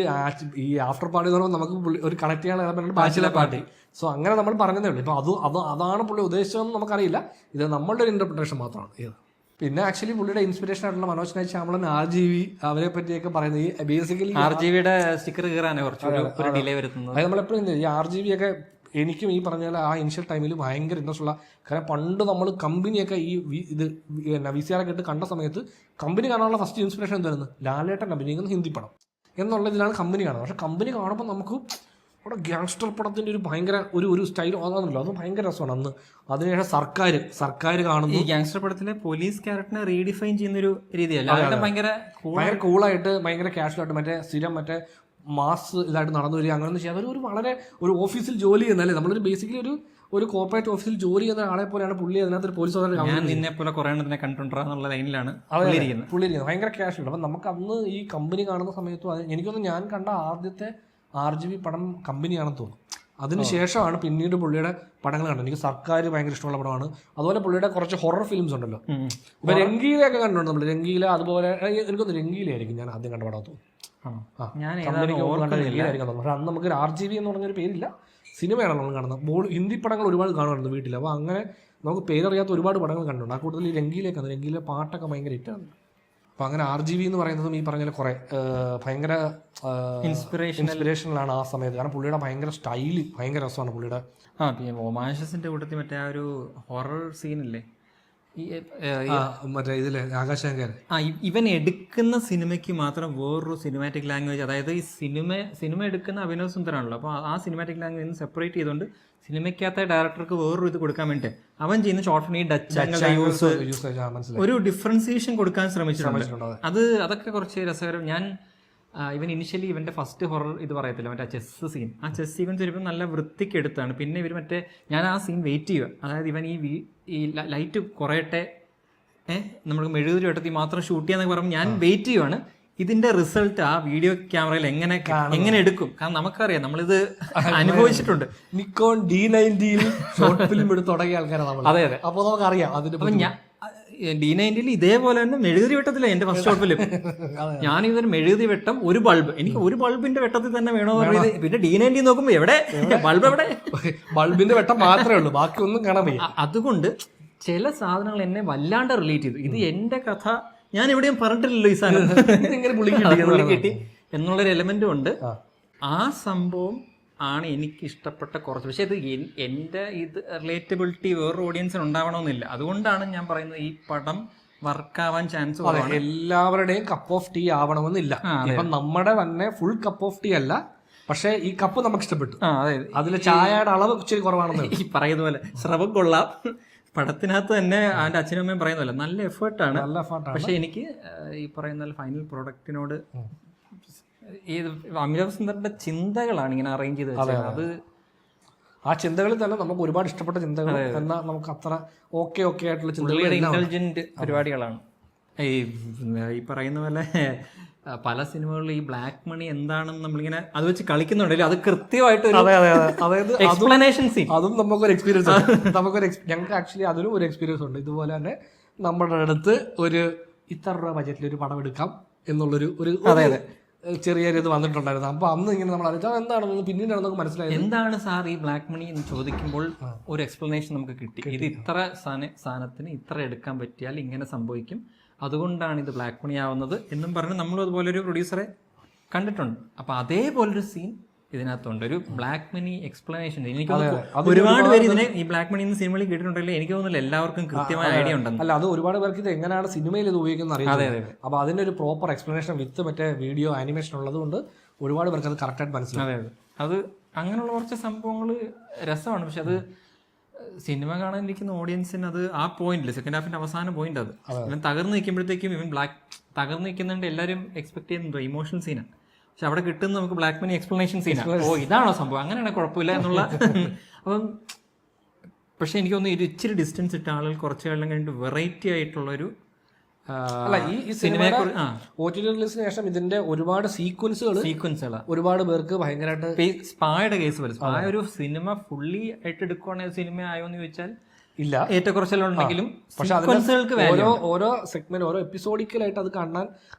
ഈ ആഫ്റ്റർ പാർട്ടി എന്ന് പറയുമ്പോൾ നമുക്ക് ഒരു കണക്ട് ചെയ്യാൻ ബാച്ചിലർ പാർട്ടി. സോ അങ്ങനെ നമ്മൾ പറഞ്ഞതേ ഉള്ളൂ. ഇപ്പോൾ അതാണ് പുള്ളി ഉദ്ദേശിച്ചതെന്ന് നമുക്കറിയില്ല, ഇത് നമ്മളുടെ ഒരു ഇന്റർപ്രിട്ടേഷൻ മാത്രമാണ്. പിന്നെ ആക്ച്വലി പുള്ളിയുടെ ഇൻസ്പിറേഷൻ ആയിട്ടുള്ള മനോജ് നായക് ശ്യാമളൻ, RGV അവരെ പറ്റിയൊക്കെ പറയുന്നത് ഈ ബേസിക്കലി RGVയുടെ സ്റ്റിക്കർ കീറാനേ കുറച്ച് ഡിലേ വരുത്തുന്നത്. അത് നമ്മളെപ്പോഴും ഈ RGV ഒക്കെ എനിക്കും ഈ പറഞ്ഞ പോലെ ആ ഇനിഷ്യൽ ടൈമിൽ ഭയങ്കര ഇൻട്രസ്റ്റ് ഉള്ള, കാരണം പണ്ട് നമ്മൾ കമ്പനിയൊക്കെ ഈ ഇത് VCR ഒക്കെ ഇട്ട് കണ്ട സമയത്ത് കമ്പനി കാണാനുള്ള ഫസ്റ്റ് ഇൻസ്പിറേഷൻ എന്തായിരുന്നു, ലാലേട്ടൻ അഭിനയിക്കുന്ന ഹിന്ദി പടം എന്നുള്ള ഇതിലാണ് കമ്പനി കാണുന്നത്. പക്ഷെ കമ്പനി കാണുമ്പോൾ നമുക്ക് അവിടെ ഗ്യാങ്സ്റ്റർ പടത്തിന്റെ ഒരു ഭയങ്കര ഒരു സ്റ്റൈൽ അതാണല്ലോ, അത് ഭയങ്കര രസമാണ്. അന്ന് അതിനുശേഷം സർക്കാർ കാണുന്നു. ഈ ഗ്യാങ്സ്റ്റർ പടത്തിലെ പോലീസ് ക്യാരക്ടറിനെ റീഡിഫൈൻ ചെയ്യുന്ന ഒരു രീതിയല്ല, ഭയങ്കര കൂളായിട്ട് ഭയങ്കര കാഷ്വലായിട്ട് സ്ഥിരം മാസ് ഇതായിട്ട് നടന്നു വരിക, അങ്ങനെയൊന്നും ചെയ്യാതെ ഒരു വളരെ ഒരു ഓഫീസിൽ ജോലി ചെയ്യുന്നല്ലേ, നമ്മളൊരു ബേസിക്കലി ഒരു കോർപ്പറേറ്റ് ഓഫീസിൽ ജോലി ചെയ്യുന്ന ആളെ പോലെയാണ് പുള്ളി. അതിനകത്ത് ഒരു പോലീസ് ഓഫീസർ നിന്നെ പോലെ കുറേ എണ്ണത്തിനെ കണ്ടിട്ടുണ്ടെന്നുള്ള ലൈനിലാണ് പുള്ളി ഭയങ്കര ക്യാഷ്. അപ്പം നമുക്ക് അന്ന് ഈ കമ്പനി കാണുന്ന സമയത്തും എനിക്കൊന്നും ഞാൻ കണ്ട ആദ്യത്തെ RGV പടം കമ്പനിയാണെന്ന് തോന്നുന്നു. അതിനുശേഷമാണ് പിന്നീട് പുള്ളിയുടെ പടങ്ങൾ കണ്ടത്. എനിക്ക് സർക്കാർ ഭയങ്കര ഇഷ്ടമുള്ള പടമാണ്. അതുപോലെ പുള്ളിയുടെ കുറച്ച് ഹൊറർ ഫിലിംസ് ഉണ്ടല്ലോ, ഇപ്പൊ രംഗീലയൊക്കെ കണ്ടിട്ടുണ്ട് നമ്മൾ. രംഗീല അതുപോലെ എനിക്കൊന്ന് രംഗീലയായിരിക്കും ഞാൻ ആദ്യം കണ്ട പടം തോന്നുന്നു. പക്ഷെ അന്ന് നമുക്ക് RGV എന്ന് പറഞ്ഞൊരു പേരില്ല, സിനിമയാണ് നമ്മൾ കാണുന്നത്. ഹിന്ദി പടങ്ങൾ ഒരുപാട് കാണുമായിരുന്നു വീട്ടിൽ. അപ്പോൾ അങ്ങനെ നമുക്ക് പേരറിയാത്ത ഒരുപാട് പടങ്ങൾ കണ്ടിട്ടുണ്ട്. ആ കൂടുതൽ ഈ രംഗീലയൊക്കെ രംഗീലെ പാട്ടൊക്കെ ഭയങ്കര ഹിറ്റാണ്. അപ്പം അങ്ങനെ RGV എന്ന് പറയുന്നതും ഈ പറഞ്ഞ കുറെ ഭയങ്കര ഇൻസ്പിറേഷനിലാണ് ആ സമയത്ത്. കാരണം പുള്ളിയുടെ ഭയങ്കര സ്റ്റൈല് ഭയങ്കര രസമാണ് പുള്ളിയുടെ. പിന്നെ ഒമാൻഷസിന്റെ കൂട്ടത്തിൽ മറ്റേ ആ ഒരു ഹൊറർ സീനില്ലേ, മറ്റേ ഇതിലെ ആകാശാങ്കർ ഇവൻ എടുക്കുന്ന സിനിമയ്ക്ക് മാത്രം വേറൊരു സിനിമാറ്റിക് ലാംഗ്വേജ്, അതായത് ഈ സിനിമ എടുക്കുന്ന അഭിനവ് സുന്ദരാണല്ലോ, അപ്പോൾ ആ സിനിമാറ്റിക് ലാംഗ്വേജ് സെപ്പറേറ്റ് ചെയ്തുകൊണ്ട് സിനിമയ്ക്കകത്തെ ഡയറക്ടർക്ക് വേറൊരു ഇത് കൊടുക്കാൻ വേണ്ടി അവൻ ചെയ്യുന്ന ഷോർട്ട് ഫിലിം ഒരു ഡിഫറൻസിയേഷൻ കൊടുക്കാൻ ശ്രമിച്ചിട്ടുണ്ട്. അതൊക്കെ കുറച്ച് രസകരം. ഞാൻ ഇവൻ ഇനിഷ്യലി ഇവന്റെ ഫസ്റ്റ് ഹൊറർ ഇത് പറയത്തില്ല, മറ്റേ ചെസ് സീൻ, ആ ചെസ് സീക്വൻസ് വരുമ്പോൾ നല്ല വൃത്തിക്ക് എടുത്താണ്. പിന്നെ ഇവർ ഞാൻ ആ സീൻ വെയിറ്റ് ചെയ്യുക, അതായത് ഇവൻ ഈ ലൈറ്റ് കുറയട്ടെ, നമുക്ക് മെഴുകുതിരി വട്ടത്തിൽ മാത്രം ഷൂട്ട് ചെയ്യാന്നൊക്കെ പറയുമ്പോൾ ഞാൻ വെയിറ്റ് ചെയ്യുവാണ് ഇതിന്റെ റിസൾട്ട് ആ വീഡിയോ ക്യാമറയിൽ എങ്ങനെ എടുക്കും. കാരണം നമുക്കറിയാം, നമ്മളിത് അനുഭവിച്ചിട്ടുണ്ട്. നിക്കോൺ D90 ഷോർട്ട് ഫിലിം എടുത്ത് തുടങ്ങിയ ആൾക്കാരാണ്. അതെ. അപ്പോൾ നമുക്കറിയാം അതിന്റെ. ഞാൻ D90 ഇതേപോലെ തന്നെ മെഴുകുതി വെട്ടത്തില്ല എന്റെ ഫസ്റ്റ് ഷോർട്ട് ഫിലിം. ഞാൻ ഇതൊരു മെഴുകുതി വെട്ടം, ഒരു ബൾബ്, എനിക്ക് ഒരു ബൾബിന്റെ വെട്ടത്തിൽ തന്നെ വേണമെന്ന് പറയുന്നത്. പിന്നെ D90 നോക്കുമ്പോ എവിടെ ബൾബ്, എവിടെ ബൾബിന്റെ വെട്ടം മാത്രമേ ഉള്ളൂ, ബാക്കി ഒന്നും കാണാൻ വയ്യ. അതുകൊണ്ട് ചില സാധനങ്ങൾ എന്നെ വല്ലാണ്ട് റിലേറ്റ് ചെയ്തു. ഇത് എന്റെ കഥ, ഞാൻ എവിടെയും പറഞ്ഞിട്ടില്ലല്ലോ ഈ സാധനം കിട്ടി എന്നുള്ളൊരു എലമെന്റും ഉണ്ട്. ആ സംഭവം ആണ് എനിക്ക് ഇഷ്ടപ്പെട്ട കുറച്ച്. പക്ഷെ ഇത് എൻ്റെ ഇത് റിലേറ്റബിലിറ്റി വേറൊരു ഓഡിയൻസിന് ഉണ്ടാവണമെന്നില്ല. അതുകൊണ്ടാണ് ഞാൻ പറയുന്നത് ഈ പടം വർക്കാവാൻ ചാൻസ് കുറവാണ്. എല്ലാവരുടെയും കപ്പ് ഓഫ് ടീ ആവണമെന്നില്ല. ഇപ്പം നമ്മുടെ തന്നെ ഫുൾ കപ്പ് ഓഫ് ടീ അല്ല, പക്ഷെ ഈ കപ്പ് നമുക്ക് ഇഷ്ടപ്പെട്ടു. അതിൽ ചായയുടെ അളവ് ഇച്ചിരി കുറവാണെന്ന് ഈ പറയുന്ന പോലെ ശ്രമം കൊള്ളാം. പടത്തിനകത്ത് തന്നെ അവന്റെ അച്ഛനും അമ്മയും പറയുന്നതല്ല, നല്ല എഫേർട്ടാണ്. പക്ഷെ എനിക്ക് ഈ പറയുന്ന ഫൈനൽ പ്രോഡക്റ്റിനോട് ഈ അമിതാഭ് സുന്ദറിന്റെ ചിന്തകളാണ് ഇങ്ങനെ അറേഞ്ച് ചെയ്ത് വെച്ചത്. അത് ആ ചിന്തകളിൽ തന്നെ നമുക്ക് ഒരുപാട് ഇഷ്ടപ്പെട്ട ചിന്തകൾ, എന്നാൽ നമുക്ക് അത്ര ഓക്കെ ആയിട്ടുള്ള ചിന്തകൾ, ഇന്റലിജന്റ് പരിപാടികളാണ്. ഈ പറയുന്ന പോലെ പല സിനിമകളിൽ ഈ ബ്ലാക്ക് മണി എന്താണെന്ന് നമ്മളിങ്ങനെ അത് വെച്ച് കളിക്കുന്നുണ്ടല്ലോ, അത് കൃത്യമായിട്ട് എക്സ്പ്ലനേഷൻ സീൻ, അതും നമുക്കൊരു എക്സ്പീരിയൻസ് ഞങ്ങൾക്ക് ആക്ച്വലി അതിലും ഒരു എക്സ്പീരിയൻസ് ഉണ്ട്. ഇതുപോലെ തന്നെ നമ്മുടെ അടുത്ത് ഒരു ഇത്ര രൂപ ബജറ്റിൽ ഒരു പടം എടുക്കാം, എന്നുള്ളൊരു ചെറിയൊരു ഇത് വന്നിട്ടുണ്ടായിരുന്നു. അപ്പോൾ അന്ന് ഇങ്ങനെ നമ്മൾ അറിയിച്ചാൽ എന്താണെന്ന് പിന്നീടാണ് നമുക്ക് മനസ്സിലായത്. എന്താണ് സാർ ഈ ബ്ലാക്ക് മണി എന്ന് ചോദിക്കുമ്പോൾ ഒരു എക്സ്പ്ലനേഷൻ നമുക്ക് കിട്ടി. ഇത് ഇത്ര സാധനത്തിന് ഇത്ര എടുക്കാൻ പറ്റിയാൽ ഇങ്ങനെ സംഭവിക്കും, അതുകൊണ്ടാണ് ഇത് ബ്ലാക്ക് മണി ആവുന്നത് എന്നും പറഞ്ഞ് നമ്മളും അതുപോലെ ഒരു പ്രൊഡ്യൂസറെ കണ്ടിട്ടുണ്ട്. അപ്പോൾ അതേപോലൊരു സീൻ ഇതിനകത്തുണ്ട്, ഒരു ബ്ലാക്ക് മണി എക്സ്പ്ലനേഷൻ. എനിക്ക് ഒരുപാട് പേര് ഇതിനെ ഈ ബ്ലാക്ക് മണി സിനിമയിൽ കേട്ടിട്ടുണ്ടെങ്കിൽ എനിക്ക് തോന്നുന്നില്ല എല്ലാവർക്കും കൃത്യമായ ഐഡിയ ഉണ്ടെന്ന്. അല്ല, അത് ഒരുപാട് പേർക്ക് ഇത് എങ്ങനെയാണ് സിനിമയിൽ ഇത് ഉപയോഗിക്കുന്നത് അറിയാം. അപ്പോൾ അതിൻ്റെ ഒരു പ്രോപ്പർ എക്സ്പ്ലനേഷൻ വിത്ത് മറ്റേ വീഡിയോ ആനിമേഷൻ ഉള്ളത് കൊണ്ട് ഒരുപാട് പേർക്ക് അത് കറക്റ്റായിട്ട് മനസ്സിലാവും. അത് അങ്ങനെയുള്ള കുറച്ച് സംഭവങ്ങൾ രസമാണ്. പക്ഷെ അത് സിനിമ കാണാനിരിക്കുന്ന ഓഡിയൻസിന് അത് ആ പോയിന്റിൽ സെക്കൻഡ് ഹാഫിന്റെ അവസാന പോയിന്റ് അത് ഇവൻ തകർന്ന് നിൽക്കുമ്പോഴത്തേക്കും ഇവൻ തകർന്ന് നിൽക്കുന്നുണ്ട് എല്ലാവരും എക്സ്പെക്ട് ചെയ്യുന്നുണ്ടോ ഇമോഷണൽ സീനാണ്. പക്ഷെ അവിടെ കിട്ടുന്ന നമുക്ക് ബ്ലാക്ക് മണി എക്സ്പ്ലനേഷൻ സീനാണ്. ഓ ഇതാണോ സംഭവം, അങ്ങനെയാണ് കുഴപ്പമില്ല എന്നുള്ള. അപ്പം പക്ഷെ എനിക്ക് തോന്നുന്നു ഇത് ഇച്ചിരി ഡിസ്റ്റൻസ് ഇട്ട ആളുകൾ കുറച്ച് കാലം കഴിഞ്ഞിട്ട് വെറൈറ്റി ആയിട്ടുള്ളൊരു ഈ സിനിമ OTT റിലീസിന് ശേഷം ഇതിന്റെ ഒരുപാട് സീക്വൻസുകൾ ഒരുപാട് പേർക്ക് ഭയങ്കരമായിട്ട് സ്പായുടെ കേസ് പോലെ സ്പായ ഒരു സിനിമ ഫുള്ളി ആയിട്ട് എടുക്കുവാണെങ്കിൽ സിനിമ ആയോ എന്ന് ചോദിച്ചാൽ ഇല്ല, ഏറ്റക്കുറച്ചിലുണ്ടെങ്കിലും പക്ഷെ ഓരോ സെഗ്മെന്റ് ഓരോ എപ്പിസോഡിക്കലായിട്ട് അത് കാണാൻ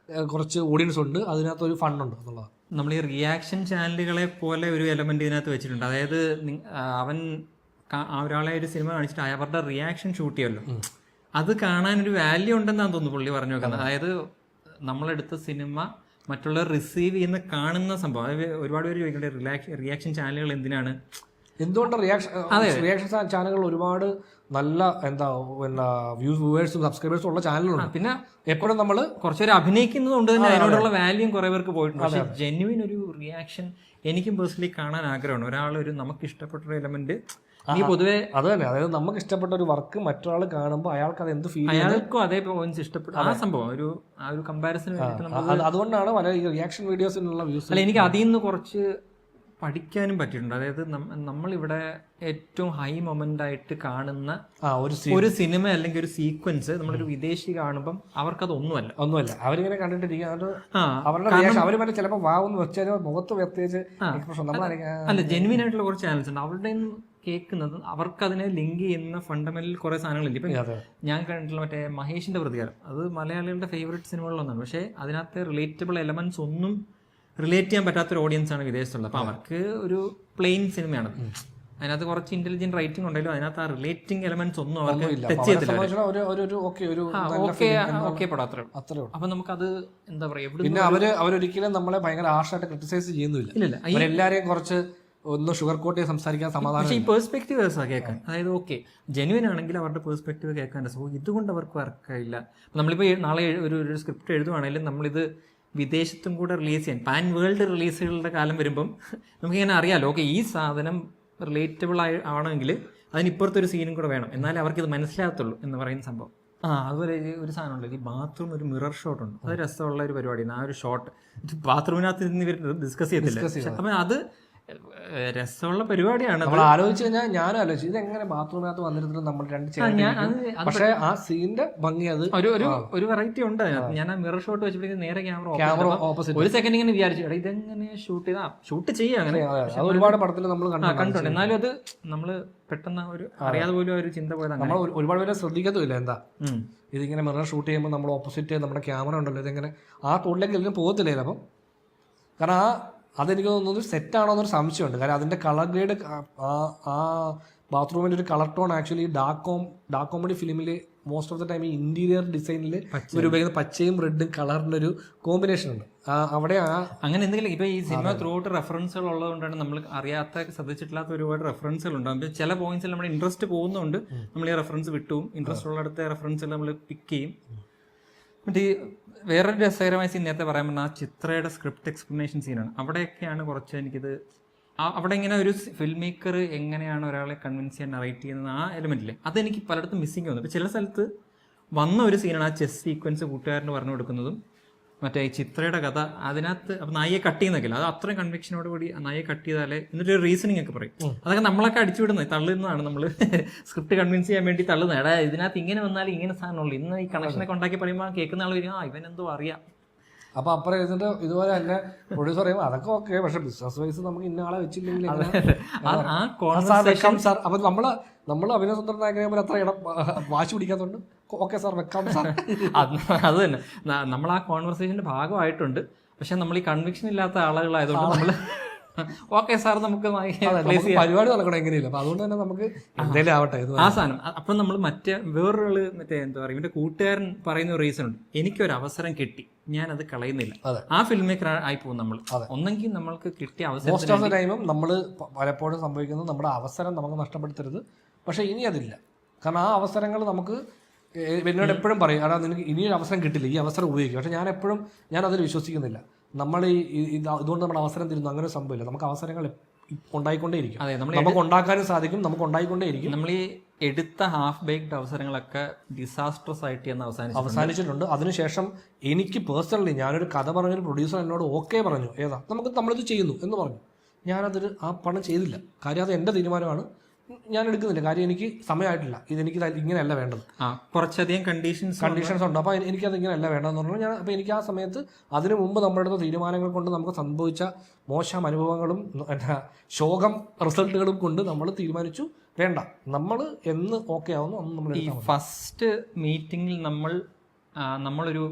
കുറച്ച് ഓഡിയൻസ് ഉണ്ട്, അതിനകത്ത് ഒരു ഫണ്ടുണ്ട് എന്നുള്ളതാണ്. നമ്മൾ ഈ റിയാക്ഷൻ ചാനലുകളെ പോലെ ഒരു എലമെന്റ് ഇതിനകത്ത് വെച്ചിട്ടുണ്ട്. അതായത് അവൻ ഒരാളെ ഒരു സിനിമ കാണിച്ചിട്ട് അവരുടെ റിയാക്ഷൻ ഷൂട്ട് ചെയ്യുമല്ലോ, അത് കാണാൻ ഒരു വാല്യൂ ഉണ്ടെന്നാണ് തോന്നുന്നു പുള്ളി പറഞ്ഞു വെക്കുന്നത്. അതായത് നമ്മളെടുത്ത സിനിമ മറ്റുള്ളവർ റിസീവ് ചെയ്യുന്ന കാണുന്ന സംഭവം. അതായത് ഒരുപാട് പേര് ചോദിക്കേണ്ടത് റിയാക്ഷൻ ചാനലുകൾ എന്തിനാണ്, എന്തുകൊണ്ട് റിയാക്ഷൻ ചാനലുകൾ ഒരുപാട് നല്ല വ്യൂവേഴ്സും സബ്സ്ക്രൈബേഴ്സും ഉള്ള ചാനലുണ്ട്. പിന്നെ എപ്പോഴും നമ്മൾ കുറച്ചുപേര് അഭിനയിക്കുന്നത് കൊണ്ട് തന്നെ അതിനോടുള്ള വാല്യൂം കുറെ പേർക്ക് പോയിട്ടുണ്ട്. പക്ഷേ ജെന്യുവിൻ ഒരു റിയാക്ഷൻ എനിക്കും പേഴ്സണലി കാണാൻ ആഗ്രഹമാണ്. ഒരാളൊരു നമുക്ക് ഇഷ്ടപ്പെട്ട ഒരു എലമെന്റ് നീ പൊതുവെ അത് തന്നെ, അതായത് നമുക്ക് ഇഷ്ടപ്പെട്ട ഒരു വർക്ക് മറ്റൊരാൾ കാണുമ്പോൾ അയാൾക്ക് അത് എന്ത് ഫീൽ അയാൾക്കും അതേ പോയിന്റ്സ് ഇഷ്ടപ്പെട്ടു ആ സംഭവം ഒരു കമ്പാരിസൺ. അതുകൊണ്ടാണ് പല റിയാക്ഷൻ വീഡിയോസിനുള്ള വ്യൂസ്. അല്ല, എനിക്ക് അതിൽ നിന്ന് കുറച്ച് പഠിക്കാനും പറ്റിയിട്ടുണ്ട്. അതായത് നമ്മളിവിടെ ഏറ്റവും ഹൈ മൊമെന്റ് ആയിട്ട് കാണുന്ന ഒരു സിനിമ അല്ലെങ്കിൽ ഒരു സീക്വൻസ് നമ്മളൊരു വിദേശി കാണുമ്പം അവർക്കത് ഒന്നുമല്ല. അവരിങ്ങനെ കണ്ടിട്ടിരിക്കുക, അവര് മറ്റേ ചിലപ്പോൾ വാവെന്ന് വെച്ചാൽ മുഖത്ത് പ്രത്യേകിച്ച് അല്ല, ജെന്വിൻ ആയിട്ടുള്ള കുറച്ച് ചാനൽസ് ഉണ്ട്. അവരുടെ കേൾക്കുന്നത് അവർക്ക് അതിനെ ലിങ്ക് ചെയ്യുന്ന ഫണ്ടമെന്റൽ കുറെ സാധനങ്ങളില്ല. ഇപ്പം ഞാൻ കണ്ടിട്ടുള്ള മറ്റേ മഹേഷിന്റെ പ്രതികാരം, അത് മലയാളികളുടെ ഫേവറേറ്റ് സിനിമകളിലൊന്നാണ്. പക്ഷേ അതിനകത്ത് റിലേറ്റബിൾ എലമെന്റ്സ് ഒന്നും റിലേറ്റ് ചെയ്യാൻ പറ്റാത്തൊരു ഓഡിയൻസ് ആണ് വിദേശത്തുള്ളത്. അപ്പോൾ അവർക്ക് ഒരു പ്ലെയിൻ സിനിമയാണ്, അതിനകത്ത് കുറച്ച് ഇന്റലിജന്റ് റൈറ്റിംഗ് ഉണ്ടെങ്കിലും അതിനകത്ത് ആ റിലേറ്റിംഗ് എലമെന്റ്സ് ഒന്നും അവർക്ക് ടച്ച് ചെയ്തില്ല. അപ്പൊ നമുക്കത് എന്താ പറയാ, പിന്നെ അവരൊരിക്കലും നമ്മളെ ഭയങ്കര ഹാർഷായിട്ട് ക്രിട്ടിസൈസ് ചെയ്യുന്നില്ല. എല്ലാരെയും കുറച്ച് ഒന്ന് ഷുഗർ കോട്ട് ചെയ്ത് സംസാരിക്കാൻ സമാധാനം. പക്ഷേ ഈ പെർസ്പെക്റ്റീവ് കേൾക്കാൻ, അതായത് ഓക്കെ ജെന്യുവൻ ആണെങ്കിൽ അവരുടെ പെർസ്പെക്റ്റീവ് കേൾക്കാൻ രസം. ഇതുകൊണ്ട് അവർക്ക് വർക്കായില്ല. നമ്മളിപ്പോൾ നാളെ ഒരു സ്ക്രിപ്റ്റ് എഴുതുവാണെങ്കിലും നമ്മളിത് വിദേശത്തും കൂടെ റിലീസ് ചെയ്യാൻ പാൻ വേൾഡ് റിലീസുകളുടെ കാലം വരുമ്പം നമുക്കിങ്ങനെ അറിയാമല്ലോ, ഓക്കെ ഈ സാധനം റിലേറ്റബിൾ ആണെങ്കിൽ അതിനിപ്പുറത്തൊരു സീനും കൂടെ വേണം, എന്നാലേ അവർക്കിത് മനസ്സിലാകത്തുള്ളൂ എന്ന് പറയുന്ന സംഭവം. അതുപോലെ ഒരു സാധനമുണ്ട്, ഈ ബാത്റൂം ഒരു മിറർ ഷോട്ട് ഉണ്ട്, അത് രസമുള്ള ഒരു പരിപാടിയാണ്. ആ ഒരു ഷോട്ട് ബാത്റൂമിനകത്ത് നിന്ന് ഇവർ ഡിസ്കസ് ചെയ്യത്തില്ല. അപ്പം അത് രസമുള്ള പരിപാടിയാണ്. നമ്മൾ ആലോചിച്ച് കഴിഞ്ഞാൽ ഞാനും ആലോചിച്ചു ഇതെങ്ങനെ ബാത്റൂമിനകത്ത് വന്നിരുന്നിട്ട് നമ്മൾ രണ്ട് പക്ഷേ ആ സീന്റെ ഭംഗി അത് ഒരു വെറൈറ്റി ഉണ്ട്. ഞാൻ ആ മിറർ ഷോട്ട് വെച്ചപ്പോഴേക്കും നേരെ ക്യാമറ ഓപ്പോസിറ്റ് ഒരു സെക്കൻഡ് ഇങ്ങനെ വിചാരിച്ചു ഇതെങ്ങനെ ഷൂട്ട് ചെയ്യാം അങ്ങനെ. ഒരുപാട് പടത്തിൽ നമ്മൾ കണ്ടിട്ടുണ്ട്. എന്നാലും അത് നമ്മള് പെട്ടെന്ന് ഒരു അറിയാതെ പോലും ഒരു ചിന്ത പോയതാണ്. നമ്മൾ ഒരുപാട് പേരെ ശ്രദ്ധിക്കത്തുമില്ല എന്താ ഇതിങ്ങനെ മിറർ ഷൂട്ട് ചെയ്യുമ്പോൾ നമ്മൾ ഓപ്പോസിറ്റ് നമ്മുടെ ക്യാമറ ഉണ്ടല്ലോ, ഇതെങ്ങനെ ആ തോട്ടിലേക്ക് എല്ലാം പോകത്തില്ലേ അപ്പം. കാരണം അതെനിക്ക് തോന്നുന്നത് സെറ്റാണോ എന്നൊരു സംശയമുണ്ട്. കാരണം അതിൻ്റെ കളർ ഗ്രേഡ് ആ ബാത്റൂമിൻ്റെ ഒരു colour tone actually dark comedy ഫിലിമിൽ മോസ്റ്റ് ഓഫ് ദ ടൈം ഈ ഇന്റീരിയർ ഡിസൈനിൽ ഒരു ഉപയോഗിക്കുന്ന പച്ചയും റെഡും കളറിൻ്റെ ഒരു കോമ്പിനേഷൻ ഉണ്ട് അവിടെ. അങ്ങനെ എന്തെങ്കിലും ഇപ്പോൾ ഈ സിനിമ ത്രൂ ഔട്ട് റെഫറൻസുകൾ ഉള്ളതുകൊണ്ടാണ് നമ്മൾ അറിയാത്ത ശ്രദ്ധിച്ചിട്ടില്ലാത്ത ഒരുപാട് റെഫറൻസുകൾ ഉണ്ടാകും. ചില പോയിന്റ്സിൽ നമ്മുടെ ഇൻട്രസ്റ്റ് പോകുന്നതുകൊണ്ട് നമ്മൾ ഈ റെഫറൻസ് വിട്ടും ഇൻട്രസ്റ്റ് ഉള്ളിടത്തെ റെഫറൻസുകൾ നമ്മൾ പിക്ക് ചെയ്യും. മറ്റേ വേറൊരു രസകരമായ സീൻ നേരത്തെ പറയാൻ പറഞ്ഞാൽ ആ ചിത്രയുടെ സ്ക്രിപ്റ്റ് എക്സ്പ്ലനേഷൻ സീനാണ്. അവിടെയൊക്കെയാണ് കുറച്ച് എനിക്കിത് അവിടെ ഇങ്ങനെ ഒരു ഫിലിം മേക്കർ എങ്ങനെയാണ് ഒരാളെ കൺവിൻസ് ചെയ്യാൻ നറേറ്റ് ചെയ്യുന്നത് ആ എലിമെന്റില്ലേ അതെനിക്ക് പലയിടത്തും മിസ്സിങ് വന്നു. ഇപ്പോൾ ചില സ്ഥലത്ത് വന്ന ഒരു സീനാണ് ആ ചെസ് സീക്വൻസ് കൂട്ടുകാരന് പറഞ്ഞു കൊടുക്കുന്നതും മറ്റേ ഈ ചിത്രയുടെ കഥ അതിനകത്ത്. അപ്പം നായിയെ കട്ട് ചെയ്യുന്നൊക്കെയില്ല, അത് അത്രയും കൺവിക്ഷനോട് കൂടി നായിയെ കട്ട് ചെയ്താലേ എന്നിട്ട് ഒരു റീസണിങ് ഒക്കെ പറയും. അതൊക്കെ നമ്മളൊക്കെ അടിച്ചുവിടുന്നത് തള്ളുന്നതാണ്. നമ്മൾ സ്ക്രിപ്റ്റ് കൺവിൻസ് ചെയ്യാൻ വേണ്ടി തള്ളുന്നത്. എടാ ഇതിനകത്ത് ഇങ്ങനെ വന്നാലും ഇങ്ങനെ സാധനമുള്ളൂ, ഇന്ന് ഈ കണക്ഷനൊക്കെ ഉണ്ടാക്കി പറയുമ്പോൾ കേൾക്കുന്ന ആൾ വരും ഇവൻ എന്തോ അറിയാം. അപ്പൊ അപ്പുറം ഇരുന്നിട്ട് ഇതുപോലെ തന്നെ പ്രൊഡ്യൂസർ പറയുമ്പോൾ അതൊക്കെ ഓക്കെ, പക്ഷെ ബിസിനസ് വൈസ് നമുക്ക് ഇന്ന ആളെ വെച്ചില്ലെങ്കിൽ അപ്പൊ നമ്മൾ അഭിനയ സ്വന്തം നായകനെ പോലെ അത്ര വാശി പിടിക്കാത്തതുകൊണ്ട് ഓക്കെ സാർ വെക്കാം സാർ. അത് തന്നെ നമ്മൾ ആ കോൺവെർസേഷന്റെ ഭാഗമായിട്ടുണ്ട്. പക്ഷെ നമ്മൾ ഈ കൺവിക്ഷൻ ഇല്ലാത്ത ആളുകളായതുകൊണ്ട് നമ്മൾ ഓക്കെ സാർ നമുക്ക് പരിപാടി നടക്കണം എങ്ങനെയില്ല. അപ്പൊ അതുകൊണ്ട് തന്നെ നമുക്ക് എന്തെങ്കിലും ആവട്ടെ ആ സാധനം. അപ്പം നമ്മൾ വേറൊരാള് എന്താ പറയുക, ഇവന്റെ കൂട്ടുകാരൻ പറയുന്ന ഒരു റീസൺ ഉണ്ട്, എനിക്കൊരു അവസരം കിട്ടി, ഞാൻ അത് കളയുന്നില്ല. ആ ഫിൽം മേക്കർ ആയി പോകും നമ്മൾ. ഒന്നെങ്കിൽ നമ്മൾക്ക് കിട്ടിയ അവസരം മോസ്റ്റ് ഓഫ് ദ ടൈമും നമ്മൾ പലപ്പോഴും സംഭവിക്കുന്നത് നമ്മുടെ അവസരം നമുക്ക് നഷ്ടപ്പെടുത്തരുത്. പക്ഷെ ഇനി അതില്ല. കാരണം ആ അവസരങ്ങൾ നമുക്ക് എന്നോട് എപ്പോഴും പറയും, അതാ നിനക്ക് ഇനിയൊരു അവസരം കിട്ടില്ല, ഈ അവസരം ഉപയോഗിക്കും. പക്ഷെ ഞാൻ എപ്പോഴും അതിൽ വിശ്വസിക്കുന്നില്ല. നമ്മൾ ഇതുകൊണ്ട് നമ്മുടെ അവസരം തരുന്നു, അങ്ങനെ ഒരു സംഭവമില്ല. നമുക്ക് അവസരങ്ങൾ ഉണ്ടായിക്കൊണ്ടേയിരിക്കും. നമുക്ക് ഉണ്ടാക്കാനും സാധിക്കും, നമുക്ക് ഉണ്ടായിക്കൊണ്ടേയിരിക്കും. നമ്മൾ ഈ എടുത്ത ഹാഫ് ബേക്ക്ഡ് അവസരങ്ങളൊക്കെ ഡിസാസ്ട്രസ് ആയിട്ട് അവസാനിച്ചിട്ടുണ്ട്. അതിനുശേഷം എനിക്ക് പേഴ്സണലി ഞാനൊരു കഥ പറഞ്ഞൊരു പ്രൊഡ്യൂസർ എന്നോട് ഓക്കെ പറഞ്ഞു, ഏതാ നമ്മളിത് ചെയ്യുന്നു എന്ന് പറഞ്ഞു. ഞാനതൊരു ആ പണം ചെയ്തില്ല. കാര്യം അത് എൻ്റെ തീരുമാനമാണ്, ഞാൻ എടുക്കുന്നില്ല. കാര്യം എനിക്ക് സമയമായിട്ടില്ല, ഇതെനിക്ക് ഇങ്ങനെയല്ല വേണ്ടത്, കുറച്ചധികം കണ്ടീഷൻസ് ഉണ്ട്. അപ്പോൾ എനിക്കത് ഇങ്ങനെയല്ല വേണ്ടതെന്ന് പറഞ്ഞാൽ ഞാൻ അപ്പോൾ എനിക്ക് ആ സമയത്ത് അതിനു മുമ്പ് നമ്മുടെ അടുത്ത തീരുമാനങ്ങൾ കൊണ്ട് നമുക്ക് സംഭവിച്ച മോശം അനുഭവങ്ങളും ശോകം റിസൾട്ടുകളും കൊണ്ട് നമ്മൾ തീരുമാനിച്ചു വേണ്ട, നമ്മൾ എന്ന് ഓക്കെ ആവുന്നു അന്ന് നമ്മൾ. ഈ ഫസ്റ്റ് മീറ്റിങ്ങിൽ നമ്മളൊരു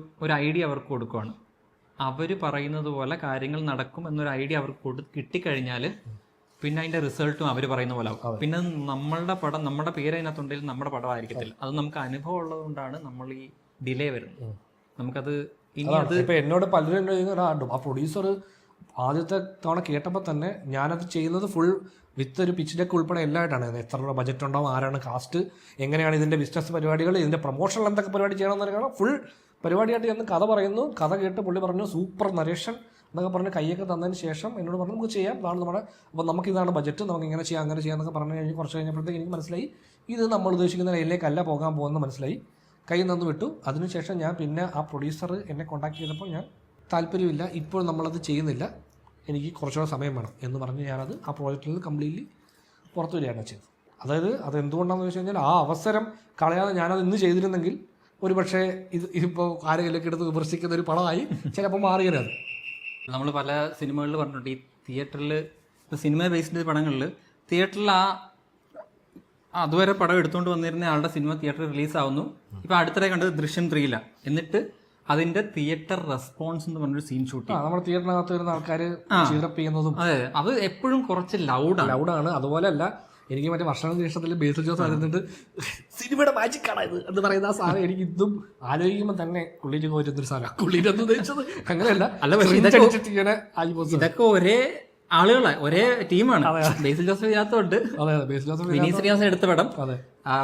ഐഡിയ അവർക്ക് കൊടുക്കുകയാണ്. അവർ പറയുന്നത് പോലെ കാര്യങ്ങൾ നടക്കും എന്നൊരു ഐഡിയ അവർക്ക് കിട്ടിക്കഴിഞ്ഞാൽ പിന്നെ അതിന്റെ റിസൾട്ടും അവർ പറയുന്ന പോലെ ആവും. പിന്നെ നമ്മുടെ പേര് അതിനകത്തുണ്ടെങ്കിൽ നമ്മുടെ പടം ആയിരിക്കത്തില്ല. അത് നമുക്ക് അനുഭവം ഉള്ളത് കൊണ്ടാണ് നമ്മൾ ഈ ഡിലേ വരുന്നത്. നമുക്കത് ഇപ്പൊ എന്നോട് പലരും ആ പ്രൊഡ്യൂസർ ആദ്യത്തെ തവണ കേട്ടപ്പോൾ തന്നെ ഞാനത് ചെയ്യുന്നത് ഫുൾ വിത്ത് ഒരു പിച്ച് ഡെക്ക് ഉൾപ്പെടെ എല്ലായിട്ടാണ്. എത്ര രൂപ ബജറ്റ് ഉണ്ടാവും, ആരാണ് കാസ്റ്റ്, എങ്ങനെയാണ് ഇതിന്റെ ബിസിനസ് പരിപാടികൾ, ഇതിന്റെ പ്രൊമോഷനിൽ എന്തൊക്കെ പരിപാടി ചെയ്യണമെന്നൊക്കെ ഫുൾ പരിപാടിയായിട്ട് ഞാൻ കഥ പറയുന്നു. കഥ കേട്ട് പുള്ളി പറഞ്ഞു സൂപ്പർ നരേഷൻ എന്നൊക്കെ പറഞ്ഞ് കൈയൊക്കെ തന്നതിന് ശേഷം എന്നോട് പറഞ്ഞു നമുക്ക് ചെയ്യാം, ഇതാണ് നമ്മുടെ, അപ്പോൾ നമുക്കിതാണ് ബജറ്റ്, നമുക്ക് ഇങ്ങനെ ചെയ്യാം അങ്ങനെ ചെയ്യാം എന്നൊക്കെ പറഞ്ഞു കഴിഞ്ഞ് കുറച്ച് കഴിഞ്ഞപ്പോഴത്തേക്ക് എനിക്ക് മനസ്സിലായി ഇത് നമ്മൾ ഉദ്ദേശിക്കുന്ന ലൈനിലേക്കല്ല പോകാൻ പോകുന്നത് മനസ്സിലായി. കൈ നിന്ന് വിട്ടു. അതിനുശേഷം ഞാൻ പിന്നെ ആ പ്രൊഡ്യൂസർ എന്നെ കോൺടാക്ട് ചെയ്തപ്പോൾ ഞാൻ താല്പര്യമില്ല, ഇപ്പോൾ നമ്മളത് ചെയ്യുന്നില്ല, എനിക്ക് കുറച്ചുകൂടെ സമയം വേണം എന്ന് പറഞ്ഞ് ഞാനത് ആ പ്രോജക്റ്റിൽ നിന്ന് കംപ്ലീറ്റ്ലി പുറത്തു വരികയാണ് ചെയ്തത്. അതായത് അതെന്തുകൊണ്ടാണെന്ന് വെച്ച് കഴിഞ്ഞാൽ ആ അവസരം കളയാതെ ഞാനത് ഇന്ന് ചെയ്തിരുന്നെങ്കിൽ ഒരു പക്ഷേ ഇതിപ്പോൾ ആരെങ്കിലൊക്കെ എടുത്ത് വിമർശിക്കുന്ന ഒരു പടമായി ചിലപ്പോൾ മാറിയത്. നമ്മൾ പല സിനിമകളിൽ പറഞ്ഞിട്ടുണ്ട്, ഈ തിയേറ്ററിൽ സിനിമ ബേസ്ഡ് പടങ്ങളിൽ തിയേറ്ററിൽ അതുവരെ പടം എടുത്തുകൊണ്ട് വന്നിരുന്ന ആളുടെ സിനിമ തിയേറ്ററിൽ റിലീസാവുന്നു. ഇപ്പം അടുത്തിടെ കണ്ടത് ദൃശ്യം 3 എന്നിട്ട് അതിന്റെ തിയേറ്റർ റെസ്പോൺസ് എന്ന് പറഞ്ഞൊരു സീൻ ഷൂട്ട് ചെയ്യും. നമ്മുടെ തിയേറ്ററിനകത്ത് വരുന്ന ആൾക്കാർ ചീറപ്പ് ചെയ്യുന്നതും അതെ, അത് എപ്പോഴും കുറച്ച് ലൗഡാണ്. അതുപോലെ അല്ല, എനിക്ക് മറ്റേ വർഷങ്ങൾക്ക് ശേഷത്തിൽ ബേസിൽ ജോസ് വരുന്നുണ്ട് സിനിമയുടെ മാജിക്കാണ് ഇത് എന്ന് പറയുന്ന ആ സാധനം എനിക്ക് ഇതും ആലോചിക്കുമ്പോൾ തന്നെ കുള്ളിയിട്ട് പോയിരുന്നൊരു സാധനം. കുള്ളിയിട്ട് എന്ന് ഉദ്ദേശിച്ചത് അങ്ങനെയല്ല, ഇതൊക്കെ ഒരേ ആളുകളെ ഒരേ ടീമാണ്. ബേസിൽ ജോസഫ് ഇതിനകത്തോണ്ട് വിനീത് ശ്രീനിവാസൻ എടുത്ത പടം,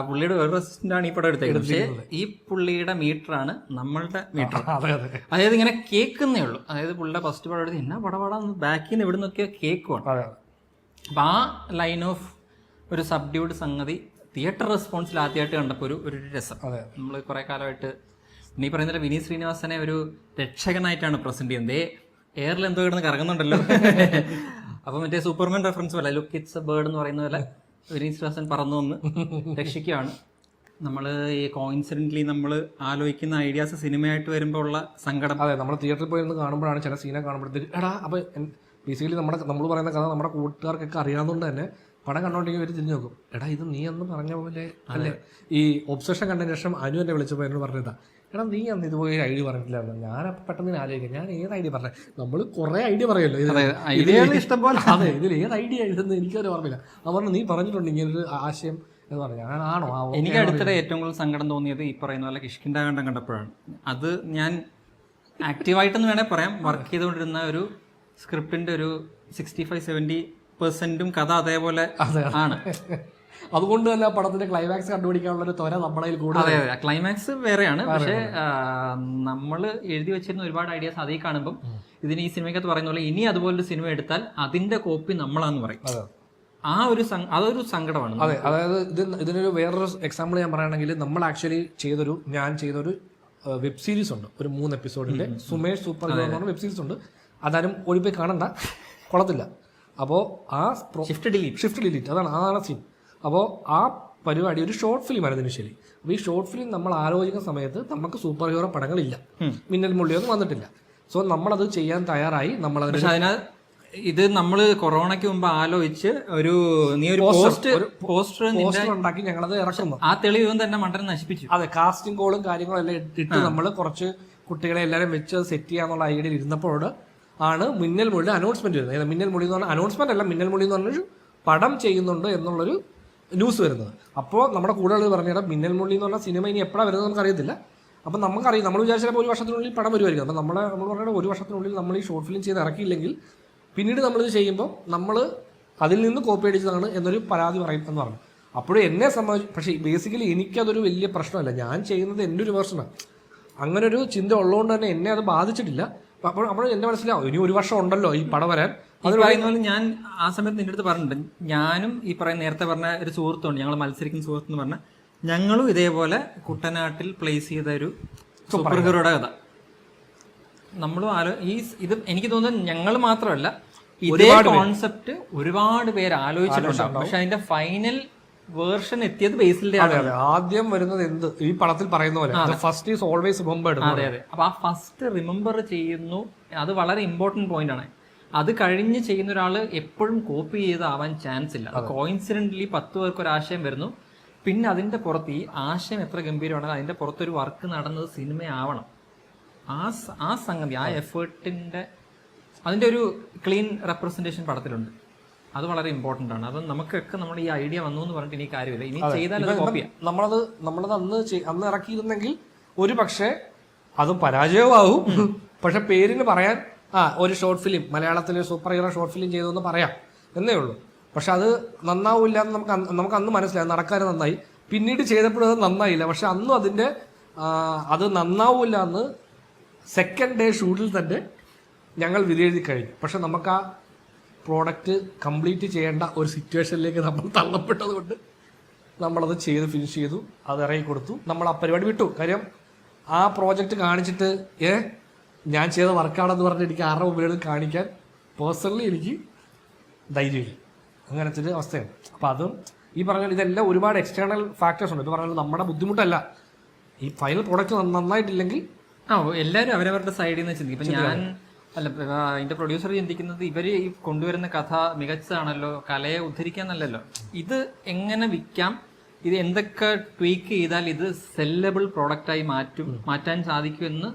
പുള്ളിയുടെ വേറെ അസിസ്റ്റന്റ് ആണ് ഈ പടം എടുത്തേക്കുന്നത്. പക്ഷേ ഈ പുള്ളിയുടെ മീറ്ററാണ് നമ്മളുടെ മീറ്റർ. അതായത് ഇങ്ങനെ കേൾക്കുന്നേ ഉള്ളൂ. അതായത് പുള്ളിയുടെ ഫസ്റ്റ് പടം എടുത്ത് എന്നാ പടപാടാന്ന് ബാക്കിൽ നിന്ന് ഇവിടെ നിന്നൊക്കെ കേൾക്കുവാണ്. അപ്പൊ ആ ലൈൻ ഓഫ് ഒരു സബ്ഡ്യൂഡ് സംഗതി തിയേറ്റർ റെസ്പോൺസിൽ ആദ്യമായിട്ട് കണ്ടപ്പോൾ ഒരു രസം. നമ്മൾ കുറെ കാലമായിട്ട് നീ പറയുന്നത് വിനീത് ശ്രീനിവാസനെ ഒരു രക്ഷകനായിട്ടാണ് പ്രസന്റ് ചെയ്യുന്നത്. എയറിൽ എന്തോ കിടന്ന് കറങ്ങുന്നുണ്ടല്ലോ. അപ്പൊ മറ്റേ സൂപ്പർമാൻ റെഫറൻസ് പോലെ ലുക്ക് ഇറ്റ്സ് എ ബേർഡ് എന്ന് പറയുന്ന പോലെ വിനീത് ശ്രീനിവാസൻ പറന്നു വന്ന് രക്ഷിക്കുകയാണ്. നമ്മൾ ഈ കോയിൻസിഡന്റ്ലി നമ്മൾ ആലോചിക്കുന്ന ഐഡിയാസ് സിനിമയായിട്ട് വരുമ്പോൾ ഉള്ള സങ്കടം. അതെ, നമ്മൾ തിയേറ്ററിൽ പോയിരുന്ന് കാണുമ്പോഴാണ് ചില സീനെ കാണുമ്പോഴത്തേക്ക് എടാ, അപ്പൊ ബേസിക്കലി നമ്മൾ പറയുന്ന കഥ നമ്മുടെ കൂട്ടുകാർക്കൊക്കെ അറിയാവുന്നതുകൊണ്ട് തന്നെ പടം കണ്ടോണ്ടെങ്കിൽ അവർ തിരിഞ്ഞു നോക്കും, എടാ ഇത് നീ അന്ന് പറഞ്ഞ പോലെ അല്ലേ. ഈ ഒബ്സഷൻ കണ്ടതിന് ശേഷം അനു എന്നെ വിളിച്ചപ്പോൾ എന്നോട് പറഞ്ഞതാ, എടാ നീ അന്ന് ഇതുപോലെ ഐഡിയ പറഞ്ഞിട്ടില്ലായിരുന്നു. ഞാനപ്പോൾ പെട്ടെന്ന് ആലോചിക്കാം ഞാൻ ഏത് ഐഡിയ പറഞ്ഞത്. നമ്മൾ കുറേ ഐഡിയ പറയുമല്ലോ, ഇഷ്ടം പോലെ. അതെ, ഇതിൽ ഏത് ഐഡിയ ഇതെന്ന് എനിക്കൊരു ഓർമ്മയില്ല. അതുകൊണ്ട് നീ പറഞ്ഞിട്ടുണ്ട് ഇങ്ങനൊരു ആശയം എന്ന് പറഞ്ഞു. ഞാനാണോ എനിക്ക് അടുത്തിടെ ഏറ്റവും കൂടുതൽ സങ്കടം തോന്നിയത് ഈ പറയുന്ന പോലെ കിഷ്കിന്ധാഖണ്ഡം കണ്ടപ്പോഴാണ്. അത് ഞാൻ ആക്റ്റീവായിട്ടെന്ന് വേണേൽ പറയാം, വർക്ക് ചെയ്തുകൊണ്ടിരുന്ന ഒരു സ്ക്രിപ്റ്റിന്റെ ഒരു 65-70% കഥ അതേപോലെ ആണ്. അതുകൊണ്ട് തന്നെ പടത്തിന്റെ ക്ലൈമാക്സ് കണ്ടുപിടിക്കാനുള്ള ഒരു ത്വര നമ്മുടെ കൂടെ. അതെ, ക്ലൈമാക്സ് വേറെയാണ്. പക്ഷെ നമ്മൾ എഴുതി വെച്ചിരുന്ന ഒരുപാട് ഐഡിയാസ് അതിൽ കാണുമ്പോൾ ഇതിന് ഈ സിനിമയ്ക്കകത്ത് പറയുന്ന പോലെ ഇനി അതുപോലൊരു സിനിമ എടുത്താൽ അതിന്റെ കോപ്പി നമ്മളാന്ന് പറയും. അതൊരു സങ്കടമാണ്. അതെ, അതായത് ഇതിനൊരു വേറൊരു എക്സാമ്പിൾ ഞാൻ പറയുകയാണെങ്കിൽ ഞാൻ ചെയ്തൊരു വെബ് സീരീസ് ഉണ്ട്, ഒരു 3 എപ്പിസോഡിന്റെ സുമേഷ് സൂപ്പർ ഹീറോ എന്ന് പറഞ്ഞ വെബ് സീരീസ് ഉണ്ട്. അതാരും ഒഴിപ്പോയി കാണണ്ട, കൊള്ളത്തില്ല. അപ്പോൾ ആ ഷിഫ്റ്റ് ഡിലീറ്റ് അതാണ് സീൻ. അപ്പോൾ ആ പരിപാടി ഒരു ഷോർട്ട് ഫിലിം ആയിരുന്നു ശരി. അപ്പോൾ ഈ ഷോർട്ട് ഫിലിം നമ്മൾ ആലോചിക്കുന്ന സമയത്ത് നമുക്ക് സൂപ്പർ ഹീറോ പടങ്ങളില്ല, മിന്നൽ മുള്ളിയൊന്നും വന്നിട്ടില്ല. സോ നമ്മളത് ചെയ്യാൻ തയ്യാറായി. നമ്മളതിന് ഇത് നമ്മൾ കൊറോണയ്ക്ക് മുമ്പ് ആലോചിച്ച് നീ ഒരു പോസ്റ്റർ ഉണ്ടാക്കി ഞങ്ങളത് ഇറക്കുന്നു. ആ തെളിവ് ഇവൻ തന്നെ മണ്ടൻ നശിപ്പിച്ചു. അതെ, കാസ്റ്റിംഗ് കോളും കാര്യങ്ങളും എല്ലാം ഇട്ട് നമ്മൾ കുറച്ച് കുട്ടികളെ എല്ലാവരും വെച്ച് സെറ്റ് ചെയ്യാന്നുള്ള ഐഡിയയിൽ ഇരുന്നപ്പോഴോട് ആണ് മിന്നൽ മൊഴി അനൗൺസ്മെന്റ് വരുന്നത്. മിന്നൽ മൊഴി എന്ന് പറഞ്ഞാൽ അനൗൺസ്മെന്റ് അല്ല, മിന്നൽ മൊഴി എന്ന് പറഞ്ഞൊരു പടം ചെയ്യുന്നുണ്ട് എന്നുള്ളൊരു ന്യൂസ് വരുന്നത്. അപ്പോൾ നമ്മുടെ കൂടെ പറഞ്ഞാൽ മിന്നൽ മൊഴി എന്ന് പറഞ്ഞ സിനിമ ഇനി എപ്പോഴാണ് വരുന്നത് നമുക്ക് അറിയത്തില്ല. അപ്പം നമുക്കറിയാം, നമ്മൾ വിചാരിച്ചപ്പോൾ ഒരു വർഷത്തിനുള്ളിൽ പടം വരുമായിരിക്കും. അപ്പം നമ്മൾ പറഞ്ഞാൽ ഒരു വർഷത്തിനുള്ളിൽ നമ്മൾ ഈ ഷോർട്ട് ഫിലിം ചെയ്ത് ഇറക്കിയില്ലെങ്കിൽ പിന്നീട് നമ്മളിത് ചെയ്യുമ്പോൾ നമ്മൾ അതിൽ നിന്ന് കോപ്പി അടിച്ചതാണ് എന്നൊരു പരാതി എന്ന് പറഞ്ഞു. അപ്പോഴും എന്നെ സംബന്ധിച്ച്, പക്ഷേ ബേസിക്കലി എനിക്കതൊരു വലിയ പ്രശ്നമല്ല. ഞാൻ ചെയ്യുന്നത് എൻ്റെ ഒരു വേർഷനാണ്. അങ്ങനെ ഒരു ചിന്ത ഉള്ളതുകൊണ്ട് തന്നെ എന്നെ അത് ബാധിച്ചിട്ടില്ല. അപ്പോൾ എൻ്റെ മനസ്സിലാവും ഇനി ഒരു വർഷം ഉണ്ടല്ലോ ഈ പടം വരാൻ. അത് പറയുന്ന പോലെ ഞാൻ ആ സമയത്ത് നിന്റെ അടുത്ത് പറഞ്ഞിട്ടുണ്ട്, ഞാനും ഈ നേരത്തെ പറഞ്ഞ ഒരു സുഹൃത്തുണ്ട്, ഞങ്ങൾ മത്സരിക്കുന്ന സുഹൃത്ത് എന്ന് പറഞ്ഞാൽ ഞങ്ങളും ഇതേപോലെ കുട്ടനാട്ടിൽ പ്ലേസ് ചെയ്ത ഒരു സൂപ്പർ ഹീറോയുടെ കഥ നമ്മളും ഇത് എനിക്ക് തോന്നുന്നത് ഞങ്ങൾ മാത്രമല്ല, ഇതേ കോൺസെപ്റ്റ് ഒരുപാട് പേര് ആലോചിച്ചിട്ടുണ്ടാവും. പക്ഷെ അതിന്റെ ഫൈനൽ വേർഷൻ എത്തിയത് ബേസിലിന്റെ ആദ്യം വരുന്നത് എന്ത് ഈ പടത്തിൽ പറയുന്ന പോലെ ഫസ്റ്റ് ഈസ് ഓൾവേസ് റിമെമ്പർഡ്. അതെ അതെ. അപ്പൊ ആ ഫസ്റ്റ് റിമെമ്പർ ചെയ്യുന്നു, അത് വളരെ ഇമ്പോർട്ടന്റ് പോയിന്റ് ആണ്. അത് കഴിഞ്ഞ് ചെയ്യുന്ന ഒരാൾ എപ്പോഴും കോപ്പി ചെയ്താവാൻ ചാൻസ് ഇല്ല. കോയിൻസിഡന്റലി 10 പേർക്ക് ഒരു ആശയം വരുന്നു, പിന്നെ അതിന്റെ പുറത്ത് ഈ ആശയം എത്ര ഗംഭീരമാണെങ്കിൽ അതിന്റെ പുറത്തൊരു വർക്ക് നടന്നത് സിനിമയാവണം. ആ സംഗതി, ആ എഫേർട്ടിന്റെ അതിന്റെ ഒരു ക്ലീൻ റെപ്രസെന്റേഷൻ പടത്തിലുണ്ട്. അത് വളരെ ഇമ്പോർട്ടന്റ് ആണ്. അത് നമുക്കൊക്കെ നമ്മുടെ ഈ ഐഡിയ വന്നു എന്ന് പറഞ്ഞിട്ട് ഇനി കാര്യമില്ല, ഇനി ചെയ്താൽ നമ്മളത് അന്ന് ഇറക്കിയിരുന്നെങ്കിൽ ഒരു പക്ഷേ അതും പരാജയമാവും. പക്ഷെ പേരിന് പറയാൻ ഒരു ഷോർട്ട് ഫിലിം, മലയാളത്തിലെ സൂപ്പർ ഹീറോ ഷോർട്ട് ഫിലിം ചെയ്തെന്ന് പറയാം എന്നേ ഉള്ളൂ. പക്ഷെ അത് നന്നാവില്ല എന്ന് നമുക്ക് അന്ന് മനസ്സിലായി. നടക്കാൻ നന്നായി, പിന്നീട് ചെയ്തപ്പോഴും അത് നന്നായില്ല. പക്ഷെ അന്നും അതിന്റെ അത് നന്നാവില്ല എന്ന് സെക്കൻഡ് ഡേ ഷൂട്ടിൽ തന്നെ ഞങ്ങൾ വിലയിരുത്തി കഴിഞ്ഞു. പക്ഷെ നമുക്ക് ആ പ്രോഡക്റ്റ് കംപ്ലീറ്റ് ചെയ്യേണ്ട ഒരു സിറ്റുവേഷനിലേക്ക് നമ്മൾ തള്ളപ്പെട്ടത് കൊണ്ട് നമ്മളത് ചെയ്ത് ഫിനിഷ് ചെയ്തു, അത് ഇറങ്ങി കൊടുത്തു, നമ്മൾ ആ പരിപാടി വിട്ടു. കാര്യം ആ പ്രോജക്റ്റ് കാണിച്ചിട്ട് ഞാൻ ചെയ്ത വർക്കാണെന്ന് പറഞ്ഞ് എനിക്ക് ആരുടെ മുമ്പിൽ കാണിക്കാൻ പേഴ്സണലി എനിക്ക് ധൈര്യമില്ല. അങ്ങനത്തെ ഒരു അവസ്ഥയാണ്. അപ്പം അതും ഈ പറഞ്ഞാൽ ഇതെല്ലാം ഒരുപാട് എക്സ്റ്റേണൽ ഫാക്ടേഴ്സ് ഉണ്ട്. ഇപ്പോൾ പറഞ്ഞാൽ നമ്മുടെ ബുദ്ധിമുട്ടല്ല, ഈ ഫൈനൽ പ്രോഡക്റ്റ് നന്നായിട്ടില്ലെങ്കിൽ എല്ലാവരും അവരവരുടെ സൈഡിൽ നിന്ന് ചിന്തിക്കും. ഇപ്പം ഞാൻ അതിന്റെ പ്രൊഡ്യൂസർ ചിന്തിക്കുന്നത് ഇവര് ഈ കൊണ്ടുവരുന്ന കഥ മികച്ചതാണല്ലോ, കലയെ ഉദ്ധരിക്കാന്നല്ലല്ലോ, ഇത് എങ്ങനെ വിൽക്കാം, ഇത് എന്തൊക്കെ ട്വീക്ക് ചെയ്താൽ ഇത് സെല്ലബിൾ പ്രോഡക്റ്റായി മാറ്റാൻ സാധിക്കുമെന്ന്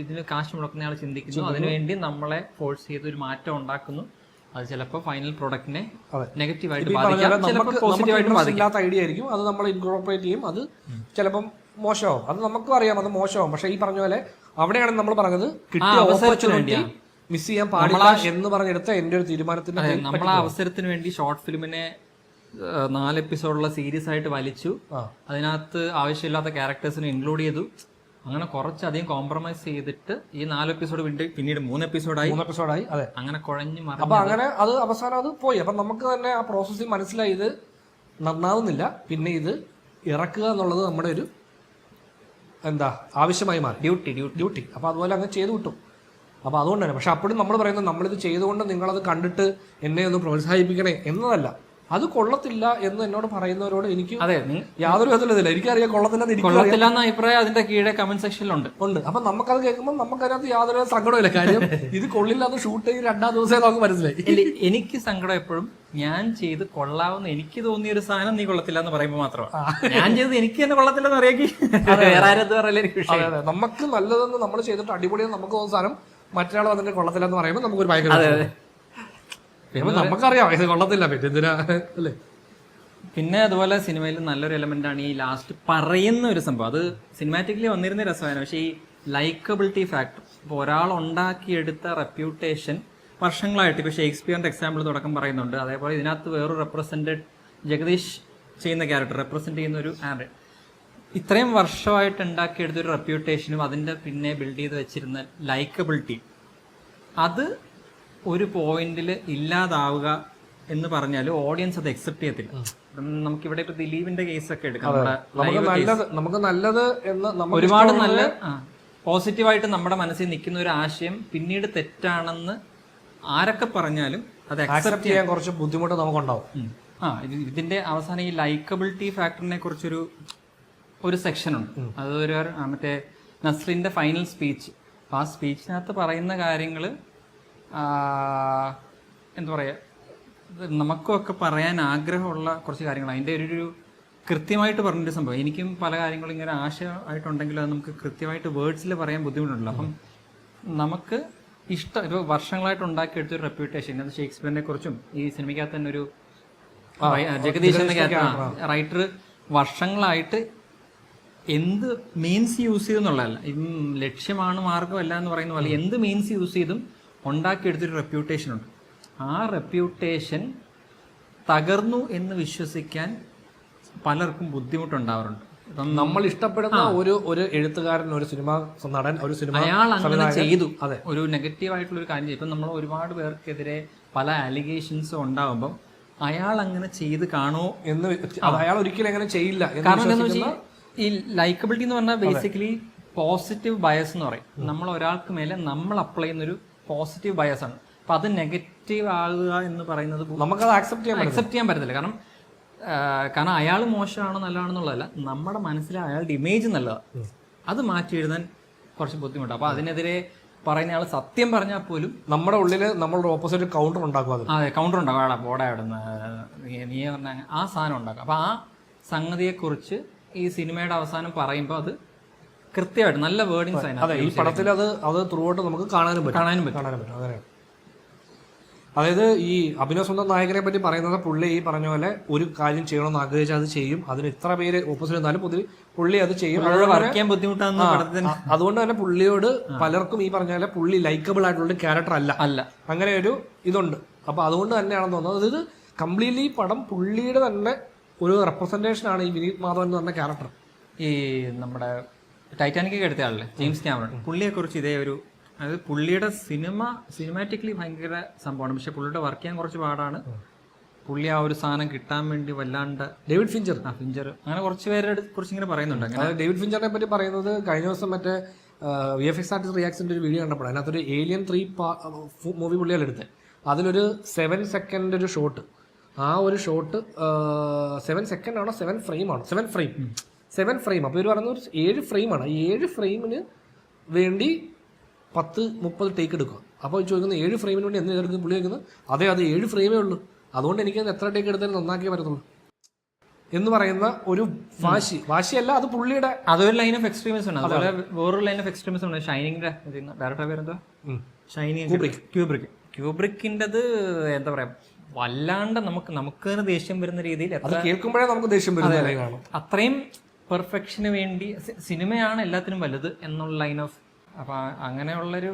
ഇതിന് കാശ് മുടക്കുന്നയാൾ ചിന്തിക്കുന്നു. അതിനുവേണ്ടി നമ്മളെ ഫോഴ്സ് ചെയ്ത് ഒരു മാറ്റം ഉണ്ടാക്കുന്നു. അത് ചിലപ്പോൾ ഫൈനൽ പ്രോഡക്റ്റിനെ നെഗറ്റീവായിട്ട് ഇല്ലാത്ത ഐഡിയ ആയിരിക്കും, അത് നമ്മൾ ഇൻകോർപ്പറേറ്റ് ചെയ്യും, അത് ചിലപ്പം മോശമാവും. അത് നമുക്കും അറിയാം അത് മോശമാവും. പക്ഷെ ഈ പറഞ്ഞ പോലെ അവിടെയാണ് നമ്മൾ പറഞ്ഞത് കിട്ടിയ ഓപ്പർച്യൂണിറ്റി മിസ് ചെയ്യാൻ പാടില്ല എന്ന് പറഞ്ഞെടുത്ത എന്റെ ഒരു തീരുമാനത്തിന് നമ്മൾ ആ അവസരത്തിന് വേണ്ടി ഷോർട്ട് ഫിലിമിനെ 4 എപ്പിസോഡുള്ള സീരീസ് ആയിട്ട് വലിച്ചു, അതിനകത്ത് ആവശ്യമില്ലാത്ത ക്യാരക്ടേഴ്സിനെ ഇൻക്ലൂഡ് ചെയ്തു. അങ്ങനെ കുറച്ചധികം കോംപ്രമൈസ് ചെയ്തിട്ട് ഈ 4 എപ്പിസോഡ് പിന്നീട് 3 എപ്പിസോഡായി. അതെ, അങ്ങനെ കുഴഞ്ഞു മാറി. അപ്പൊ അങ്ങനെ അത് അവസാനം അത് പോയി. അപ്പൊ നമുക്ക് തന്നെ ആ പ്രോസസ്സിൽ മനസ്സിലായി ഇത് നന്നാവുന്നില്ല, പിന്നെ ഇത് ഇറക്കുക എന്നുള്ളത് നമ്മുടെ ഒരു ആവശ്യമായി മാറി, ഡ്യൂട്ടി. അപ്പൊ അതുപോലെ അങ്ങ് ചെയ്തു വിട്ടു. അപ്പൊ അതുകൊണ്ട് തന്നെ. പക്ഷെ അപ്പോഴും നമ്മൾ പറയുന്നത് നമ്മളിത് ചെയ്തുകൊണ്ട് നിങ്ങളത് കണ്ടിട്ട് എന്നെ ഒന്ന് പ്രോത്സാഹിപ്പിക്കണേ എന്നതല്ല. അത് കൊള്ളത്തില്ല എന്ന് എന്നോട് പറയുന്നവരോട് എനിക്ക് യാതൊരു വിധത്തിലില്ല. എനിക്കറിയാം കൊള്ളത്തില്ല എന്ന അഭിപ്രായം അതിന്റെ കീഴെ കമന്റ് സെക്ഷനിലുണ്ട്. അപ്പൊ നമുക്കത് കേൾക്കുമ്പോൾ നമുക്കതിനകത്ത് യാതൊരു സങ്കടമില്ല. കാര്യം ഇത് കൊള്ളില്ലാന്ന് ഷൂട്ട് ചെയ്ത് 2-ാം ദിവസമേ നമുക്ക് മനസ്സിലായി. എനിക്ക് സങ്കടം എപ്പോഴും ഞാൻ ചെയ്ത് കൊള്ളാവുന്ന എനിക്ക് തോന്നിയ ഒരു സാധനം നീ കൊള്ളത്തില്ല എന്ന് പറയുമ്പോൾ മാത്രമാണ്. ഞാൻ ചെയ്ത് എനിക്ക് തന്നെ കൊള്ളത്തില്ലെന്ന് അറിയാക്കി നമുക്ക് നല്ലതെന്ന് നമ്മൾ ചെയ്തിട്ട് അടിപൊളിയെന്ന് നമുക്ക് തോന്നുന്ന സാധനം മറ്റൊരാൾ അതിന്റെ കൊള്ളത്തില്ലെന്ന് പറയുമ്പോൾ നമുക്കൊരു ഭയങ്കര നമുക്കറിയാം ഇത് കൊള്ളത്തില്ല, പിന്നെ അല്ലേ. പിന്നെ അതുപോലെ സിനിമയിൽ നല്ലൊരു എലമെന്റ് ആണ് ഈ ലാസ്റ്റ് പറയുന്ന ഒരു സംഭവം. അത് സിനിമാറ്റിക്കലി വന്നിരുന്ന രസമായിരുന്നു. പക്ഷേ ഈ ലൈക്കബിലിറ്റി ഫാക്ടർ, ഇപ്പോൾ ഒരാൾ ഉണ്ടാക്കിയെടുത്ത റെപ്യൂട്ടേഷൻ വർഷങ്ങളായിട്ട്, ഇപ്പോൾ ഷേക്സ്പിയറിന്റെ എക്സാമ്പിൾ തുടക്കം പറയുന്നുണ്ട്. അതേപോലെ ഇതിനകത്ത് വേറൊരു റെപ്രസെന്റഡ് ജഗദീഷ് ചെയ്യുന്ന ക്യാരക്ടർ റെപ്രസെന്റ് ചെയ്യുന്ന ഒരു ആഡ്, ഇത്രയും വർഷമായിട്ട് ഉണ്ടാക്കിയെടുത്തൊരു റെപ്യൂട്ടേഷനും അതിന്റെ പിന്നെ ബിൽഡ് ചെയ്ത് വെച്ചിരുന്ന ലൈക്കബിലിറ്റി, അത് ഒരു പോയിന്റിൽ ഇല്ലാതാവുക എന്ന് പറഞ്ഞാൽ ഓഡിയൻസ് അത് അക്സെപ്റ്റ് ചെയ്യത്തില്ല. നമുക്കിവിടെ ഇപ്പൊ ദിലീപിന്റെ കേസൊക്കെ എടുക്കാം. നമുക്ക് നല്ലത് ഒരുപാട് നല്ല പോസിറ്റീവായിട്ട് നമ്മുടെ മനസ്സിൽ നിൽക്കുന്ന ഒരു ആശയം പിന്നീട് തെറ്റാണെന്ന് ആരൊക്കെ പറഞ്ഞാലും അത് അക്സെപ്റ്റ് ചെയ്യാൻ കുറച്ച് ബുദ്ധിമുട്ട് നമുക്കുണ്ടാവും. ഇതിന്റെ അവസാനം ഈ ലൈക്കബിലിറ്റി ഫാക്ടറിനെ കുറിച്ചൊരു സെക്ഷൻ ഉണ്ട്. അതൊരു മറ്റേ നസ്രിന്റെ ഫൈനൽ സ്പീച്ച്. ആ സ്പീച്ചിനകത്ത് പറയുന്ന കാര്യങ്ങൾ എന്താ പറയുക, നമുക്കൊക്കെ പറയാൻ ആഗ്രഹമുള്ള കുറച്ച് കാര്യങ്ങൾ അതിൻ്റെ ഒരു കൃത്യമായിട്ട് പറഞ്ഞൊരു സംഭവം. എനിക്കും പല കാര്യങ്ങളും ഇങ്ങനെ ആശയമായിട്ടുണ്ടെങ്കിലും അത് നമുക്ക് കൃത്യമായിട്ട് വേർഡ്സിൽ പറയാൻ ബുദ്ധിമുട്ടുണ്ടല്ലോ. അപ്പം നമുക്ക് ഇപ്പോൾ വർഷങ്ങളായിട്ട് ഉണ്ടാക്കിയെടുത്തൊരു റെപ്യൂട്ടേഷൻ, അത് ഷേക്സ്പിയറിനെ കുറിച്ചും ഈ സിനിമയ്ക്കകത്ത് തന്നെ ഒരു ജഗദീശ് എന്ന റൈറ്റർ വർഷങ്ങളായിട്ട് എന്ത് മീൻസ് യൂസ് ചെയ്തെന്നുള്ളതല്ല, ലക്ഷ്യമാണ് മാർഗമല്ല എന്ന് പറയുന്ന പോലെ എന്ത് മീൻസ് യൂസ് ചെയ്തും ഉണ്ടാക്കിയെടുത്തൊരു റെപ്യൂട്ടേഷൻ ഉണ്ട്. ആ റെപ്യൂട്ടേഷൻ തകർന്നു എന്ന് വിശ്വസിക്കാൻ പലർക്കും ബുദ്ധിമുട്ടുണ്ടാവാറുണ്ട്. നമ്മൾ ഇഷ്ടപ്പെടുന്ന ഒരു എഴുത്തുകാരൻ, ഒരു സിനിമ നടൻ, ഒരു സിനിമ അയാൾ അങ്ങനെ ചെയ്തു, അതെ, ഒരു നെഗറ്റീവ് ആയിട്ടുള്ള ഒരു കാര്യം. ഇപ്പം നമ്മൾ ഒരുപാട് പേർക്കെതിരെ പല അലിഗേഷൻസും ഉണ്ടാകുമ്പം അയാൾ അങ്ങനെ ചെയ്ത് കാണോ എന്ന്, അയാൾ ഒരിക്കലും അങ്ങനെ ചെയ്യില്ല. കാരണം എന്താണെന്ന് വെച്ചാൽ ഈ ലൈക്കബിലിറ്റി എന്ന് പറഞ്ഞാൽ ബേസിക്കലി പോസിറ്റീവ് ബയസ് എന്ന് പറയും. നമ്മൾ ഒരാൾക്ക് മേലെ നമ്മൾ അപ്ലൈ ചെയ്യുന്നൊരു പോസിറ്റീവ് ബയസ് ആണ്. അപ്പം അത് നെഗറ്റീവ് ആകുക എന്ന് പറയുന്നത് നമുക്കത് അക്സെപ്റ്റ് ചെയ്യാൻ പറ്റത്തില്ല. കാരണം അയാൾ മോശമാണോ നല്ലതാണെന്നുള്ളതല്ല, നമ്മുടെ മനസ്സിൽ അയാളുടെ ഇമേജ് നല്ലതാണ്, അത് മാറ്റി എഴുതാൻ കുറച്ച് ബുദ്ധിമുട്ടാണ്. അപ്പോൾ അതിനെതിരെ പറയുന്ന ആൾ സത്യം പറഞ്ഞാൽ പോലും നമ്മുടെ ഉള്ളിൽ നമ്മളുടെ ഓപ്പോസിറ്റ് കൗണ്ടർ ഉണ്ടാക്കും. അതെ, കൗണ്ടർ ഉണ്ടാക്കും. അവിടെ ബോർഡ് അവിടുന്ന് നീ പറഞ്ഞ ആ സാധനം ഉണ്ടാക്കും. അപ്പോൾ ആ സംഗതിയെക്കുറിച്ച് ഈ സിനിമയുടെ അവസാനം പറയുമ്പോൾ അത് കൃത്യമായിട്ട് നല്ല വേർഡിങ്സ് ആയിരുന്നു. ഈ പടത്തിൽ അത് ത്രൂ ഔട്ട് നമുക്ക് കാണാനും പറ്റും. അങ്ങനെയാണ്. അതായത് ഈ അഭിനവ് സുന്ദർ നായകനെ പറ്റി പറയുന്നത്, പുള്ളി ഈ പറഞ്ഞ പോലെ ഒരു കാര്യം ചെയ്യണമെന്ന് ആഗ്രഹിച്ചാൽ അത് ചെയ്യും. അതിന് ഇത്ര പേര് ഓപ്പോസിറ്റ് എന്നാലും പുള്ളി അത് ചെയ്യും. അതുകൊണ്ട് തന്നെ പുള്ളിയോട് പലർക്കും ഈ പറഞ്ഞ പോലെ പുള്ളി ലൈക്കബിൾ ആയിട്ടുള്ള ക്യാരക്ടർ അല്ല. അങ്ങനെ ഒരു ഇതുണ്ട്. അപ്പൊ അതുകൊണ്ട് തന്നെയാണെന്ന് തോന്നുന്നത്. അതായത് കംപ്ലീറ്റ്ലി ഈ പടം പുള്ളിയുടെ തന്നെ ഒരു റെപ്രസെന്റേഷൻ ആണ് ഈ വിനീത് മാധവൻ എന്ന് പറഞ്ഞ ക്യാരക്ടർ. ഈ നമ്മുടെ ടൈറ്റാനിക് എടുത്ത ആളല്ലേ ജെയിംസ് ക്യാമറൺ, പുള്ളിയെ കുറിച്ച് ഇതേ ഒരു, അതായത് പുള്ളിയുടെ സിനിമാറ്റിക്കലി ഭയങ്കര സംഭവമാണ്, പക്ഷെ പുള്ളിയുടെ വർക്ക് ചെയ്യാൻ കുറച്ച് പാടാണ്. പുള്ളി ആ ഒരു സാധനം കിട്ടാൻ വേണ്ടി വല്ലാണ്ട് ഡേവിഡ് ഫിഞ്ചർ അങ്ങനെ കുറച്ച് പേരുടെ കുറിച്ച് ഇങ്ങനെ പറയുന്നുണ്ട്. അങ്ങനെ ഡേവിഡ് ഫിഞ്ചറിനെ പറ്റി പറയുന്നത്, കഴിഞ്ഞ ദിവസം മറ്റേ VFX ആർട്ടിസ്റ്റ് റിയാക്ഷൻ്റെ ഒരു വീഡിയോ കണ്ടപ്പോൾ അതിനകത്തൊരു ഏലിയൻ 3 മൂവി പുള്ളിയാണ് എടുത്തത്. അതിലൊരു 7 സെക്കൻഡ് ഒരു ഷോട്ട്, ആ ഒരു ഷോട്ട് 7 സെക്കൻഡ് ആണോ 7 ഫ്രെയിം ആണോ 7 ഫ്രെയിം. അപ്പോൾ ഇവർ പറയുന്നത് 7 ഫ്രെയിമാണ്. ഈ 7 ഫ്രെയിമിന് വേണ്ടി 10-30 ടേക്ക് എടുക്കുക. അപ്പോൾ ചോദിക്കുന്നത് 7 ഫ്രെയിമിന് വേണ്ടി എന്ന് എടുക്കുന്നത് പുള്ളി ചോദിക്കുന്നത്, അത് 7 ഫ്രെയിമേ ഉള്ളൂ, അതുകൊണ്ട് എനിക്ക് എത്ര ടേക്ക് എടുത്താലും നന്നാക്കിയേ പറ്റത്തുള്ളൂ എന്ന് പറയുന്ന ഒരു വാശിയല്ല, അത് പുള്ളിയുടെ അതൊരു ലൈൻ ഓഫ് എക്സ്ട്രീമിസം ആണ്. അതുപോലെ വേറൊരു ലൈൻ ഓഫ് എക്സ്ട്രീമിസം ഉണ്ട്. ഷൈനിങ്ങിന്റെ ഡയറക്ടർ പേരെന്താ? ക്യൂബ്രിക്കിൻ്റെത് എന്താ പറയാ, വല്ലാണ്ട് നമുക്ക് തന്നെ ദേഷ്യം വരുന്ന രീതിയിൽ, കേൾക്കുമ്പോഴേ നമുക്ക് ദേഷ്യം വരുന്ന, അത്രയും പെർഫെക്ഷന് വേണ്ടി സിനിമയാണ് എല്ലാത്തിനും വലുത് എന്നുള്ള ലൈൻ ഓഫ്. അപ്പൊ അങ്ങനെയുള്ളൊരു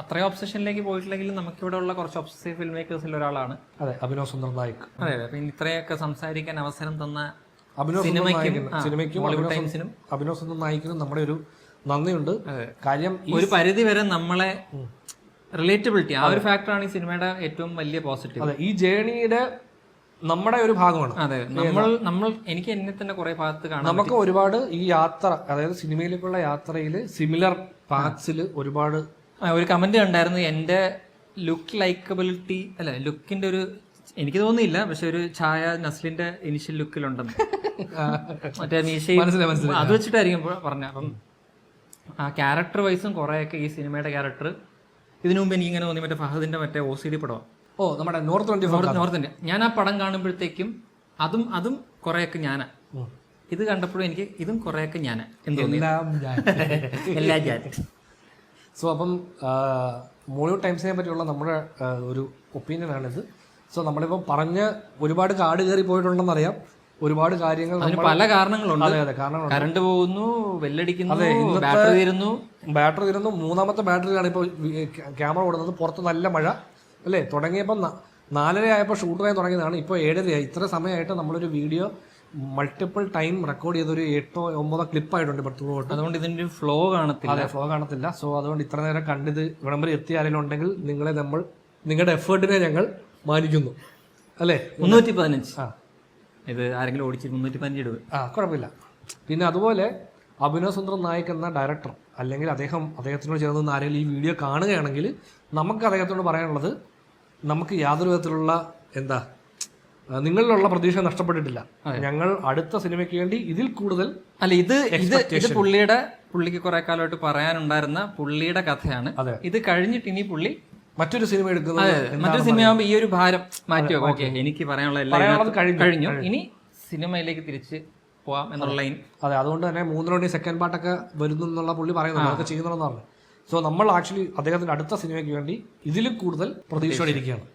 അത്രയും ഒബ്സഷനിലേക്ക് പോയിട്ടില്ലെങ്കിലും നമുക്കിവിടെ ഉള്ള കുറച്ച് ഒബ്സസീവ് ഫിലിം മേക്കേഴ്സിൽ ഒരാളാണ് അഭിനവ് സുന്ദർ നായിക്. അതെ, പിന്നെ ഇത്രയൊക്കെ സംസാരിക്കാൻ അവസരം തന്ന സിനിമയ്ക്കും അഭിനവ് സുന്ദർ നായിക്കിനും നമ്മുടെ ഒരു നന്ദിയുണ്ട്. കാര്യം ഒരു പരിധി വരെ നമ്മളെ റിലേറ്റബിലിറ്റി, ആ ഒരു ഫാക്ടറാണ് ഈ സിനിമയുടെ ഏറ്റവും വലിയ പോസിറ്റീവ്. അതെ, ഈ ജേണിയുടെ നമ്മുടെ ഒരു ഭാഗമാണ്. അതെ, നമ്മൾ എനിക്ക് എന്നെ തന്നെ കുറെ ഭാഗത്ത് കാണാം. നമുക്ക് ഒരുപാട് ഈ യാത്ര, അതായത് സിനിമയിലേക്കുള്ള യാത്രയിൽ സിമിലർ പാത്സിൽ ഒരുപാട്. ഒരു കമന്റ് കണ്ടായിരുന്നു, എന്റെ ലുക്ക് ലൈക്കബിലിറ്റി അല്ല, ലുക്കിന്റെ ഒരു, എനിക്ക് തോന്നിയില്ല, പക്ഷെ ഒരു ഛായ നസ്ലിന്റെ ഇനിഷ്യൽ ലുക്കിലുണ്ടെന്ന്. മറ്റേ മീശയും അത് വെച്ചിട്ടായിരിക്കും പറഞ്ഞ. അപ്പം ആ ക്യാരക്ടർ വൈസും കുറെയൊക്കെ ഈ സിനിമയുടെ ക്യാരക്ടർ ഇതിനു മുമ്പ് എനിക്ക് ഇങ്ങനെ തോന്നി, മറ്റേ ഫഹദിന്റെ മറ്റേ OCD പടം, നമ്മുടെ നോർത്ത് ഇന്ത്യ. ഞാൻ ആ പടം കാണുമ്പോഴത്തേക്കും അതും കുറെയൊക്കെ ഞാനാ. ഇത് കണ്ടപ്പോഴും എനിക്ക് ഇതും കുറെയൊക്കെ ഞാനാ എന്ന് തോന്നി. എല്ലാം ഞാൻ. സോ അപ്പം മോളിവുഡ് ടൈംസിനെ പറ്റിയുള്ള നമ്മുടെ ഒരു ഒപ്പീനിയൻ ആണിത്. സോ നമ്മളിപ്പോൾ പറഞ്ഞ് ഒരുപാട് കാട് കയറി പോയിട്ടുണ്ടെന്ന് അറിയാം. ഒരുപാട് കാര്യങ്ങൾ പല കാരണങ്ങളുണ്ട്. കറണ്ട് പോകുന്നു, വെല്ലടിക്കുന്നു, ബാറ്ററി തീരുന്നു. മൂന്നാമത്തെ ബാറ്ററിയാണ് ഇപ്പോൾ ക്യാമറ ഓടുന്നത്. പുറത്ത് നല്ല മഴ അല്ലേ, തുടങ്ങിയപ്പോൾ 4:30 ആയപ്പോൾ ഷൂട്ട് ചെയ്യാൻ തുടങ്ങിയതാണ്. ഇപ്പോൾ 7:30 ആയി. ഇത്ര സമയമായിട്ട് നമ്മളൊരു വീഡിയോ മൾട്ടിപ്പിൾ ടൈം റെക്കോർഡ് ചെയ്തൊരു 8-9 ക്ലിപ്പായിട്ടുണ്ട് ഇപ്പോൾ. അതുകൊണ്ട് ഇതിൻ്റെ ഫ്ലോ കാണത്തില്ല. സോ അതുകൊണ്ട് ഇത്ര നേരം കണ്ടിത് ഇവിടം വരെ എത്തിയ ആരെങ്കിലും ഉണ്ടെങ്കിൽ നിങ്ങളുടെ എഫേർട്ടിനെ ഞങ്ങൾ മാനിക്കുന്നു അല്ലേ. 315 ഇത് ആരെങ്കിലും ഓടിച്ച് 315 ഇടുക, കുഴപ്പമില്ല. പിന്നെ അതുപോലെ അഭിനവ് സുന്ദർ നായിക് എന്ന ഡയറക്ടർ, അല്ലെങ്കിൽ അദ്ദേഹത്തിനോട് ചേർന്ന് ആരെങ്കിലും ഈ വീഡിയോ കാണുകയാണെങ്കിൽ നമുക്ക് അദ്ദേഹത്തോട് പറയാനുള്ളത്, നമുക്ക് യാതൊരു വിധത്തിലുള്ള നിങ്ങളിലുള്ള പ്രതീക്ഷ നഷ്ടപ്പെട്ടിട്ടില്ല. ഞങ്ങൾ അടുത്ത സിനിമയ്ക്ക് വേണ്ടി ഇതിൽ കൂടുതൽ ഇത് പുള്ളിക്ക് കുറെ കാലമായിട്ട് പറയാനുണ്ടായിരുന്ന പുള്ളിയുടെ കഥയാണ്. ഇത് കഴിഞ്ഞിട്ട് ഇനി പുള്ളി മറ്റൊരു സിനിമ എടുക്കുന്നത് മറ്റൊരു സിനിമയാകുമ്പോൾ ഈ ഒരു ഭാരം മാറ്റി വെക്കും. ഓക്കെ, എനിക്ക് പറയാനുള്ള പറയാനുള്ളത് എല്ലാം കഴിഞ്ഞു, ഇനി സിനിമയിലേക്ക് തിരിച്ച് പോവാം എന്നുള്ള ലൈൻ. അതെ, അതുകൊണ്ട് തന്നെ 3 സെക്കൻഡ് പാർട്ടൊക്കെ വരുന്നു എന്നുള്ള പുള്ളി പറയുന്നത് അതൊക്കെ ചെയ്യുന്നുണ്ടെന്ന് പറഞ്ഞു. സോ നമ്മൾ ആക്ച്വലി അദ്ദേഹത്തിന്റെ അടുത്ത സിനിമയ്ക്ക് വേണ്ടി ഇതിലും കൂടുതൽ പ്രതീക്ഷയോടെ ഇരിക്കുകയാണ്.